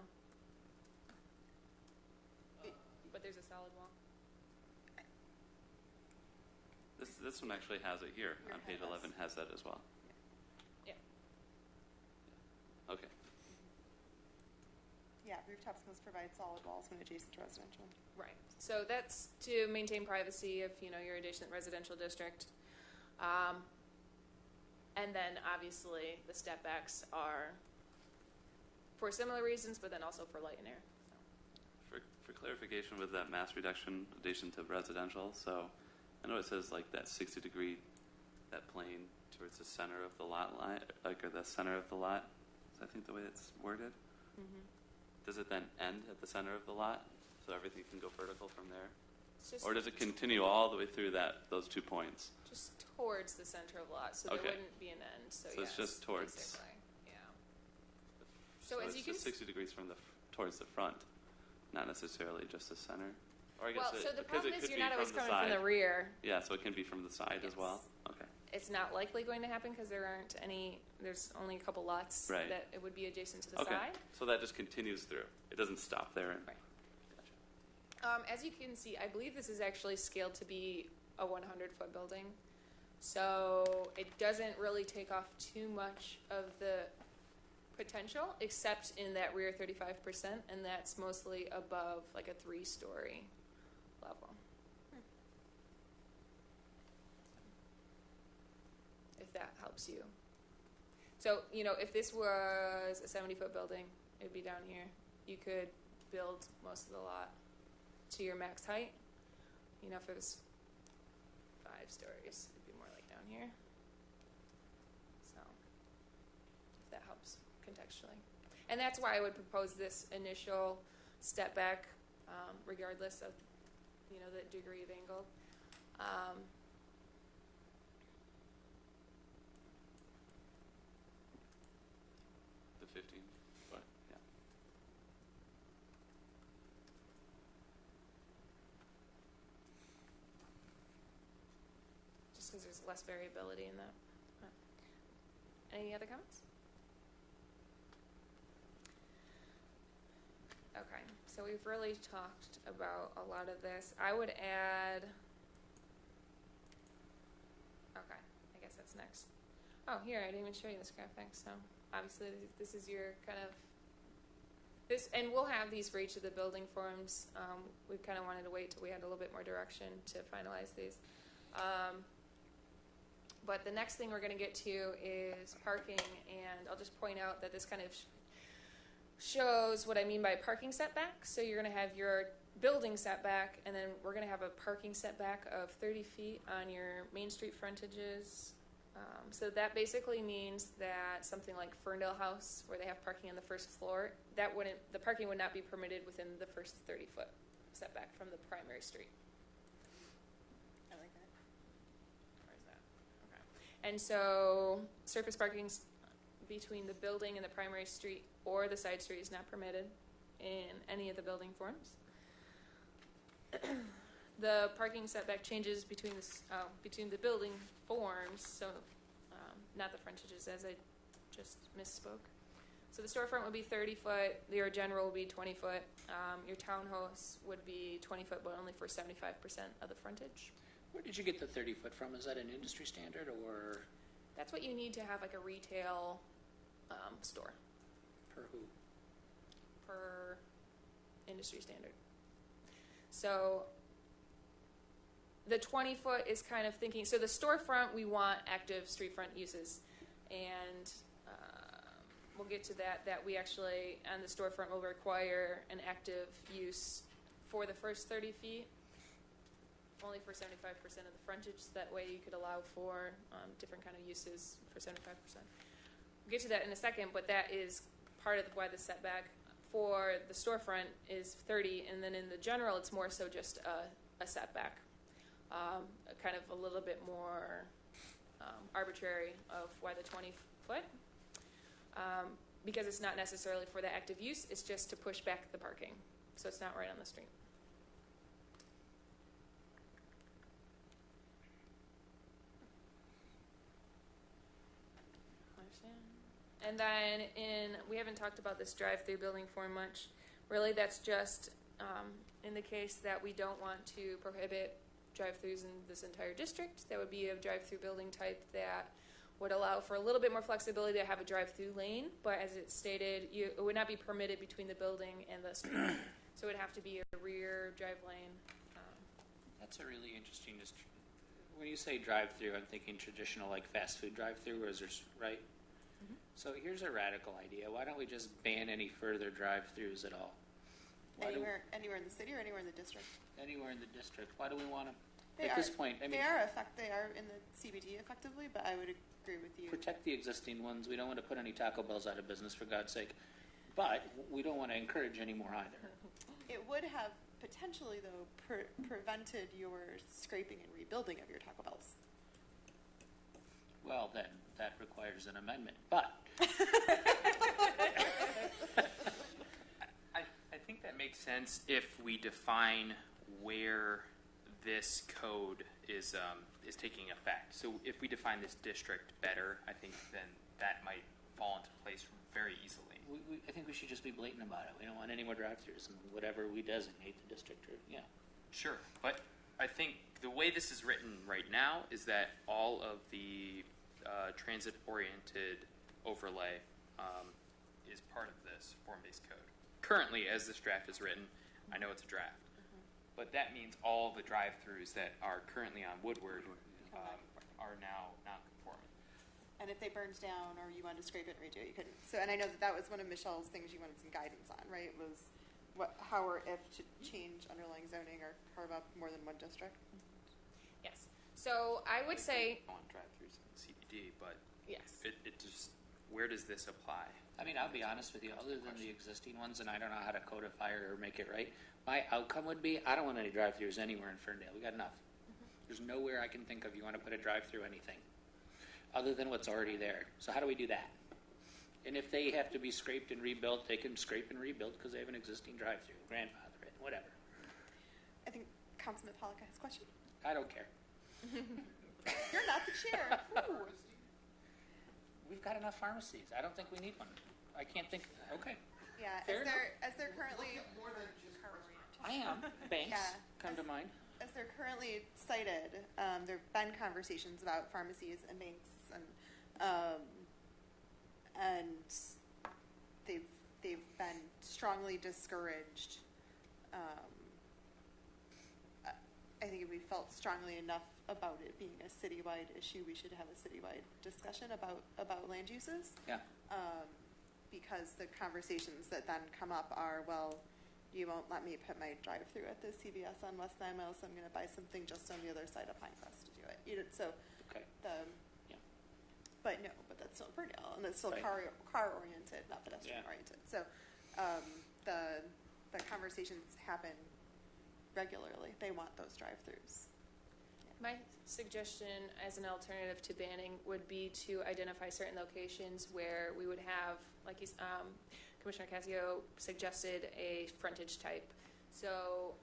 But there's a solid wall.
This one actually has it here
Your
on page
head
11 has that as well.
Yeah.
Okay.
Yeah, rooftops must provide solid walls when adjacent to residential.
Right. So that's to maintain privacy of, you know, your adjacent residential district. And then obviously the step backs are for similar reasons, but then also for light and air. So.
For clarification with that mass reduction adjacent to residential, so I know it says like that 60-degree, that plane towards the center of the lot line, like or the center of the lot. Is that, I think, the way it's worded?
Mm-hmm.
Does it then end at the center of the lot, so everything can go vertical from there?
It's just,
Or does it continue all the way through those 2 points?
just towards the center of the lot, so
Okay.
there wouldn't be an end. So,
So it's
yes,
just towards.
basically. Yeah. So as
it's
you can
just 60 degrees from towards the front, not necessarily just the center. Or I guess
Well, so the
because
problem
it
is
could
you're
be
not always
from the
coming from
side.
the rear.
Yeah, so it can be from the side as
Yes.
well. Okay.
It's not likely going to happen because there's only a couple lots
Right.
that it would be adjacent to the
Okay.
side.
So that just continues through. It doesn't stop there.
Right.
Gotcha.
As you can see, I believe this is actually scaled to be a 100-foot building. So it doesn't really take off too much of the potential, except in that rear 35%, and that's mostly above like a 3-story level. If that helps you. So, if this was a 70-foot building, it'd be down here. You could build most of the lot to your max height. If it was 5 stories, it'd be more like down here. So, if that helps contextually. And that's why I would propose this initial step back, regardless of, the degree of angle.
The 15 foot. Yeah.
Just because there's less variability in that. Any other comments? Okay, so we've really talked about a lot of this. I would add. Okay, I guess that's next. Oh, here, I didn't even show you this graphic, so obviously this is your kind of. And we'll have these for each of the building forms. We kind of wanted to wait till we had a little bit more direction to finalize these. But the next thing we're going to get to is parking, and I'll just point out that this kind of shows what I mean by parking setback. So you're going to have your building setback, and then we're going to have a parking setback of 30 feet on your Main Street frontages. So that basically means that something like Ferndale House, where they have parking on the first floor, the parking would not be permitted within the first 30-foot setback from the primary street.
I like that.
Where is that? Okay. And so surface parking between the building and the primary street or the side street is not permitted in any of the building forms. The parking setback changes between the building forms, so not the frontages, as I just misspoke. So the storefront would be 30 foot, your general would be 20 foot, your townhouse would be 20 foot, but only for 75% of the frontage.
Where did you get the 30 foot from? Is that an industry standard or
That's what you need to have like a retail store
per who?
per industry standard. So the 20 foot is kind of thinking, so the storefront, we want active street front uses. And we'll get to that we actually, on the storefront, will require an active use for the first 30 feet, only for 75% of the frontage. That way you could allow for different kind of uses for 75%. We'll get to that in a second, but that is part of why the setback for the storefront is 30, and then in the general, it's more so just a setback. Kind of a little bit more arbitrary of why the 20 foot. Because it's not necessarily for the active use, it's just to push back the parking. So it's not right on the street. And then we haven't talked about this drive-through building form much. Really, that's just in the case that we don't want to prohibit drive-throughs in this entire district. That would be a drive-through building type that would allow for a little bit more flexibility to have a drive-through lane, but as it's stated, it would not be permitted between the building and the street. So it would have to be a rear drive lane.
That's a really interesting. When you say drive-through, I'm thinking traditional like fast food drive-through, or is there right?
Mhm.
So here's a radical idea. Why don't we just ban any further drive-throughs at all?
Anywhere in the city or anywhere in the district?
Anywhere in the district. Why do we want to?
They
At
are,
this point, I mean,
they are in the CBD effectively, but I would agree with you.
protect the existing ones. We don't want to put any Taco Bells out of business, for God's sake. But we don't want to encourage any more either.
It would have potentially, though, prevented your scraping and rebuilding of your Taco Bells.
Well, then that requires an amendment. But
I think that makes make sense if we define where this code is taking effect. So if we define this district better, I think then that might fall into place very easily.
I think we should just be blatant about it. We don't want any more drive-throughs, and whatever we designate the district, or, yeah.
Sure, but I think the way this is written right now is that all of the transit-oriented overlay is part of this form-based code. Currently, as this draft is written, I know it's a draft, but that means all the drive-throughs that are currently on Woodward are now non-conforming.
And if they burned down or you wanted to scrape it and redo it, you couldn't. So, and I know that was one of Michelle's things you wanted some guidance on, right? Was how or if to change underlying zoning or carve up more than one district.
Yes. So I would say
On drive-throughs in the CBD, but
yes.
it just, where does this apply?
I mean, I'll be honest with you, other than the existing ones, and I don't know how to codify it or make it right, my outcome would be, I don't want any drive-throughs anywhere in Ferndale. We got enough. There's nowhere I can think of you want to put a drive-through anything, other than what's already there. So how do we do that? And if they have to be scraped and rebuilt, they can scrape and rebuild because they have an existing drive-through, grandfather it, whatever.
I think Councilman Pollock has a question.
I don't care.
You're not the chair. Ooh.
We've got enough pharmacies. I don't think we need one. I can't think. Okay,
Yeah,
Fair
as they're currently
I am. Banks
Yeah.
come to mind.
as they're currently cited, there have been conversations about pharmacies and banks, and they've been strongly discouraged. I think if we felt strongly enough about it being a citywide issue, we should have a citywide discussion about land uses.
Yeah.
Because the conversations that then come up are, well, you won't let me put my drive-through at the CVS on West 9 Mile, so I'm going to buy something just on the other side of Pinecrest to do it. So
Okay.
yeah. But that's still Ferndale, and it's still
Right.
car-oriented, not pedestrian-oriented. So the conversations happen regularly. They want those drive-throughs.
My suggestion as an alternative to banning would be to identify certain locations where we would have, like Commissioner Casio suggested, a frontage type. So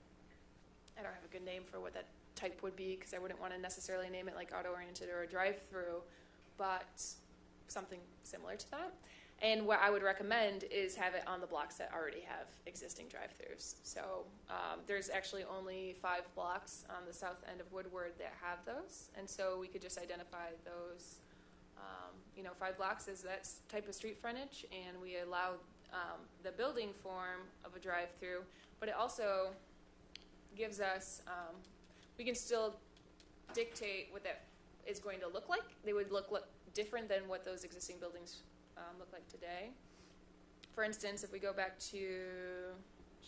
I don't have a good name for what that type would be because I wouldn't want to necessarily name it like auto-oriented or a drive-through, but something similar to that. And what I would recommend is have it on the blocks that already have existing drive-throughs. So there's actually only 5 blocks on the south end of Woodward that have those. And so we could just identify those, 5 blocks as that type of street frontage. And we allow the building form of a drive-through. But it also gives us, we can still dictate what that is going to look like. They would look different than what those existing buildings look like today. For instance, if we go back to,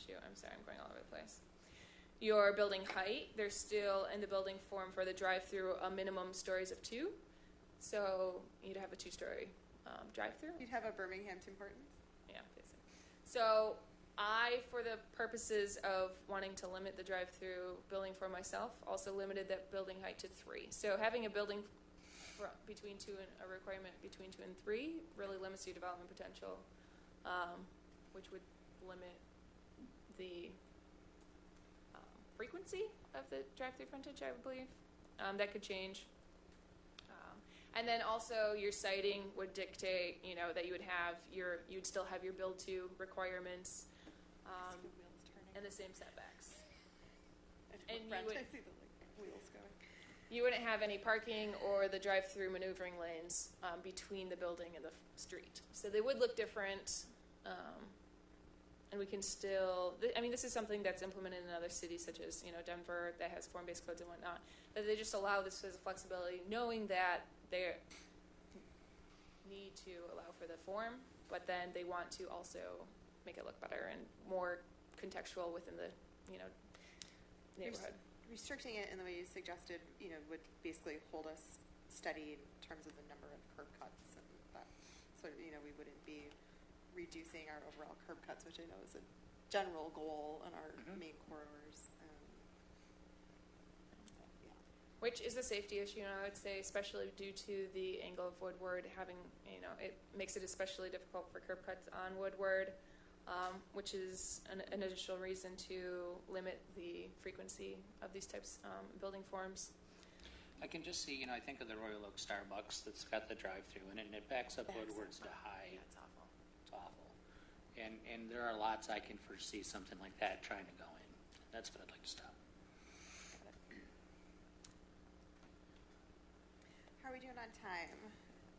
I'm going all over the place. Your building height, there's still in the building form for the drive-through a minimum stories of 2. So you'd have a 2-story drive-through.
You'd have a Birmingham Tim Hortons.
Yeah, basically. So for the purposes of wanting to limit the drive-through building for myself, also limited that building height to 3. So having a building between 2 and a requirement between 2 and 3 really limits your development potential, which would limit the frequency of the drive-through frontage, I would believe. That could change. And then also your siting would dictate, that you would still have your build to requirements and the same setbacks. And you would,
I see the wheels going.
You wouldn't have any parking or the drive-through maneuvering lanes between the building and the street. So they would look different, and we can still, this is something that's implemented in other cities such as, Denver, that has form-based codes and whatnot, that they just allow this as a flexibility, knowing that they need to allow for the form, but then they want to also make it look better and more contextual within the, neighborhood.
Restricting it in the way you suggested, would basically hold us steady in terms of the number of curb cuts, and that sort of, we wouldn't be reducing our overall curb cuts, which I know is a general goal in our main corridors.
Which is a safety issue, and I would say, especially due to the angle of Woodward having, it makes it especially difficult for curb cuts on Woodward. which is an additional reason to limit the frequency of these types building forms.
I can just see, I think of the Royal Oak Starbucks that's got the drive-through in it, and it backs up Woodward's to High.
That's awful.
It's awful. And there are lots I can foresee something like that trying to go in. That's what I'd like to stop.
How are we doing on time?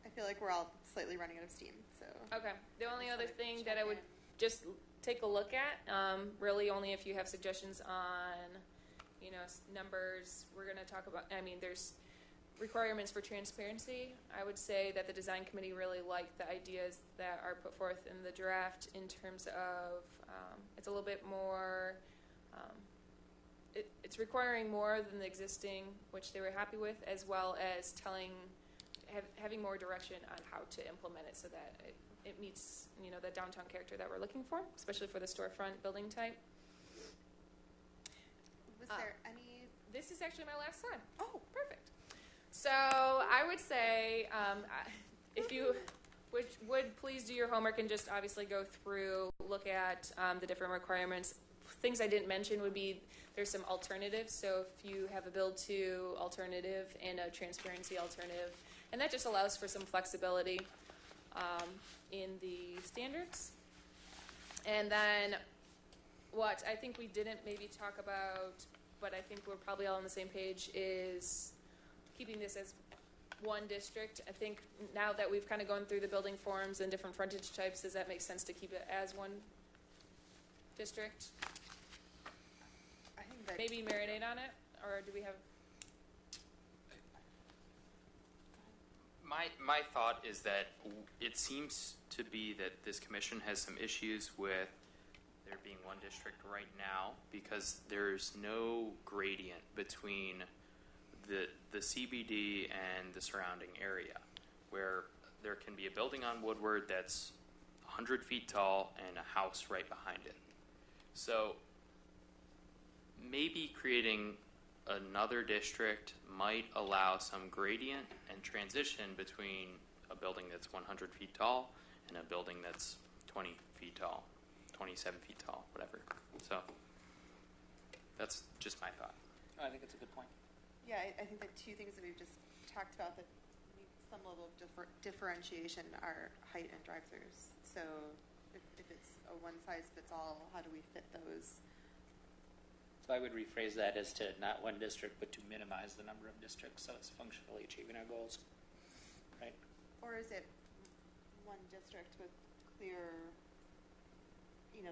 I feel like we're all slightly running out of steam, so.
Okay. The only other
Just wanna
thing
check
that I would
in.
just take a look at, really only if you have suggestions on, numbers. We're going to talk about, there's requirements for transparency. I would say that the design committee really liked the ideas that are put forth in the draft in terms of, it's a little bit more, it's requiring more than the existing, which they were happy with, as well as having more direction on how to implement it so that it meets, the downtown character that we're looking for, especially for the storefront building type.
Was there any?
This is actually my last slide.
Oh,
Perfect. So I would say if you would please do your homework and just obviously go through, look at the different requirements. Things I didn't mention would be there's some alternatives. So if you have a build to alternative and a transparency alternative, and that just allows for some flexibility in the standards. And then what I think we didn't maybe talk about, but I think we're probably all on the same page, is keeping this as one district. I think now that we've kind of gone through the building forms and different frontage types, does that make sense to keep it as one district?
I think that.
Maybe marinate on it, or do we have?
My thought is that it seems to be that this commission has some issues with there being one district right now because there's no gradient between the CBD and the surrounding area, where there can be a building on Woodward that's 100 feet tall and a house right behind it. So maybe creating another district might allow some gradient and transition between a building that's 100 feet tall and a building that's 20 feet tall, 27 feet tall, whatever. So that's just my thought.
I think it's a good point.
Yeah, I think the two things that we've just talked about that need some level of differentiation are height and drive-throughs. So if it's a one-size-fits-all, how do we fit those?
So I would rephrase that as to not one district, but to minimize the number of districts so it's functionally achieving our goals. Right?
Or is it one district with clear,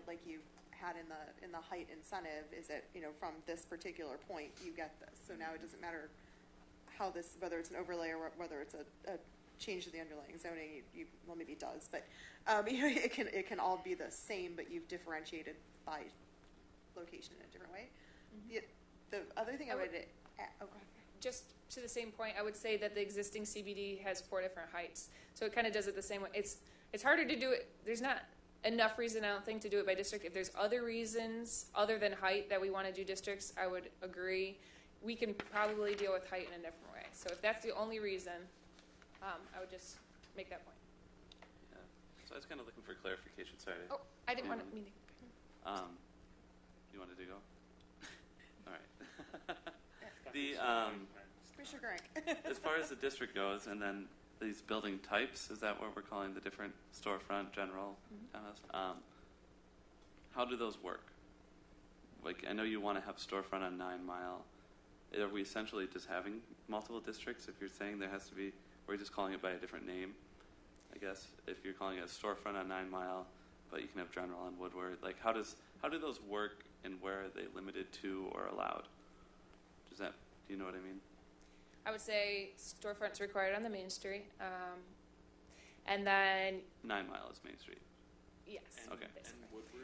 like you had in the height incentive, is it, from this particular point you get this. So now it doesn't matter how this, whether it's an overlay or whether it's a change to the underlying zoning, well, maybe it does, but it can all be the same, but you've differentiated by location in a different way.
Mm-hmm.
The other thing I would add, go ahead.
Just to the same point, I would say that the existing CBD has 4 different heights, so it kind of does it the same way. It's harder to do it. There's not enough reason, I don't think, to do it by district. If there's other reasons other than height that we want to do districts, I would agree. We can probably deal with height in a different way. So if that's the only reason, I would just make that point.
Yeah. So I was kind of looking for clarification. Sorry.
Oh, I didn't want to mean.
You wanted to go? All right.
Commissioner Grant.
As far as the district goes, and then these building types, is that what we're calling the different storefront, general, townhouse? How do those work? Like, I know you want to have storefront on 9 Mile. Are we essentially just having multiple districts? If you're saying there has to be, or are you just calling it by a different name? I guess if you're calling it a storefront on 9 Mile, but you can have general on Woodward. Like, how do those work, and where are they limited to or allowed? Do you know what I mean?
I would say storefronts required on the main street, and then
9 Mile is Main Street.
yes,
Okay.
basically.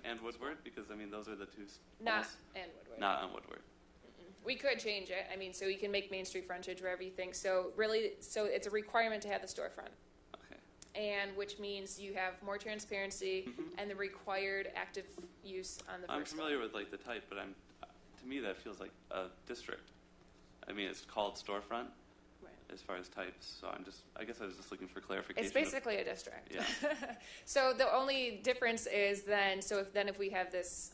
And Woodward, because those are the two.
Not
almost-
and Woodward.
Not on Woodward.
We could change it. So we can make Main Street frontage wherever you think. So really, it's a requirement to have the storefront,
Okay.
and which means you have more transparency and the required active use on the
I'm
first
familiar
floor.
with the type, but to me that feels like a district. I mean, it's called storefront.
Right.
as far as types. So I guess I was just looking for clarification.
It's basically a district.
Yeah.
So the only difference is then, if we have this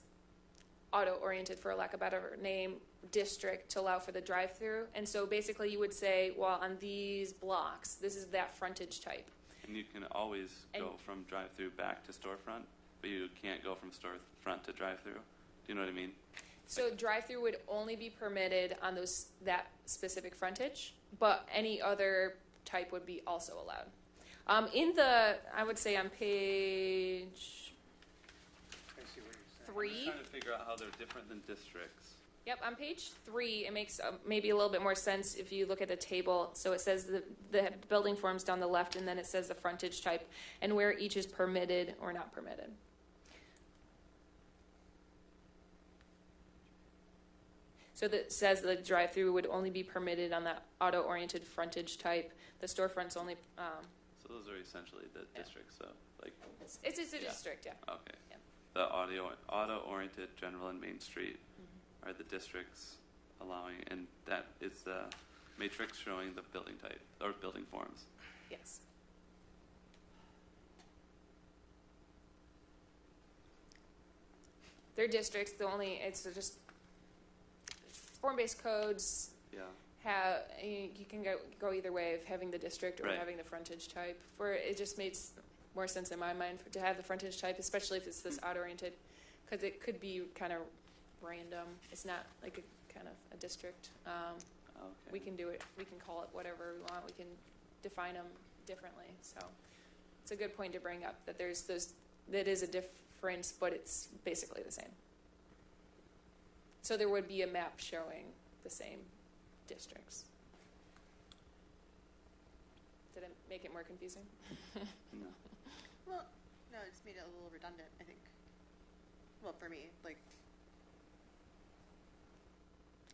auto-oriented, for lack of a better name, district to allow for the drive-through, and so basically you would say, well, on these blocks, this is that frontage type.
And you can always
And-
go from drive-through back to storefront, but you can't go from storefront to drive-through. Do you know what I mean?
So drive-through would only be permitted on that specific frontage, but any other type would be also allowed. I would say on page
I see what you're saying.
3.
I'm trying to figure out how they're different than districts.
Yep, on page 3, it makes maybe a little bit more sense if you look at the table. So it says the building forms down the left, and then it says the frontage type and where each is permitted or not permitted. So that says the drive-through would only be permitted on that auto-oriented frontage type. The storefront's only,
So those are essentially the
Yeah.
districts. So like,
it's a
Yeah.
district, yeah.
okay,
Yeah.
the auto-oriented General and Main Street are the districts allowing, and that is the matrix showing the building type or building forms.
Yes. They're districts. It's just form-based codes
Yeah.
have, you can go either way of having the district or
Right.
having the frontage type. It just makes more sense in my mind to have the frontage type, especially if it's this auto-oriented, because it could be kind of random. It's not like a district.
Okay.
We can do it. We can call it whatever we want. We can define them differently. So it's a good point to bring up that that is a difference, but it's basically the same. So there would be a map showing the same districts. Did it make it more confusing?
No.
Well, no, it just made it a little redundant, I think. Well, for me, like,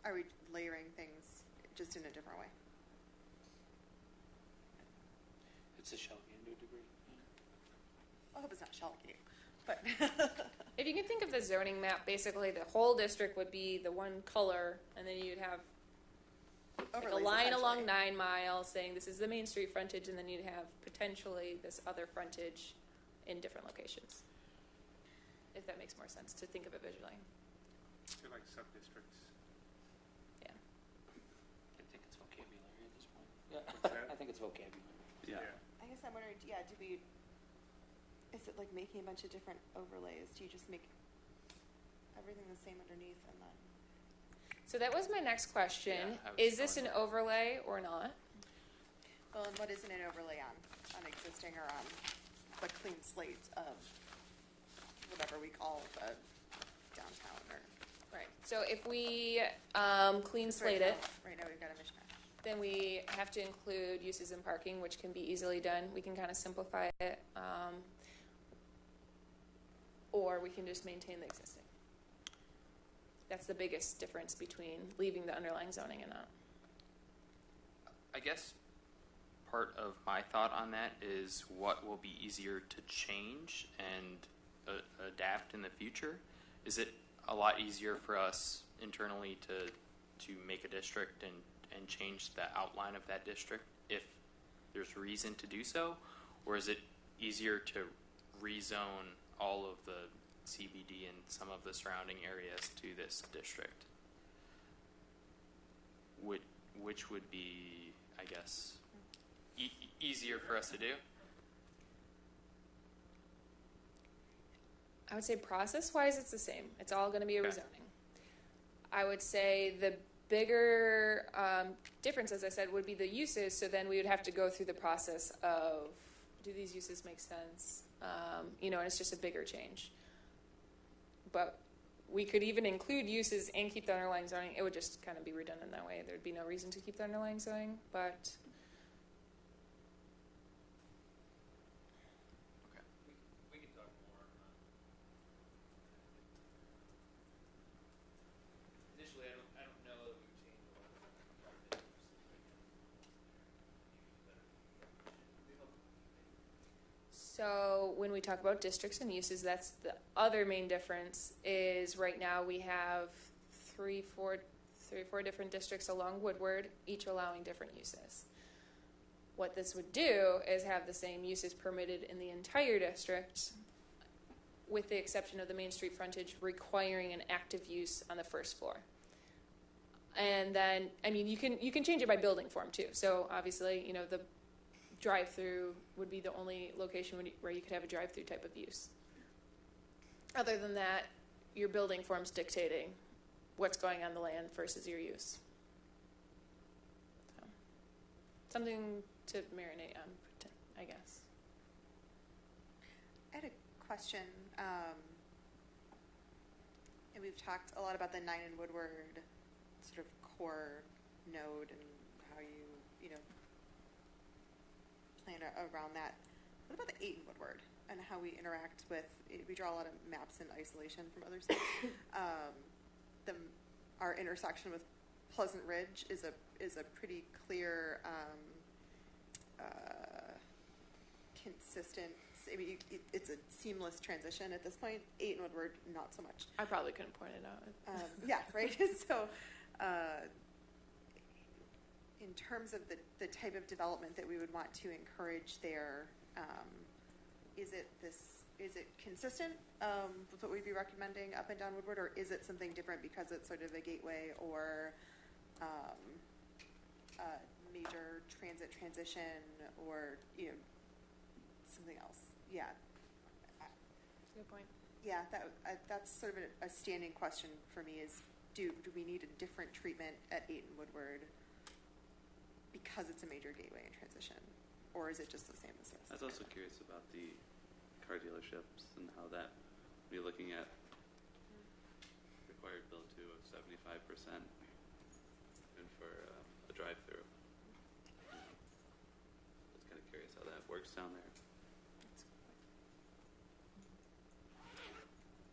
are we layering things just in a different way?
It's a shell game to a degree.
I hope it's not shell game, but
If you can think of the zoning map, basically the whole district would be the one color, and then you'd have like a
overlays,
line along
essentially.
9 Mile saying this is the Main Street frontage, and then you'd have potentially this other frontage in different locations. If that makes more sense to think of it visually.
They're like sub-districts.
Yeah.
I think it's vocabulary at this point.
What's that?
I think it's vocabulary.
Yeah.
I guess I'm wondering, is it like making a bunch of different overlays? Do you just make everything the same underneath and then?
So that was my next question.
Yeah, I was
Is this an
going
overlay or not?
Well, and what isn't an overlay on existing or on the clean slate of whatever we call the downtown or?
Right. So if we clean
Because right
slate it,
now- Right now, we've got a mishmash.
then we have to include uses and parking, which can be easily done. We can kind of simplify it, or we can just maintain the existing. That's the biggest difference between leaving the underlying zoning and not.
I guess part of my thought on that is what will be easier to change and adapt in the future. Is it a lot easier for us internally to make a district and change the outline of that district if there's reason to do so? Or is it easier to rezone all of the CBD and some of the surrounding areas to this district? Which would be, I guess, easier for us to do?
I would say process-wise, it's the same. It's all going to be a
Okay.
rezoning. I would say the bigger difference, as I said, would be the uses. So then we would have to go through the process of, do these uses make sense? And it's just a bigger change. But we could even include uses and keep the underlying zoning. It would just kind of be redundant that way. There'd be no reason to keep the underlying zoning, but
Okay.
We can talk more. Initially, I don't know that we've changed a lot.
so when we talk about districts and uses, that's the other main difference. Is right now we have three or four different districts along Woodward, each allowing different uses. what this would do is have the same uses permitted in the entire district, with the exception of the Main Street frontage requiring an active use on the first floor. And then, I mean, you can change it by building form too. So obviously, you know, the drive-through would be the only location where you could have a drive-through type of use. Other than that, your building form's dictating what's going on the land versus your use. So, something to marinate on, I guess.
I had a question, and we've talked a lot about the 9 in Woodward sort of core node and how you know, plan around that. What about the 8 in Woodward and how we interact with? We draw a lot of maps in isolation from other states. Our intersection with Pleasant Ridge is a pretty clear, consistent. I mean, it's a seamless transition at this point. 8 in Woodward, not so much.
I probably couldn't point it out.
Yeah, right. So, in terms of the type of development that we would want to encourage there, is it consistent with what we'd be recommending up and down Woodward, or is it something different because it's sort of a gateway or a major transit transition, or something else? Yeah.
Good point.
Yeah, that's sort of a standing question for me is, do we need a different treatment at 8 in Woodward because it's a major gateway and transition, or is it just the same as this?
I was also curious about the car dealerships and how that, when you're looking at required build to of 75%, even for a drive-through. I was kind of curious how that works down there.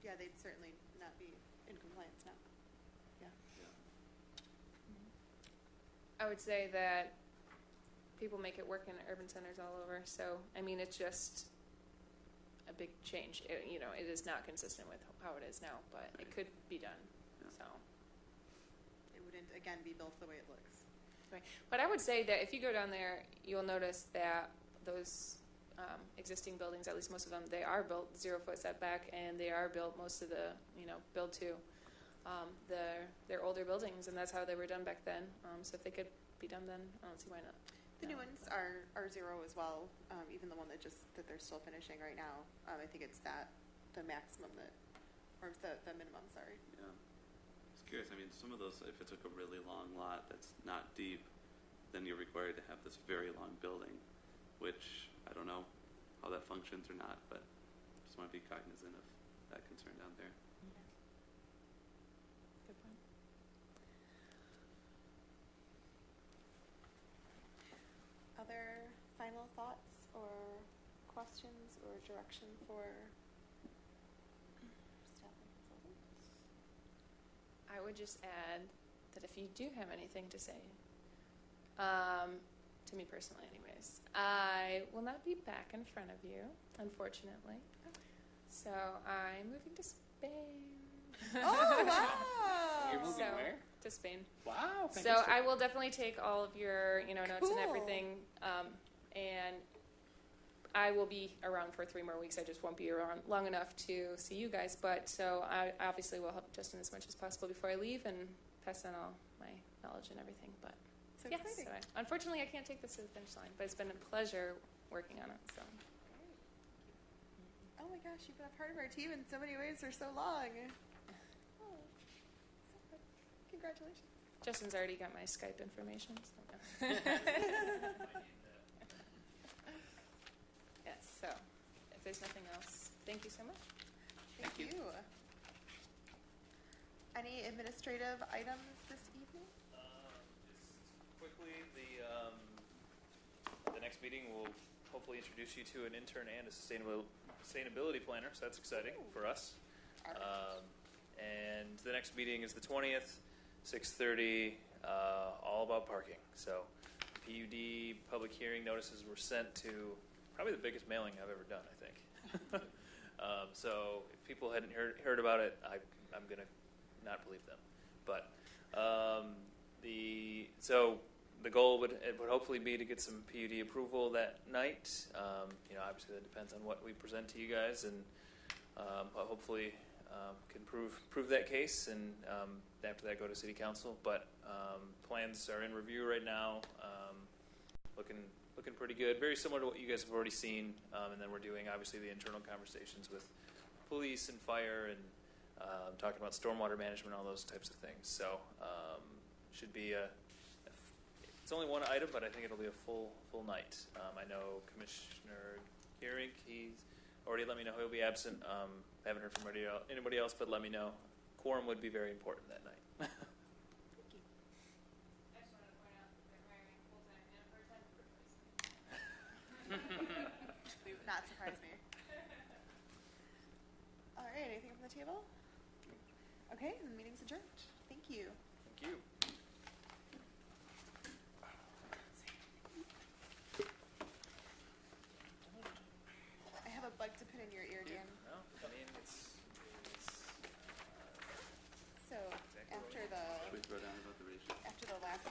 Yeah, they'd certainly not be in compliance now. Yeah.
I would say that people make it work in urban centers all over. So, I mean, it's just a big change. It is not consistent with how it is now, but it could be done.
Yeah.
So,
It wouldn't, again, be built the way it looks.
right. But I would say that if you go down there, you'll notice that those existing buildings, at least most of them, they are built 0-foot setback, and they are built most of the, build to. They're older buildings, and that's how they were done back then. So if they could be done then, I don't see why not.
The new ones are 0 as well, even the one that they're still finishing right now. I think it's the maximum or the minimum, sorry.
Yeah. I was curious, I mean, some of those, if it took a really long lot that's not deep, then you're required to have this very long building, which I don't know how that functions or not, but just want to be cognizant of that concern down there.
Good point.
Other final thoughts or questions or direction for staff and consultants?
I would just add that if you do have anything to say, to me personally anyways, I will not be back in front of you, unfortunately. So I'm moving to Spain.
Oh, wow!
You're moving where?
To Spain.
Wow.
So
fantastic.
I will definitely take all of your notes and
Cool.
everything, and I will be around for 3 more weeks. I just won't be around long enough to see you guys, but so I obviously will help Justin as much as possible before I leave and pass on all my knowledge and everything. But
So
yes,
exciting.
so unfortunately I can't take this to the finish line, but it's been a pleasure working on it. So
Oh my gosh, you've been a part of our team in so many ways for so long. Oh, so good. Congratulations.
Justin's already got my Skype information. So. Yes. So if there's nothing else, thank you so much.
Thank you. Any administrative items this evening?
Just quickly, the next meeting will hopefully introduce you to an intern and a sustainability planner, so that's exciting for us. And the next meeting is the 20th, 6:30, all about parking. So PUD public hearing notices were sent to probably the biggest mailing I've ever done, I think. So if people hadn't heard about it, I'm going to not believe them. But the the goal would hopefully be to get some PUD approval that night. Obviously that depends on what we present to you guys, and but hopefully can prove that case, and after that go to City Council. But plans are in review right now, looking pretty good. Very similar to what you guys have already seen, and then we're doing obviously the internal conversations with police and fire, and talking about stormwater management, all those types of things. So should be it's only one item, but I think it'll be a full night. I know Commissioner Gearing, he's already let me know he'll be absent. Haven't heard from anybody else, but let me know. Quorum would be very important that night.
I just wanted to point out that they're hiring full-time and a part-time replacement.
Not surprise me. All right, anything from the table? Okay, the meeting's adjourned. Thank you.
Thank you.
I have a bug to put in your ear, Dan.
No, I mean it's
So
exactly
after
what
the
Should we throw down about the ratio?
after the last